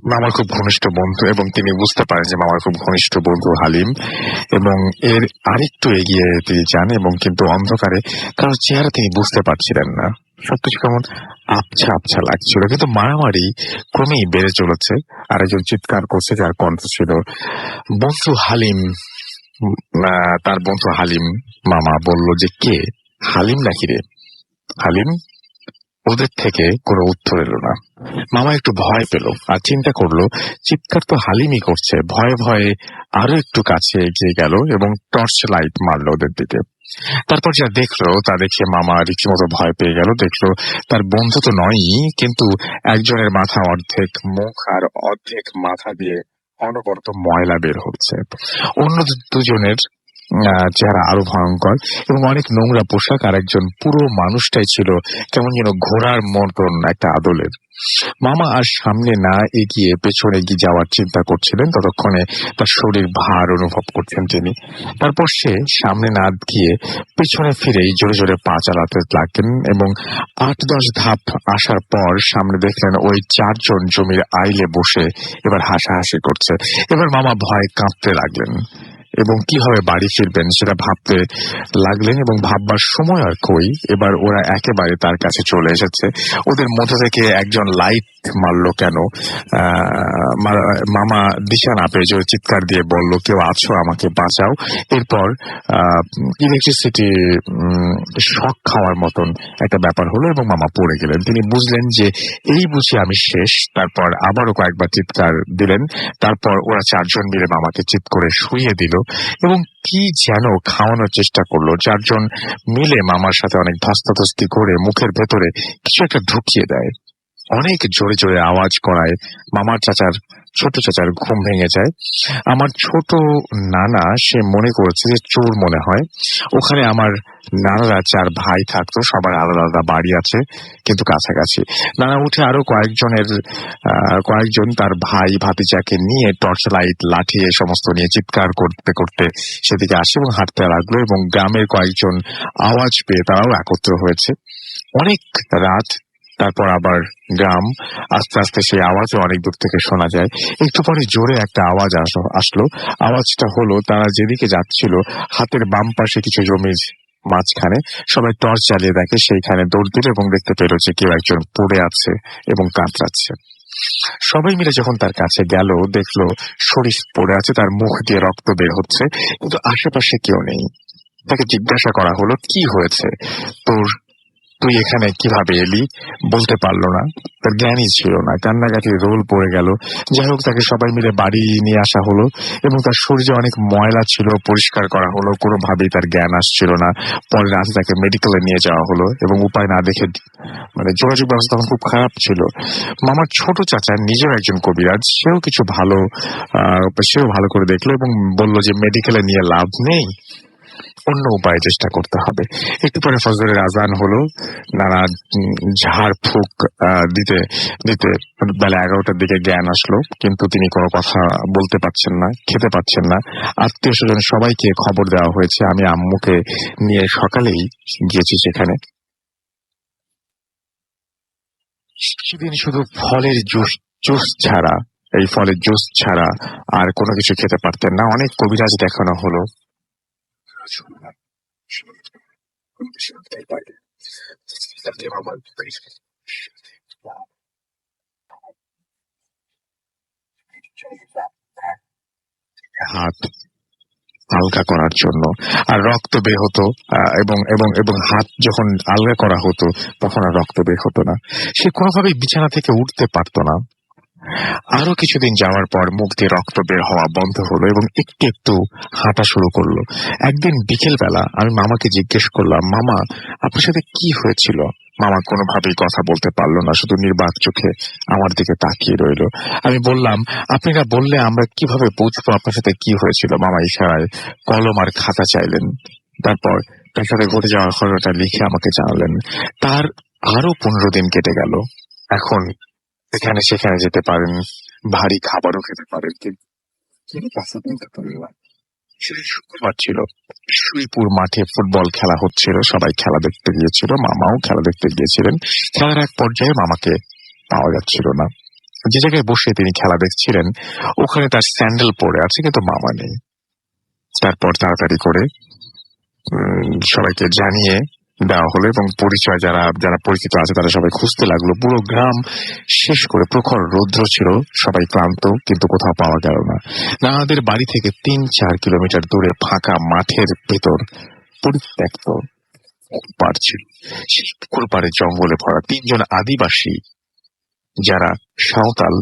মামার খুব ঘনিষ্ঠ বন্ধু, এবং তিনি বুঝতে পারেন যে মামার খুব ঘনিষ্ঠ বন্ধু হালিম। এবং এর আরেকটু এগিয়ে তিনি যান, এবং কিন্তু অন্ধকারে কারো চেহারা তিনি বুঝতে পারছিলেন না। সবকিছু কেমন আবছা আবছা লাগছিল, কিন্তু মারামারি ক্রমেই বেড়ে চলেছে। আরেকজন চিৎকার করছে, যার কণ্ঠ ছিল বন্ধু হালিম। তার বন্ধু হালিম। মামা বলল যে, কে? হালিম নাকি রে? হালিম? ওদের থেকে কোনো উত্তর এলো না। মামা একটু ভয় পেল, আর চিন্তা করলো চিৎকার তো হালিমই করছে। ভয়ে ভয়ে আরো একটু কাছে এগিয়ে গেল এবং টর্চ লাইট মারলো ওদের দিকে। তারপর যা দেখলো তা দেখে মামা রীতিমতো ভয় পেয়ে গেল। দেখলো তার বন্ধু তো নয়ই, কিন্তু একজনের মাথা অর্ধেক মুখ আর অর্ধেক মাথা দিয়ে অনবরত ময়লা বের হচ্ছে। অন্য দুজনের চেহারা আরো ভয়ঙ্কর এবং অনেক নোংরা পোশাক। আর একজন পুরো মানুষটাই ছিল কেমন যেন ঘোড়ার মতন একটা আদলের। মামা আর সামনে না এগিয়ে পেছনে এগিয়ে যাওয়ার চিন্তা করছিলেন, ততক্ষণে তার শরীর ভার অনুভব করছেন তিনি। তারপর সে সামনে না গিয়ে পেছনে ফিরেই জোরে জোরে পা চালাতে লাগলেন, এবং 8-10 ধাপ আসার পর সামনে দেখলেন ওই 4 জন জমির আইলে বসে এবার হাসাহাসি করছে। এবার মামা ভয়ে কাঁপতে লাগলেন এবং কিভাবে বাড়ি ফিরবেন সেটা ভাবতে লাগলেন, এবং ভাববার সময় আর কই। এবার ওরা একেবারে তার কাছে চলে এসেছে। ওদের মধ্যে থেকে একজন লাইট মারলো কেন, মামা দিশা না পেয়ে জোরে চিৎকার দিয়ে বলল, কেউ আছো, আমাকে বাঁচাও। এরপর ইলেকট্রিসিটি শক খাওয়ার মতন একটা ব্যাপার হলো এবং মামা পড়ে গেলেন। তিনি বুঝলেন যে এই বুঝি আমি শেষ। তারপর আবারও কয়েকবার চিৎকার দিলেন। তারপর ওরা 4 জন মিলে মামাকে চিৎ করে শুইয়ে দিল এবং কি যেন খাওয়ানোর চেষ্টা করলো। 4 জন মিলে মামার সাথে অনেক ধস্তাধস্তি করে মুখের ভেতরে কিছু একটা ঢুকিয়ে দেয়। অনেক জোরে জোরে আওয়াজ করায় মামার ছোট চাচার ঘুম ভেঙে যায়। আমার ছোট নানা, সে মনে করেছে যে চোর মনে হয়। ওখানে আমার নানারা 4 ভাই থাকতো, সবার আলাদা আলাদা বাড়ি আছে কিন্তু কাছাকাছি। নানা উঠে আরো কয়েকজন তার ভাই ভাতিজাকে নিয়ে টর্চ লাইট, লাঠি এ সমস্ত নিয়ে চিৎকার করতে করতে সেদিকে আসে এবং হাঁটতে লাগলো, এবং গ্রামের কয়েকজন আওয়াজ পেয়ে তারাও একত্র হয়েছে। অনেক রাত, তারপর আবার গ্রাম। আস্তে আস্তে সেই আওয়াজও অনেক দূর থেকে শোনা যায়। একটু পরে জোরে একটা আওয়াজ আসলো। আওয়াজটা হলো তারা যেদিকে যাচ্ছিল হাতের বাম পাশে কিছু জমির মাঝখানে সবাই টর্চ জ্বালিয়ে দেখে, সেইখানে দৌড় দিল এবং দেখতে পেল যে কেউ একজন পড়ে আছে এবং কাতরাচ্ছে। সবাই মিলে যখন তার কাছে গেল, দেখলো শরীর পড়ে আছে, তার মুখ দিয়ে রক্ত বের হচ্ছে, কিন্তু আশেপাশে কেউ নেই। তাকে জিজ্ঞাসা করা হলো, কি হয়েছে তুই এখানে কিভাবে এলি? বলতে পারলো না, তার জ্ঞানই ছিল না। কান্নাকাটির রোল পড়ে গেল। যাই হোক, তাকে সবাই মিলে বাড়ি নিয়ে আসা হলো এবং তার শরীরে অনেক ময়লা ছিল, পরিষ্কার করা হলো। কোনোভাবেই তার জ্ঞান আসছিল না। পরে রাতে তাকে মেডিকেলে নিয়ে যাওয়া হলো এবং উপায় না দেখে, যোগাযোগ ব্যবস্থা তখন খুব খারাপ ছিল। মামার ছোট চাচা নিজেও একজন কবিরাজ, সেও ভালো করে দেখলো এবং বলল যে মেডিকেলে নিয়ে লাভ নেই, অন্য উপায়ে চেষ্টা করতে হবে। একটু পরে ফজরের আজান হলো। নানা ঝাড় ফুঁক দিতে দিতে বেলা 11টার দিকে জ্ঞান আসলো, কিন্তু তিনি কোনো কথা বলতে পারছেন না, খেতে পারছেন না। আত্মীয় স্বজন সবাইকে খবর দেওয়া হয়েছে। আমি আম্মুকে নিয়ে সকালেই গিয়েছি সেখানে। সেদিন শুধু ফলের জুস ছাড়া, এই ফলের জুস ছাড়া আর কোনো কিছু খেতে পারতেন না। অনেক কবিরাজ দেখানো হলো, হাত আলগা করার জন্য। আর রক্ত বের হতো, এবং এবং এবং হাত যখন আলগা করা হতো তখন আর রক্ত বের হতো না। সে কোনোভাবেই বিছানা থেকে উঠতে পারতো না। আরো কিছুদিন যাওয়ার পর মুখ দিয়ে রক্ত বের হওয়া বন্ধ হলো এবং একটু একটু হাঁটা শুরু করলো। একদিন বিকেল বেলা আমি মামাকে জিজ্ঞেস করলাম, মামা আপনার সাথে কি হয়েছিল? মামা কোনোভাবেই কথা বলতে পারলো না, শুধু নির্বাক চোখে আমার দিকে তাকিয়ে রইল। আমি বললাম, আপনি না বললে আমরা কিভাবে বুঝবো আপনার সাথে কি হয়েছিল? মামা ইশারায় কলম আর খাতা চাইলেন। তারপর তার সাথে ঘটে যাওয়া ঘটনাটা লিখে আমাকে জানালেন। তার আরো 15 দিন কেটে গেল। এখন এখানে সেখানে যেতে পারেন, ভারী খাবারও খেতে পারেন, কিন্তু তিনি কথা বলতে পারেন না। সেদিন শুক্রবার ছিল, শ্রীপুর মাঠে ফুটবল খেলা হচ্ছিল, সবাই খেলা দেখতে গিয়েছিল, মামাও খেলা দেখতে গিয়েছিলেন। খেলার এক পর্যায়ে মামাকে পাওয়া যাচ্ছিল না। যে জায়গায় বসে তিনি খেলা দেখছিলেন ওখানে তার স্যান্ডেল পরে আছে, কিন্তু মামা নেই। তারপর তাড়াতাড়ি করে সবাইকে জানিয়ে দেওয়া হলো এবং পরিচয় যারা যারা পরিচিত আছে তারা সবাই খুঁজতে লাগলো। পুরো গ্রাম শেষ করে প্রখর রৌদ্র ছিল, সবাই ক্লান্ত, কিন্তু কোথাও পাওয়া গেল না। নানাদের বাড়ি থেকে 3-4 কিলোমিটার দূরে ফাঁকা মাঠের ভেতর পরিত্যক্ত পাড় ছিল। সেই পুকুর পাড়ে জঙ্গলে ভরা 3 জন আদিবাসী যারা সাঁওতাল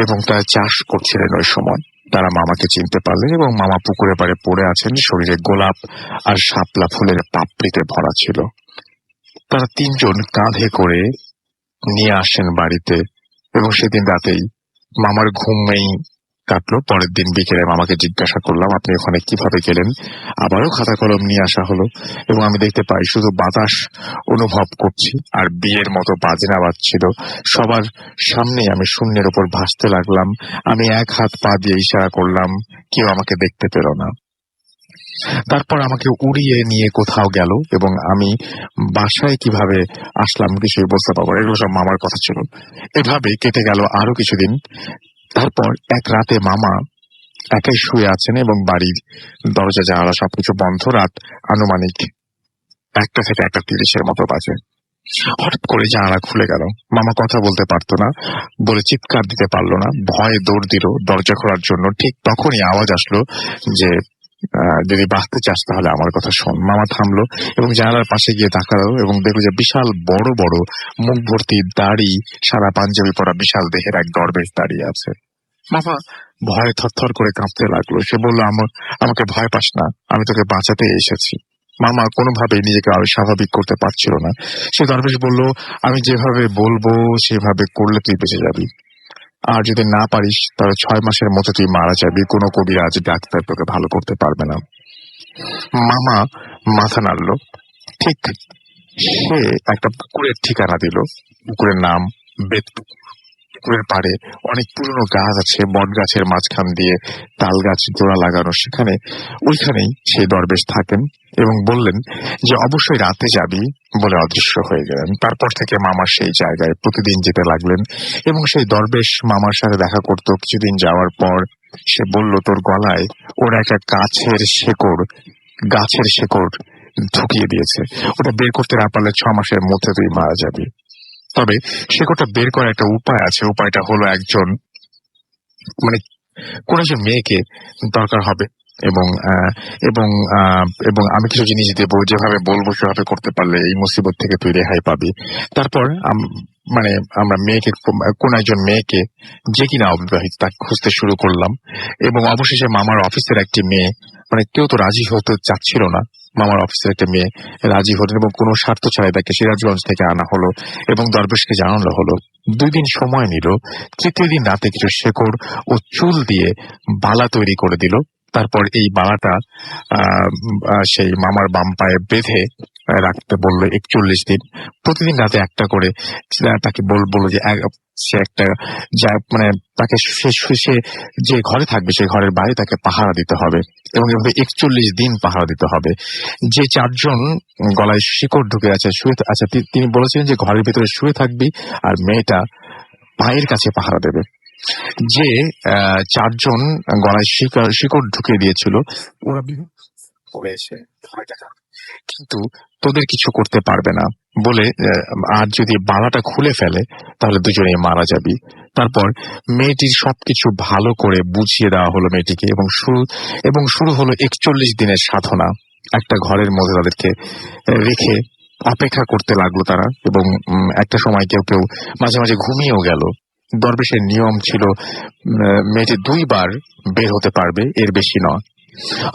এবং তারা চাষ করছিলেন ওই সময়, তারা মামাকে চিনতে পারলেন এবং মামা পুকুরে পাড়ে পড়ে আছেন, শরীরে গোলাপ আর শাপলা ফুলের পাপড়িতে ভরা ছিল। তারা 3 জন কাঁধে করে নিয়ে আসেন বাড়িতে এবং সেদিন রাতেই মামার ঘুমেই কাটলো। পরের দিন বিকেলে মামাকে জিজ্ঞাসা করলাম, আপনি ওখানে কিভাবে গেলেন? আবারও খাতা কলম নিয়ে আসা হলো এবং আমি দেখতে পাই শুধু বাতাস অনুভব করছি আর বিয়ের মতো বাজনা বাজছিল। সবার সামনে আমি শূন্যের উপর ভাসতে লাগলাম। আমি এক হাত পা দিয়ে ইশারা করলাম, কেউ আমাকে দেখতে পেল না। তারপর আমাকে উড়িয়ে নিয়ে কোথাও গেল এবং আমি বাসায় কিভাবে আসলাম কিছুই বুঝতে পারবো না। এগুলো সব মামার কথা ছিল। এভাবে কেটে গেল আরো কিছুদিন। তারপর এক রাতে মামা একাই শুয়ে আছেন এবং বাড়ির দরজা জানালা সবকিছু বন্ধ। রাত আনুমানিক 1টা থেকে 1:30 মতো বাজে। হঠাৎ করে জানালা খুলে গেল। মামা কথা বলতে পারতো না বলে চিৎকার দিতে পারলো না, ভয়ে দৌড় দিল দরজা খোলার জন্য। ঠিক তখনই আওয়াজ আসলো যে যদি বাঁচতে চাস তাহলে আমার কথা শোন। মামা থামলো এবং জানালার পাশে গিয়ে তাকালো এবং দেখলো যে বিশাল বড় বড় মুখ ভর্তি দাড়ি, সাদা পাঞ্জাবি পরা বিশাল দেহের এক দরবেশ দাঁড়িয়ে আছে। মামা ভয়ে থরথর করে কাঁপতে লাগলো। সে বলল, আমাকে ভয় পাস না, আমি তোকে বাঁচাতে এসেছি। মামা কোনোভাবেই নিজেকে আরো স্বাভাবিক করতে পারছিল না। সে দরবেশ বলল, আমি যেভাবে বলবো সেভাবে করলে তুই বেঁচে যাবি, আর যদি না পারিস তাহলে 6 মাসের মধ্যে তুই মারা যাবি। কোনো কবিরাজ ডাক্তার তোকে ভালো করতে পারবে না। মামা মাথা নাড়ল। ঠিক সে একটা পুকুরের ঠিকানা দিল। পুকুরের নাম বেতপুকুর। পুকুরের পাড়ে অনেক পুরনো গাছ আছে, বট গাছের মাঝখান দিয়ে তাল গাছ জোড়া লাগানো। ওইখানেই সেই দরবেশ থাকেন এবং বললেন যে অবশ্যই রাতে যাবি বলে অদৃশ্য হয়ে গেলেন। তারপর থেকে মামা সেই জায়গায় প্রতিদিন যেতে লাগলেন এবং সেই দরবেশ মামার সাথে দেখা করতো। কিছুদিন যাওয়ার পর সে বলল, তোর গলায় ওর একটা গাছের শেকড় ঢুকিয়ে দিয়েছে, ওটা বের করতে না পারলে 6 মাসের মধ্যে তুই মারা যাবি। তবে শেকড়টা বের করার একটা উপায় আছে। উপায়টা হলো কোন একজন মেয়েকে দরকার হবে এবং এবং এবং আমি কিছু জিনিস দেবো, যেভাবে বলবো সেভাবে করতে পারলে এই মুসিবত থেকে তুই রেহাই পাবি। তারপর আমরা কোন একজন মেয়েকে যে কিনা অবিবাহিত তাকে খুঁজতে শুরু করলাম এবং অবশেষে মামার অফিসের একটি মেয়ে, কেউ তো রাজি হতে চাচ্ছিল না, মামার অফিসের একটা মেয়ে রাজি হলেন এবং কোনো স্বার্থ ছাড়াই তাকে সিরাজগঞ্জ থেকে আনা হলো এবং দরবেশকে জানানো হলো। 2 দিন সময় নিল। 3য় দিন রাতে কিছু শেকড় ও চুল দিয়ে বালা তৈরি করে দিল। তারপর এই বালাটা সেই মামার বাম পায়ে বেঁধে রাখতে বললো 41 দিন। প্রতিদিন রাতে একটা করে তাকে বললো যে সে একটা তাকে সে যে ঘরে থাকবে সেই ঘরের বাইরে তাকে পাহারা দিতে হবে এবং এভাবে 41 দিন পাহারা দিতে হবে। যে 4 জন গলায় শিকড় ঢুকে আছে তিনি বলেছিলেন যে ঘরের ভিতরে শুয়ে থাকবি আর মেয়েটা পায়ের কাছে পাহারা দেবে। যে 4 জন গলায় শিকড় ঢুকিয়ে দিয়েছিল ওরা এসে কিন্তু তোদের কিছু করতে পারবে না বলে আর যদি বালাটা খুলে ফেলে তাহলে দুজনেই মারা যাবি। তারপর মেয়েটির সবকিছু ভালো করে বুঝিয়ে দেওয়া হলো মেয়েটিকে, এবং শুরু হলো 41 দিনের সাধনা। একটা ঘরের মধ্যে তাদেরকে রেখে অপেক্ষা করতে লাগলো তারা, এবং একটা সময় কেউ কেউ মাঝে মাঝে ঘুমিয়েও গেল। দরবেশের নিয়ম ছিল মেয়েটি 2 বার বের হতে পারবে, এর বেশি নয়।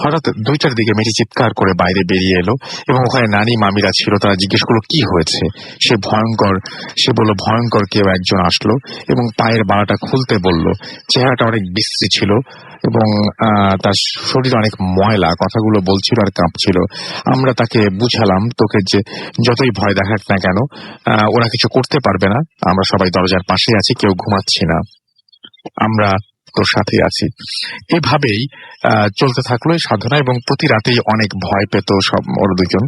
হঠাৎ 2টার দিকে মেয়েটি চিৎকার করে বাইরে বেরিয়ে এলো, এবং ওখানে নানি মামিরা ছিল। তারা জিজ্ঞেস করলো কি হয়েছে। সে বলল ভয়ঙ্কর কেউ একজন আসলো এবং পায়ের বাড়াটা খুলতে বলল। চেহারাটা অনেক বিশ্রী ছিল এবং তার শরীর অনেক ময়লা। কথাগুলো বলছিল আর কাঁপছিল। আমরা তাকে বুঝালাম, তোকে যে যতই ভয় দেখাক না কেন ওরা কিছু করতে পারবে না, আমরা সবাই দরজার পাশে আছি, কেউ ঘুমাচ্ছি না, আমরা তোর সাথে আছি। এভাবেই চলতে থাকলো এই সাধনা, এবং প্রতি রাতেই অনেক ভয় পেত সব ওরা দুজন,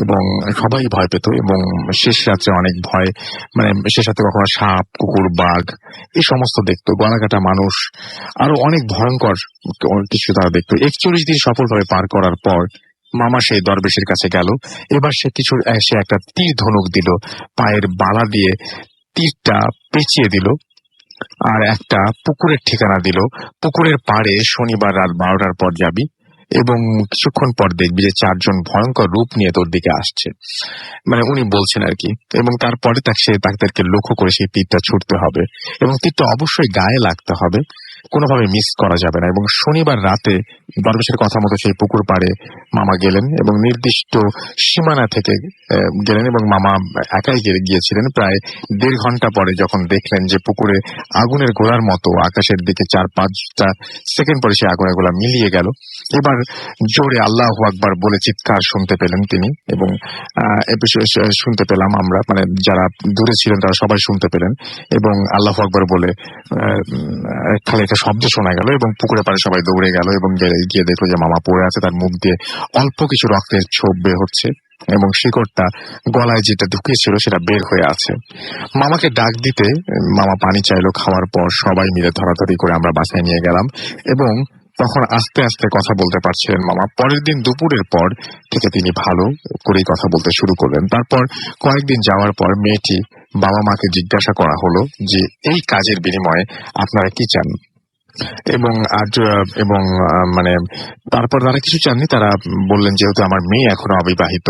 এবং সবাই ভয় পেত। এবং শেষ রাত্রে অনেক ভয়, মানে শেষ রাতে কখনো সাপ, কুকুর, বাঘ এই সমস্ত দেখতো, গলাকাটা মানুষ, আরো অনেক ভয়ঙ্কর কিছু তারা দেখতো। 41 দিন সফলভাবে পার করার পর মামা সেই দরবেশের কাছে গেল। এবার সে একটা তীর ধনুক দিল, পায়ের বালা দিয়ে তীরটা পেঁচিয়ে দিল, আর একটা পুকুরের ঠিকানা দিল। পুকুরের পাড়ে শনিবার রাত 12টার পর যাবি এবং কিছুক্ষণ পর দেখবি যে 4 জন ভয়ঙ্কর রূপ নিয়ে তোর দিকে আসছে, মানে উনি বলছেন আর কি। এবং তারপরে তাদেরকে লক্ষ্য করে সেই তীরটা ছুটতে হবে, এবং তীরটা অবশ্যই গায়ে লাগতে হবে, কোনোভাবে মিস করা যাবে না। এবং শনিবার রাতে দরবেশের কথা মতো সেই পুকুর পাড়ে মামা গেলেন এবং নির্দিষ্ট সীমানা থেকে গেলেন, এবং মামা একাই গিয়েছিলেন। প্রায় 1.5 ঘন্টা পরে যখন দেখলেন যে পুকুরে আগুনের গোলার মতো আকাশের দিকে 4-5টা সেকেন্ড পরে সেই আগুনের গোলা মিলিয়ে গেল। এবার জোরে আল্লাহু আকবার বলে চিৎকার শুনতে পেলেন তিনি, এবং শুনতে পেলাম আমরা, মানে যারা দূরে ছিলেন তারা সবাই শুনতে পেলেন। এবং আল্লাহু আকবার বলে খালি একটা শব্দ শোনা গেল, এবং পুকুরে পাড়ে সবাই দৌড়ে গেল এবং গিয়ে দেখলো যে মামা পড়ে আছে, তার মুখ দিয়ে অল্প কিছু রক্তের ছোপ বের হচ্ছে, এবং শিকড়টা গলায় যেটা ঢুকিয়েছিল সেটা বের হয়ে আছে। মামাকে ডাক দিতে মামা পানি চাইলো। খাওয়ার পর সবাই মিলে ধরাধরি করে আমরা বাসায় নিয়ে গেলাম, এবং তখন আস্তে আস্তে কথা বলতে পারছিলেন মামা। পরের দিন দুপুরের পর থেকে তিনি ভালো করেই কথা বলতে শুরু করলেন। তারপর কয়েকদিন যাওয়ার পর মেয়েটি বাবা মাকে জিজ্ঞাসা করা হলো যে এই কাজের বিনিময়ে আপনারা কি চান, এবং মানে তারপর তারা কিছু চাননি। তারা বললেন যেহেতু আমার মেয়ে এখনো অবিবাহিত,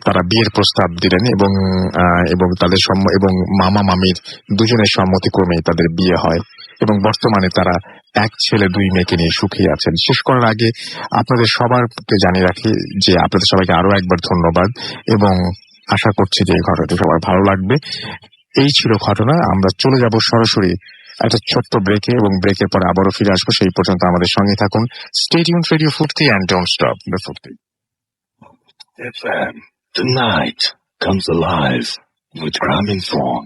তারা বিয়ের প্রস্তাব দিলেন, এবং তাদের এবং মামা মামির দুজনের সম্মতিক্রমেই তাদের বিয়ে হয়, এবং বর্তমানে তারা 1 ছেলে 2 মেয়েকে নিয়ে সুখী আছেন। শেষ করার আগে আপনাদের সবারকে জানিয়ে রাখি যে আপনাদের সবাইকে আরো একবার ধন্যবাদ, এবং আশা করছি যে এই ঘটনাটি সবার ভালো লাগবে। এই ছিল ঘটনা। আমরা চলে যাব সরাসরি একটা ছোট্ট ব্রেকে, এবং ব্রেকের পরে আবারও ফিরে আসবো। সেই পর্যন্ত আমাদের সঙ্গে থাকুন। স্টে টিউনড, রেডিও ফুর্তি, এন্ড ডোন্ট স্টপ দ্য ফুর্তি। FM tonight comes alive with Gramophone.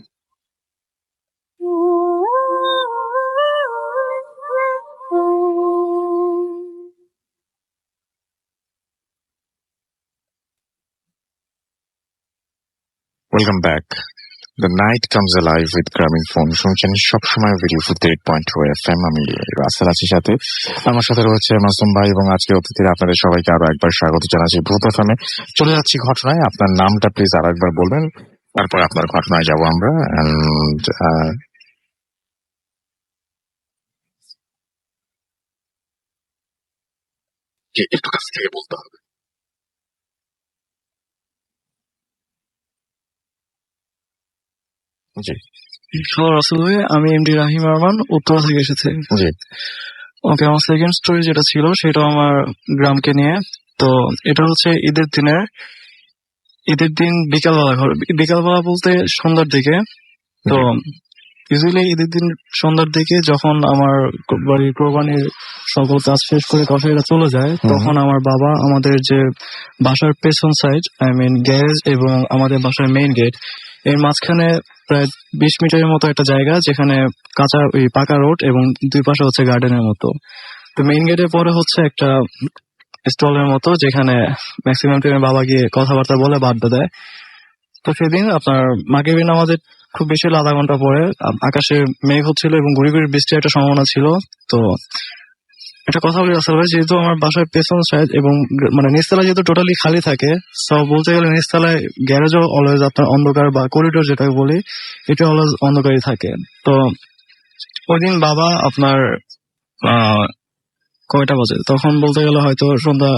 Welcome back. The night comes alive with Grameenphone শুনছেন সবসময় ভিডিও ফুর্তি 8.2 FM। আমি রাসেল আছি সাথে, আমার সাথে রয়েছে মাসুম ভাই, এবং আজকে অতিথিরা আপনাদের সবাইকে আরো একবার স্বাগত জানাচ্ছি ভূত এফএমে। চলে যাচ্ছি ঘটনায়। আপনার নামটা প্লিজ আর একবার বলবেন, তারপর আপনার ঘটনায় যাব আমরা। একটু কাছ থেকে বলতে হবে। জি রাসেল ভাই, আমি এমডি রাহিম আরমান, উত্তরা থেকে এসেছি। জি ওকে, আমার সেকেন্ড স্টোরি যেটা ছিল সেটা আমার গ্রামকে নিয়ে। তো এটা হচ্ছে ঈদের দিন বিকালবেলা বলতে সন্ধ্যার দিকে। তো ইউজুয়ালি ঈদের দিন সন্ধ্যার দিকে যখন আমার বাড়ির কোরবানির সকল কাজ শেষ করে কসাইরা চলে যায়, তখন আমার বাবা আমাদের যে বাসার পেছন সাইড, আই মিন গ্যারেজ এবং আমাদের বাসার মেইন গেট, এর মাঝখানে প্রায় 20 মিটারের মতো একটা জায়গা, যেখানে পাকা রোড এবং 2 পাশে হচ্ছে গার্ডেনের মতো। তো মেইন গেটের পরে হচ্ছে একটা স্টলের মতো, যেখানে ম্যাক্সিমাম টাইমে বাবা গিয়ে কথাবার্তা বলে বাড্ডা দেয়। তো সেদিন আপনার মাগরিবের নামাজের খুব বেশি হলে আধা ঘন্টা পরে আকাশে মেঘ হচ্ছিল এবং গুড়ি গুড়ি বৃষ্টির একটা সম্ভাবনা ছিল। তো একটা কথা বলি রাসেল ভাই, যেহেতু আমার বাসার পেছন সাইড এবং মানে নিচতলা যেহেতু টোটালি খালি থাকে, সব বলতে গেলে নিচতলায় গ্যারেজও অলওয়েজ আপনার অন্ধকার, বা করিডোর যেটাকে বলি এটা অলওয়েজ অন্ধকারই থাকে। তো ওই দিন বাবা আপনার কয়টা বাজে তখন বলতে গেলে হয়তো সন্ধ্যা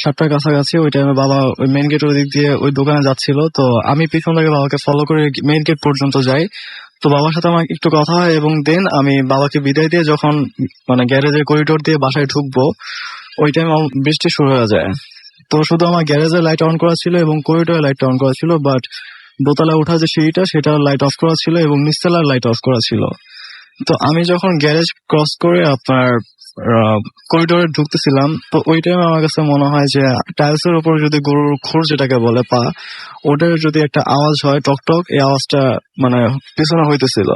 7টার কাছাকাছি, ওই টাইমে বাবা ওই মেইন গেটের ওই দিক দিয়ে ওই দোকানে যাচ্ছিল। তো আমি পিছন থেকে বাবাকে ফলো করে মেইন গেট পর্যন্ত যাই। তো বাবার সাথে আমার একটু কথা হয় এবং দেন আমি বাবাকে বিদায় দিয়ে যখন মানে গ্যারেজের করিডোর দিয়ে বাসায় ঢুকবো, ওই টাইমে বৃষ্টি শুরু হয়ে যায়। তো শুধু আমার গ্যারেজের লাইট অন করা ছিল এবং করিডোরের লাইট অন করা ছিল, বাট দোতলা ওঠা যে সিঁড়িটা সেটার লাইট অফ করা ছিল এবং নিচতলার লাইট অফ করা ছিল। তো আমি যখন গ্যারেজ ক্রস করে আপনার করিডোরে ঢুকতেছিলাম, তো ওই টাইমে আমার কাছে মনে হয় যে টাইলস এর উপর যদি গরুর খুর যেটাকে বলে পা, ওটার যদি একটা আওয়াজ হয় টকটক, এই আওয়াজটা মানে পিছনে হইতেছিল।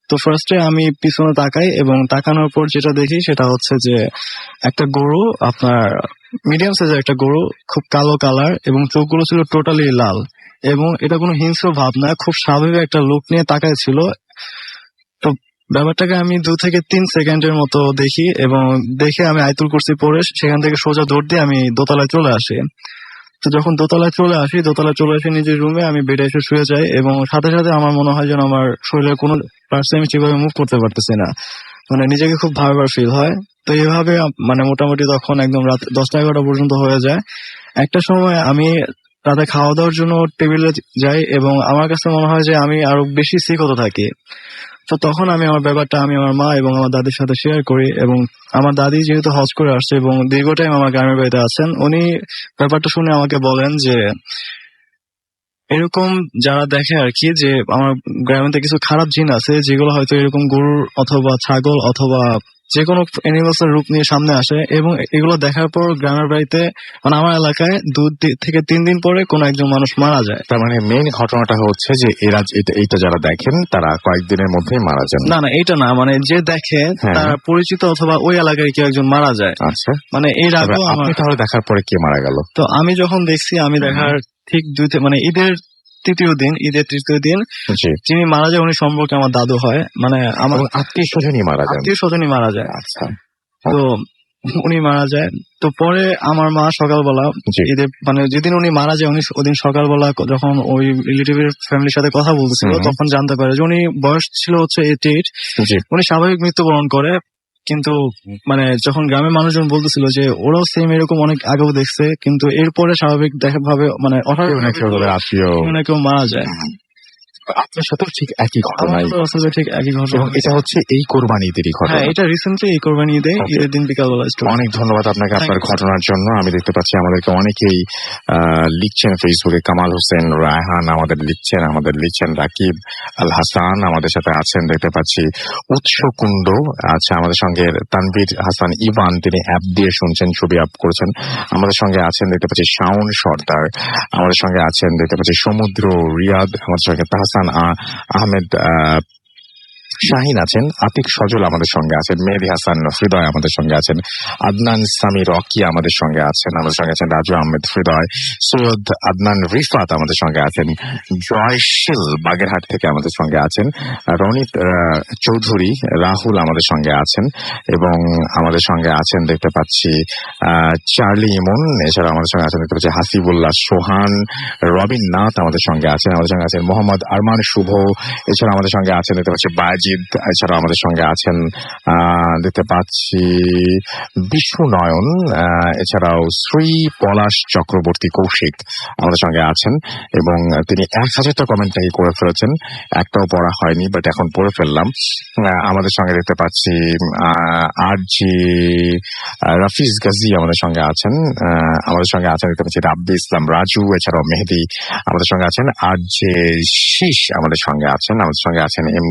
তো ফার্স্টে আমি পিছনে তাকাই এবং তাকানোর পর যেটা দেখি সেটা হচ্ছে যে একটা গরু, আপনার মিডিয়াম সাইজের একটা গরু, খুব কালো কালার এবং চোখগুলো ছিল টোটালি লাল, এবং এটা কোনো হিংস্র ভাব না, খুব স্বাভাবিক একটা লুক নিয়ে তাকায় ছিল। তো ব্যাপারটাকে আমি 2 থেকে 3 সেকেন্ডের মতো দেখি এবং দেখে আমি আইতুল কুরসি পড়ে সেখান থেকে সোজা দৌড় দিয়ে আমি দোতলায় চলে আসি। তো যখন দোতলায় চলে আসি নিজের রুমে, আমি বেডে এসে শুয়ে যাই এবং সাথে সাথে আমার মনে হয় যেন আমার শরীরের কোনো পার্টস আমি ঠিকভাবে মুভ করতে পারতেছি না, মানে নিজেকে খুব ভার ফিল হয়। তো এইভাবে মানে মোটামুটি তখন একদম রাত 10টা-11টা পর্যন্ত হয়ে যায়। একটা সময় আমি রাতে খাওয়া দাওয়ার জন্য টেবিলে যাই এবং আমার কাছে মনে হয় যে আমি আরো বেশি সিক হতে থাকি। তো তখন আমি আমার ব্যাপারটা আমি আমার মা এবং আমার দাদির সাথে শেয়ার করি, এবং আমার দাদি যেহেতু হজ করে আসছে এবং দীর্ঘ টাইম আমার গ্রামের বাড়িতে আছেন, উনি ব্যাপারটা শুনে আমাকে বলেন যে এরকম যারা দেখে আর কি, যে আমার গ্রামেতে কিছু খারাপ জিন আছে যেগুলো হয়তো এরকম গরুর অথবা ছাগল অথবা যে কোনো অ্যানিমালস এর রূপ নিয়ে সামনে আসে, এবং এগুলো দেখার পর গ্রামের বাড়িতে মানে আমার এলাকায় 2 থেকে 3 দিন পরে কোনো একজন মানুষ মারা যায়। তার মানে মেইন ঘটনাটা হচ্ছে যে এরা এইটা যারা দেখেন তারা কয়েকদিনের মধ্যেই মারা যান। না না, এটা না, মানে যে দেখে তারা পরিচিত অথবা ওই এলাকায় কেউ একজন মারা যায়। আচ্ছা, মানে এর আগে আপনি তাহলে দেখার পরে কে মারা গেল? তো আমি যখন দেখছি, আমি দেখার ঠিক মানে ঈদের তৃতীয় দিন যিনি মারা যায় উনি সম্পর্কে আমার দাদু হয়, মানে আমার আত্মীয় স্বজনই মারা যায়। আচ্ছা, তো উনি মারা যায়। তো পরে আমার মা সকালবেলা ঈদের মানে যেদিন উনি মারা যায় উনি ওদিন সকালবেলা যখন ওই রিলেটিভের ফ্যামিলির সাথে কথা বলতেছিল তখন জানতে পারে যে উনি বয়স ছিল হচ্ছে 88, উনি স্বাভাবিক মৃত্যুবরণ করে। কিন্তু মানে যখন গ্রামের মানুষজন বলতেছিল যে ওরাও সেম এরকম অনেক আগেও দেখছে, কিন্তু এরপরে স্বাভাবিক ভাবে মানে কেউ মারা যায়। আপনার সাথেও ঠিক একই ঘটনা? ঠিক একই ঘটনা। এটা হচ্ছে এই কোরবানি ঈদেরই ঘটনা? এটা রিসেন্টলি এই কোরবানি ঈদের দিন বিকালবেলা। অনেক ধন্যবাদ আপনাকে আপনার ঘটনার জন্য। আমি দেখতে পাচ্ছি আমাদেরকে অনেকেই লিখছেন ফেসবুকে। কামাল হোসেন, রায়হান আমাদের লিখছেন, রাকিব আল হাসান আমাদের সাথে আছেন দেখতে পাচ্ছি, উৎসকুণ্ড আছে আমাদের সঙ্গে, তানভীর হাসান ইভান তিনি অ্যাপ দিয়ে শুনছেন, ছবি আপ করেছেন, আমাদের সঙ্গে আছেন দেখতে পাচ্ছি, শাওন সর্দার আমাদের সঙ্গে আছেন দেখতে পাচ্ছি, সমুদ্র রিয়াদ আমাদের সঙ্গে, তাহসান আহমেদ শাহিন আছেন, আতিক সজল আমাদের সঙ্গে আছেন, মেহেদি হাসান হৃদয় আমাদের সঙ্গে আছেন, আদনান সামি রকি আমাদের সঙ্গে আছেন, রাজু আহমেদ হৃদয়, সৈয়দ আদনান রিফাত আমাদের সঙ্গে আছেন, জয়শীল বাগেরহাট থেকে আমাদের সঙ্গে আছেন, রনিত চৌধুরী রাহুল আমাদের সঙ্গে আছেন, এবং আমাদের সঙ্গে আছেন দেখতে পাচ্ছি চার্লি ইমন, এছাড়া আমাদের সঙ্গে আছেন দেখতে পাচ্ছি হাসিবুল্লাহ সোহান, রবিন নাথ আমাদের সঙ্গে আছেন, মোহাম্মদ আরমান শুভ, এছাড়া আমাদের সঙ্গে আছেন দেখতে পাচ্ছি বাজিদ, এছাড়া আমাদের সঙ্গে আছেন দেখতে পাচ্ছি বিষ্ণু নয়ন, এছাড়াও শ্রী পলাশ চক্রবর্তী কৌশিক আমাদের সঙ্গে আছেন, এবং তিনি 1000টা কমেন্ট নাকি করে ফেলেছেন, একটাও পড়া হয়নি বাট এখন পড়ে ফেললাম। আমাদের সঙ্গে দেখতে পাচ্ছি আরজি রাফিজ গাজী আমাদের সঙ্গে আছেন, দেখতে পাচ্ছি রাব্বি ইসলাম রাজু, এছাড়াও মেহেদি আমাদের সঙ্গে আছেন, আরজে শীষ আমাদের সঙ্গে আছেন এম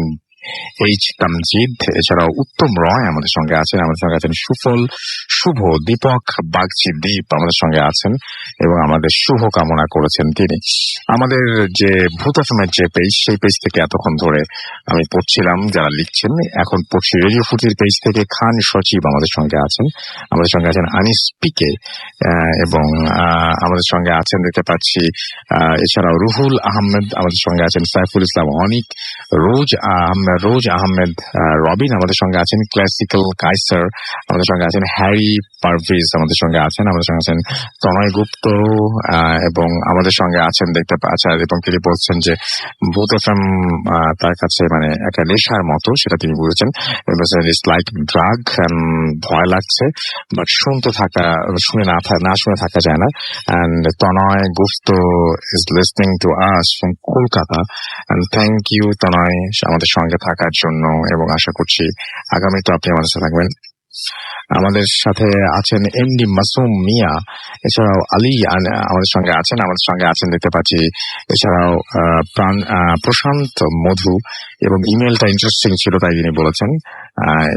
এইচ তামজিদ, এছাড়াও উত্তম রয় আমাদের সঙ্গে আছেন, সুফল শুভ, দীপক বাগচি দীপ আমাদের সঙ্গে আছেন, এবং আমাদের শুভ কামনা করেছেন তিনি। আমাদের যে ভূত এফএমের যে পেজ, সেই পেজ থেকে এতক্ষণ ধরে আমি পড়ছিলাম যারা লিখছেন, এখন পড়ছি রেডিও ফুটির পেজ থেকে খান সচিব আমাদের সঙ্গে আছেন, আনিস পিকে, এবং আমাদের সঙ্গে আছেন দেখতে পাচ্ছি এছাড়াও রুহুল আহমেদ আমাদের সঙ্গে আছেন, সাইফুল ইসলাম অনিক, রোজ রোজ আহমেদ রবিন আমাদের সঙ্গে আছেন, ক্লাসিক্যাল কাইসার আমাদের সঙ্গে আছেন, হ্যারি পারভেজ আমাদের সঙ্গে আছেন, আমাদের সঙ্গে আছেন তনয় গুপ্ত, এবং আমাদের সঙ্গে আছেন দেখতে পাচ্ছেন, এবং তিনি বলছেন যে ভূত এফএম তার কাছে মানে একটা নেশার মতো, সেটা তিনি বলেছেন। ইটস লাইক ড্রাগ, ভয় লাগছে বাট শুনে না শুনে থাকা যায় না। And Tanay Gupta is listening to us from Kolkata, and thank you Tanay আমাদের সঙ্গে থাকার জন্য, এবং আশা করছি আগামীতে আপনি আমাদের সাথে থাকবেন। আমাদের সাথে আছেন এমডি মাসুম মিয়া, এছাড়াও আলী আমাদের সঙ্গে আছেন দেখতে পাচ্ছি, এছাড়াও প্রশান্ত মধু, এবং ইমেলটা ইন্টারেস্টিং ছিল তাই তিনি বলেছেন,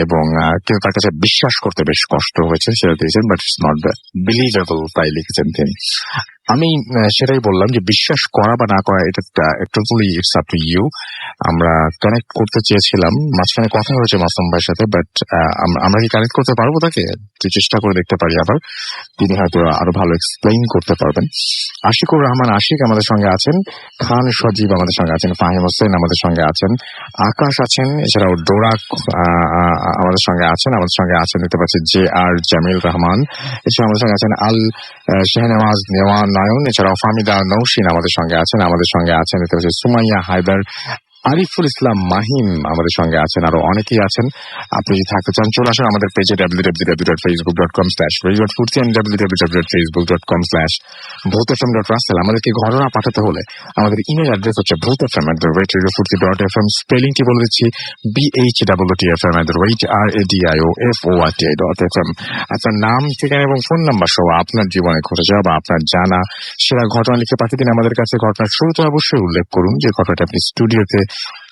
এবং কিন্তু তার কাছে বিশ্বাস করতে বেশ কষ্ট হয়েছে সেটা দিয়েছেন, বাট ইটস নট বিলিভেবল তাই লিখেছেন তিনি। আমি সেটাই বললাম যে বিশ্বাস করা বা না করা এটা totally it's up to you. আমরা কানেক্ট করতে চেয়েছিলাম, মাঝখানে কথা হয়েছে মাসুম ভাইয়ের সাথে, বাট আমরা কি কানেক্ট করতে পারবো তাকে? চেষ্টা করে দেখতে পারি আবার, তিনি হয়তো আরো ভালো এক্সপ্লেইন করতে পারবেন। আশিকুর রহমান আশিক আমাদের সঙ্গে আছেন, খান সজীব আমাদের সঙ্গে আছেন, ফাহিম হোসেন আমাদের সঙ্গে আছেন, আকাশ আছেন, এছাড়াও ডোরাক আমাদের সঙ্গে আছেন দেখতে পাচ্ছি জে আর জামিল রহমান, এছাড়া আমাদের সঙ্গে আছেন আল শাহনেওয়াজ নয়ন, এছাড়াও ফামিদা নৌসিন আমাদের সঙ্গে আছেন দেখতে পাচ্ছি সুমাইয়া হায়দার, আরিফুল ইসলাম মাহিম আমাদের সঙ্গে আছেন, আরো অনেকেই আছেন। আপনি যদি থাকতে চান চলে আসুন আমাদের পেজে www.facebook.com/radio.ফুর্তি and www.facebook.com/bhutfm.russell। আমাদেরকে ঘটনা পাঠাতে হলে আমাদের ইমেল অ্যাড্রেস হচ্ছে bhutfm@radiofurti.fm। স্পেলিংটি বলে দিচ্ছি, BHWTFM@radioForti.fm। আপনার নাম, ঠিকানা এবং ফোন নাম্বার সহ আপনার জীবনে ঘটে যাওয়া বা আপনার জানা সেরা ঘটনা লিখে পাঠিয়ে দিন আমাদের কাছে। ঘটনার শুরুতে অবশ্যই উল্লেখ করুন যে ঘটনাটা আপনি স্টুডিওতে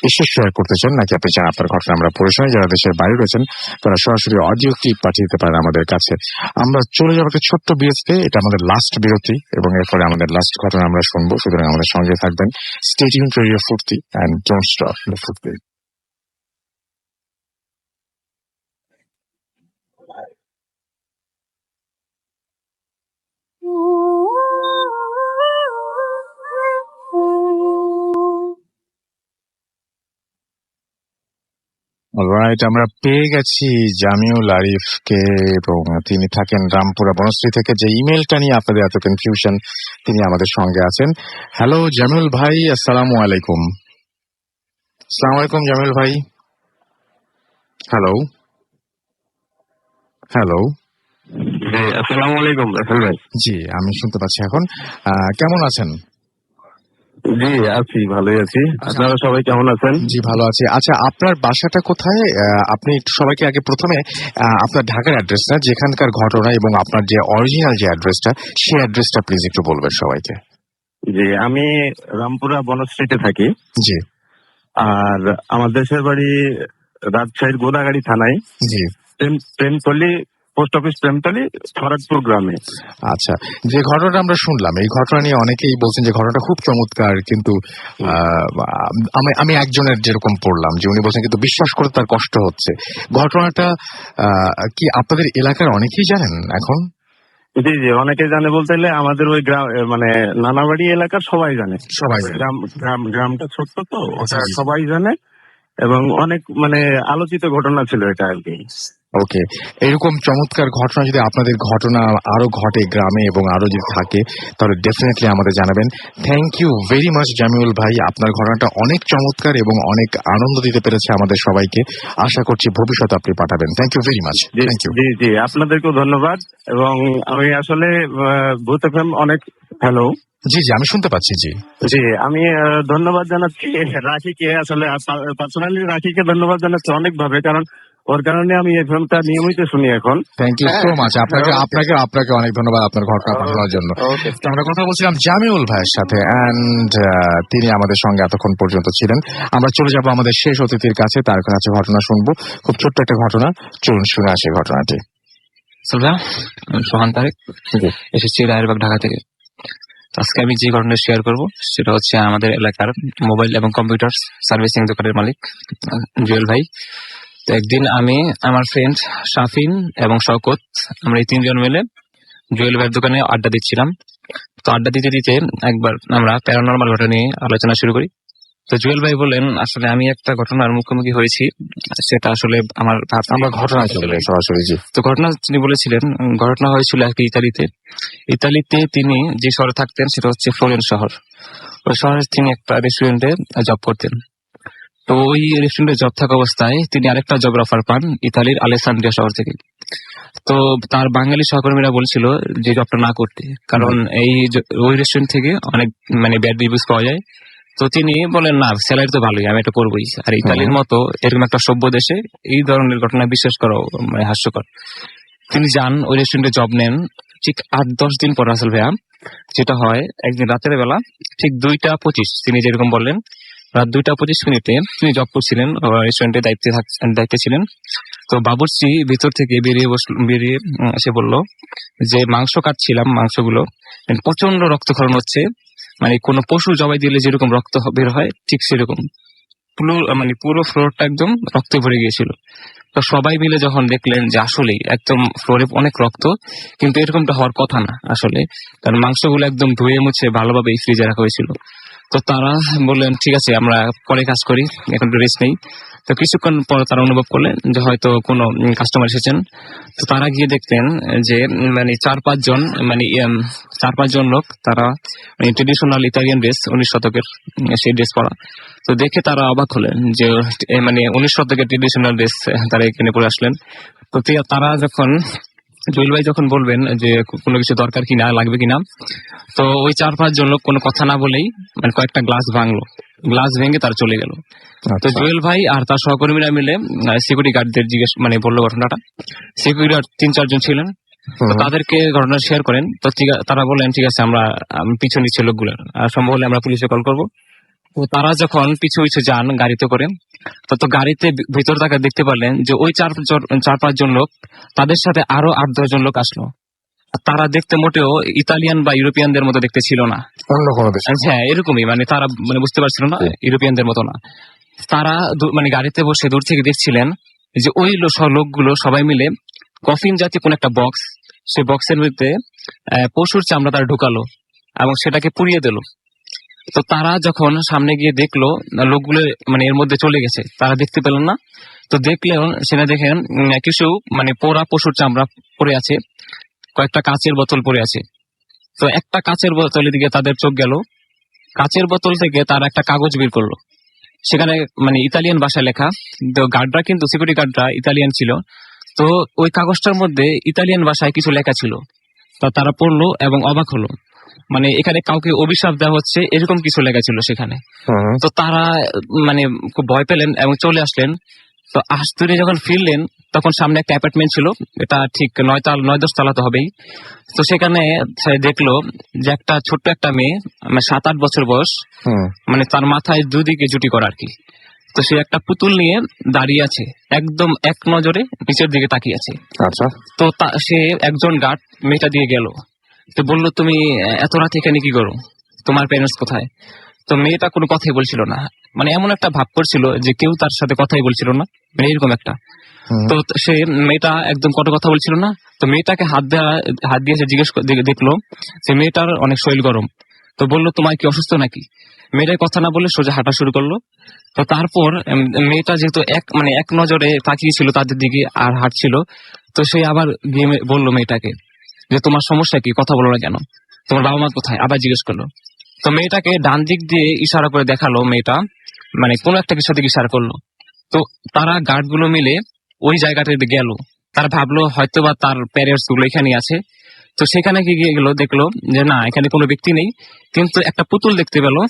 এসে শেয়ার করতে চান, নাকি আপনি চান আপনার ঘটনা আমরা পড়ে শোনাই। যারা দেশের বাইরে রয়েছেন তারা সরাসরি অডিও ক্লিপ পাঠিয়ে দিতে পারেন আমাদের কাছে। আমরা চলে যাবো একটা ছোট্ট বিরতিতে, এটা আমাদের লাস্ট বিরতি, এবং এরপরে আমাদের লাস্ট ঘটনা আমরা শুনবো। সুতরাং আমাদের সঙ্গে থাকবেন। স্টে টিউনড টু রেডিও ফুর্তি এন্ড ডোন্ট স্টপ দ্য ফুর্তি। অলরাইট, আমরা পেয়ে গেছি জামিউল আরিফকে, এবং তিনি থাকেন রামপুরা বনশ্রী থেকে। যে ইমেলটা নিয়ে আপনাদের এত কনফিউশন, তিনি আমাদের সঙ্গে আছেন। হ্যালো জামিউল ভাই, আসসালামু আলাইকুম। আসসালামু আলাইকুম জামিউল ভাই। হ্যালো হ্যালো আসসালামু আলাইকুম রাসেল ভাই। জি, আমি শুনতে পাচ্ছি এখন। কেমন আছেন? জি আছি, ভালোই আছি। আপনারা সবাই কেমন আছেন? জি ভালো আছি। আচ্ছা, আপনার বাসাটা কোথায়? আপনি একটু সবাইকে আগে প্রথমে আপনার ঢাকার অ্যাড্রেসটা, যেখানকার ঘটনা, এবং আপনার যে অরিজিনাল যে অ্যাড্রেসটা, সেই অ্যাড্রেসটা প্লিজ একটু বলবেন সবাইকে। জি, আমি রামপুরা বনশ্রীতে থাকি। জি আর আমার দেশের বাড়ি রাজশাহীর গোদাগাড়ি থানায়, জি প্রেমতলী পোস্ট অফিস, প্রেমতলী ফরাদপুর গ্রামে। আচ্ছা, যে ঘটনাটা আমরা শুনলাম এই ঘটনা নিয়ে অনেকেই বলছেন যে ঘটনাটা খুব চমৎকার, কিন্তু আমি একজনের যেরকম পড়লাম যে উনি বলছেন কিন্তু বিশ্বাস করতে তার কষ্ট হচ্ছে। ঘটনাটা কি আপনাদের এলাকার অনেকেই জানেন এখন? জি জি, অনেকে জানে বলতে গেলে আমাদের ওই গ্রাম মানে নানাবাড়ি এলাকার সবাই জানে। গ্রামটা ছোট্ট তো, ওটা সবাই জানে, এবং অনেক মানে আলোচিত ঘটনা ছিল এটা আর কি। ওকে, এরকম চমৎকার ঘটনা যদি আপনাদের ঘটনা আরো ঘটে গ্রামে এবং আরো যদি থাকে তাহলে ডেফিনেটলি আমাদের জানাবেন। Thank you very much Jamiul ভাই, আপনার ঘটনাটা অনেক চমৎকার এবং অনেক আনন্দ দিতে পেরেছে আমাদের সবাইকে। আশা করছি ভবিষ্যতে আপনি পাঠাবেন। Thank you very much. Thank you. জি জি, আপনাদেরকেও ধন্যবাদ। এবং আমি আসলে ভূত এফএম অনেক হ্যালো জি জি, আমি শুনতে পাচ্ছি। জি জি, আমি ধন্যবাদ জানাচ্ছি রাখিকে, আসলে পার্সোনালি রাখিকে ধন্যবাদ জানাচ্ছি অনেকভাবে, কারণ ওর কারণে আমি এই ফিল্মটা নিয়মিত শুনি এখন। Thank you so much. আপনাকে অনেক ধন্যবাদ আপনার ঘটনা পাঠানোর জন্য। আমরা কথা বলছিলাম জামিউল ভাইয়ের সাথে, অ্যান্ড তিনি আমাদের সঙ্গে এতক্ষণ পর্যন্ত ছিলেন। আমরা চলে যাব আমাদের শেষ অতিথির কাছে, তার কাছে ঘটনা শুনবো। খুব ছোট্ট একটা ঘটনা, চলুন শুনে আসি ঘটনাটি। সোহান তারেক, এসেছি রায়েরবাগ, ঢাকা থেকে। আজকে আমি যে ঘটনা শেয়ার করব সেটা হচ্ছে আমাদের এলাকার মোবাইল এবং কম্পিউটার সার্ভিসিং দোকানের মালিক জুয়েল ভাই। তো একদিন আমি, আমার ফ্রেন্ড শাফিন এবং শওকত, আমরা এই তিনজন মিলে জুয়েল ভাইয়ের দোকানে আড্ডা দিচ্ছিলাম। তো আড্ডা দিতে দিতে একবার আমরা প্যারানর্মাল ঘটনা নিয়ে আলোচনা শুরু করি। তো জুয়েল ভাই বললেন, আসলে আমি একটা ঘটনার মুখোমুখি হয়েছি, সেটা আসলে আমার আমরা ঘটনায় চলে যাই সরাসরি। জি। তো ঘটনা তিনি বলেছিলেন, ঘটনা হয়েছিল আর কি ইতালিতে তিনি যে শহরে থাকতেন সেটা হচ্ছে ফ্লোরেন্স শহর। ওই শহরে তিনি একটা রেস্টুরেন্টে জব করতেন। তো ওই রেস্টুরেন্টে জব থাকা অবস্থায় তিনি আরেকটা জব অফার পান ইতালির আলেসান্দ্রিয়া শহর থেকে। তো তার বাঙালি সহকর্মীরা বলছিল যে জবটা না করতে, কারণ ওই রেস্টুরেন্ট থেকে অনেক মানে ব্যাড রিভিউজ পাওয়া যায়। তো তিনি বলেন, না, স্যালারি তো ভালোই, আমি এটা করবোই। আর ইতালির মতো এরকম একটা সভ্য দেশে এই ধরনের ঘটনা বিশ্বাস করা মানে হাস্যকর। তিনি যান, ওই রেস্টুরেন্টে জব নেন। ঠিক 8-10 দিন পর রাসেল ভাইয়া যেটা হয়, একদিন রাতের বেলা ঠিক 2:25 তিনি যেরকম বললেন, রাত 2:25 তিনি জব করছিলেন, রেস্টুরেন্টের দায়িত্বে ছিলেন। তো বাবুর্চি ভিতর থেকে বেরিয়ে এসে বলল যে মাংস কাটছিলাম, মাংসগুলো প্রচন্ড রক্তক্ষরণ হচ্ছে, মানে কোনো পশু জবাই দিলে যেরকম রক্ত বের হয় ঠিক সেরকম পুরো ফ্লোরটা একদম রক্তে ভরে গিয়েছিল। তো সবাই মিলে যখন দেখলেন যে আসলেই একদম ফ্লোরে অনেক রক্ত, কিন্তু এরকমটা হওয়ার কথা না আসলে, কারণ মাংসগুলো একদম ধুয়ে মুছে ভালোভাবে ফ্রিজে রাখা হয়েছিল। তো তারা বললেন, ঠিক আছে, আমরা পরে কাজ করি, এখন রেস্ট নেই। তো কিছুক্ষণ পর তারা অনুভব করলেন যে হয়তো কোনো কাস্টমার এসেছেন। তো তারা গিয়ে দেখতেন যে মানে 4-5 জন লোক, তারা ট্রেডিশনাল ইতালিয়ান ড্রেস, 19 শতকের সেই ড্রেস পরা। তো দেখে তারা অবাক হলেন যে মানে 19 শতকের ট্রেডিশনাল ড্রেস তারা এখানে পরে আসলেন। তো তারা যখন জুয়েল ভাই যখন বলবেন যে কোনো কিছু দরকার কিনা, লাগবে কিনা, তো ওই 4-5 জন লোক কোনো কথা না বলেই মানে কয়েকটা গ্লাস ভেঙে তার চলে গেল। তো জুয়েল ভাই আর তার সহকর্মীরা মিলে সিকিউরিটি গার্ডদের বললো ঘটনাটা। সিকিউরিটি গার্ড 3-4 জন ছিলেন, তো তাদেরকে ঘটনা শেয়ার করেন। তো তারা বললেন, ঠিক আছে, আমরা পিছু নিচ্ছি লোকগুলোর, আর সম্ভব হলে আমরা পুলিশে কল করবো। তো তারা যখন পিছু যান গাড়িতে করে, তো গাড়িতে ভিতর তাকে দেখতে পারলেন যে ওই 4-5 জন লোক, তাদের সাথে আরো 8-10 জন লোক আসলো। তারা দেখতে মোটেও ইতালিয়ান বা ইউরোপিয়ানদের মতো দেখতে ছিল না, অন্য কোনো দেশ। হ্যাঁ এরকমই, মানে তারা মানে বুঝতে পারছিল না ইউরোপিয়ানদের মতো না। তারা মানে গাড়িতে বসে দূর থেকে দেখছিলেন যে ওই লোকগুলো সবাই মিলে কফিন জাতীয় কোন একটা বক্স, সেই বক্সের মধ্যে পশুর চামড়া তারা ঢুকালো এবং সেটাকে পুড়িয়ে দিল। তো তারা যখন সামনে গিয়ে দেখলো লোকগুলো মানে এর মধ্যে চলে গেছে, তারা দেখতে পেলেন না। তো দেখলেও সেটা দেখেন কিছু মানে পোড়া পশুর চামড়া পড়ে আছে, কয়েকটা কাঁচের বোতল পড়ে আছে। তো একটা কাঁচের বোতলের দিকে তাদের চোখ গেল। কাঁচের বোতল থেকে তারা একটা কাগজ বের করলো, সেখানে মানে ইতালিয়ান ভাষায় লেখা। তো গার্ডরা কিন্তু সিকিউরিটি গার্ডরা ইতালিয়ান ছিল, তো ওই কাগজটার মধ্যে ইতালিয়ান ভাষায় কিছু লেখা ছিল। তা তারা পড়লো এবং অবাক হলো, মানে এখানে কাউকে অভিশাপ দেওয়া হচ্ছে এরকম কিছু লেখা ছিল সেখানে। তো তারা মানে খুব ভয় পেলেন এবং চলে আসলেন। তো আস্তুরে যখন ফিরলেন তখন সামনে একটা অ্যাপার্টমেন্ট ছিল, এটা ঠিক 9-10 তলা তো হবেই। তো সেখানে দেখলো যে একটা ছোট্ট একটা মেয়ে, মানে 7-8 বছর বয়স, মানে তার মাথায় দুদিকে জুটি করা আর কি। তো সে একটা পুতুল নিয়ে দাঁড়িয়ে আছে, একদম এক নজরে নিচের দিকে তাকিয়ে আছে। আচ্ছা। তো সে একজন গার্ড মেয়েটা দিয়ে গেল, তো বললো, তুমি এত রাত এখানে কি করো, তোমার প্যারেন্টস কোথায়? তো মেয়েটা কোনো কথাই বলছিল না, মানে এমন একটা ভাব করছিল যে কেউ তার সাথে কথাই বলছিল না, মানে এরকম একটা। তো সে মেয়েটা একদম কত কথা বলছিল না। তো মেয়েটাকে হাত দিয়ে সে জিজ্ঞেস দেখলো যে মেয়েটার অনেক শরীর গরম। তো বললো, তোমার কি অসুস্থ নাকি? মেয়েটাই কথা না বলে সোজা হাঁটা শুরু করলো। তো তারপর মেয়েটা যেহেতু এক নজরে তাকিয়েছিল তাদের দিকে আর হাঁটছিল, তো সে আবার গিয়ে বললো মেয়েটাকে যে তোমার সমস্যা কি, কথা বলো না কেন, তোমার বাবা মা কোথায়, আবার জিজ্ঞেস করলো। তো মেয়েটাকে ডান দিক দিয়ে ইশারা করে দেখালো মেয়েটা, মানে কোনো একটা কিছু দিকে ইশারা করলো। তো তারা গার্ড গুলো মিলে ওই জায়গাটাতে গেল, তারা ভাবলো হয়তোবা তার প্যারেন্টস গুলো এখানে আছে। তো সেখানে গিয়ে গেল, দেখলো যে না, এখানে কোনো ব্যক্তি নেই, কিন্তু একটা পুতুল দেখতে পেলো।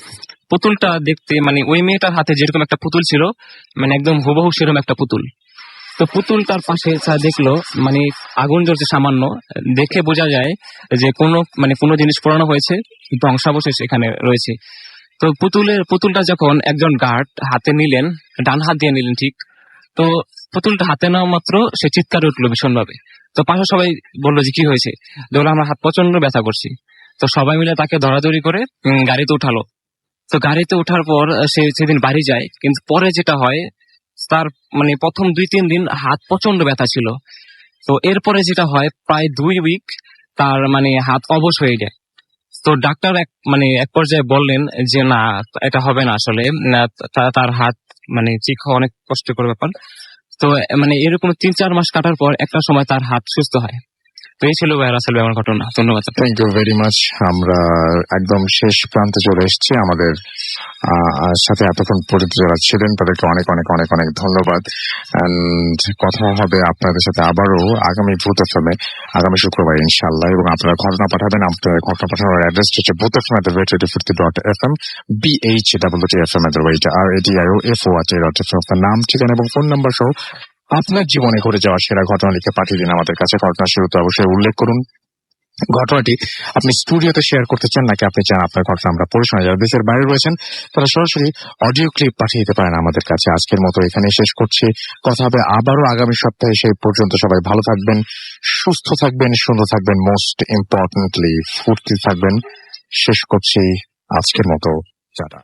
পুতুলটা দেখতে মানে ওই মেয়েটার হাতে যেরকম একটা পুতুল ছিল, মানে একদম হুবহু সেরকম একটা পুতুল। তো পুতুলটার পাশে দেখলো মানে আগুন জ্বলছে সামান্য, দেখে বোঝা যায় যে কোনো জিনিস পোড়ানো হয়েছে, ধ্বংসাবশেষ এখানে রয়েছে। তো পুতুলটা যখন একজন গার্ড হাতে নিলেন, ডান হাত দিয়ে নিলেন ঠিক, তো পুতুলটা হাতে নেওয়া মাত্র সে চিৎকার উঠলো ভীষণভাবে। তো পাশে সবাই বললো যে কি হয়েছে, বললো আমার হাত প্রচন্ড ব্যথা করছে। তো সবাই মিলে তাকে ধরাধরি করে গাড়িতে উঠালো। তো গাড়িতে ওঠার পর সে সেদিন বাড়ি যায়, কিন্তু পরে যেটা হয়, তার মানে প্রথম 2-3 দিন হাত প্রচন্ড ব্যথা ছিল। তো এরপরে যেটা হয়, প্রায় 2 উইক তার মানে হাত অবশ হয়ে যায়। তো ডাক্তার এক পর্যায়ে বললেন যে না, এটা হবে না আসলে, না, তার হাত চিখা অনেক কষ্টকর ব্যাপার। তো এরকম 3-4 মাস কাটার পর একটা সময় তার হাত সুস্থ হয়। তো এই ছিল ভাই রাসেল ভাই আমার ঘটনা। ধন্যবাদ। Thank you very much. আমরা একদম শেষ প্রান্তে চলে এসেছি। আমাদের সাথে এতক্ষণ পর্যন্ত যারা ছিলেন তাদেরকে অনেক অনেক অনেক অনেক ধন্যবাদ। এন্ড কথা হবে আপনাদের সাথে আবারও আগামী ভূত এফএমে, আগামী শুক্রবার ইনশাআল্লাহ। এবং আপনারা ঘটনা পাঠাবেন। আপনাদের ঘটনা পাঠানোর অ্যাড্রেস হচ্ছে boothfm@radio50.fm, BH@radio.radio.fm, নাম, ঠিকানা এবং ফোন নাম্বার সহ আপনার জীবনে ঘটে যাওয়া সেরা ঘটনা লিখে পাঠিয়ে দিন আমাদের কাছে। ঘটনার শুরুতে অবশ্যই উল্লেখ করুন ঘটনাটি আপনি স্টুডিওতে শেয়ার করতে চান নাকি আপনি চান আপনার ঘটনা আমরা পড়ে শোনাই। যারা দেশের বাইরে রয়েছেন তারা সরাসরি অডিও ক্লিপ পাঠিয়ে দিতে পারেন আমাদের কাছে। আজকের মতো এখানে শেষ করছি। কথা হবে আবারও আগামী সপ্তাহে। সেই পর্যন্ত সবাই ভালো থাকবেন, সুস্থ থাকবেন, সুন্দর থাকবেন, মোস্ট ইম্পর্টেন্টলি ফুর্তি থাকবেন। শেষ করছি আজকের মতো। টাটা।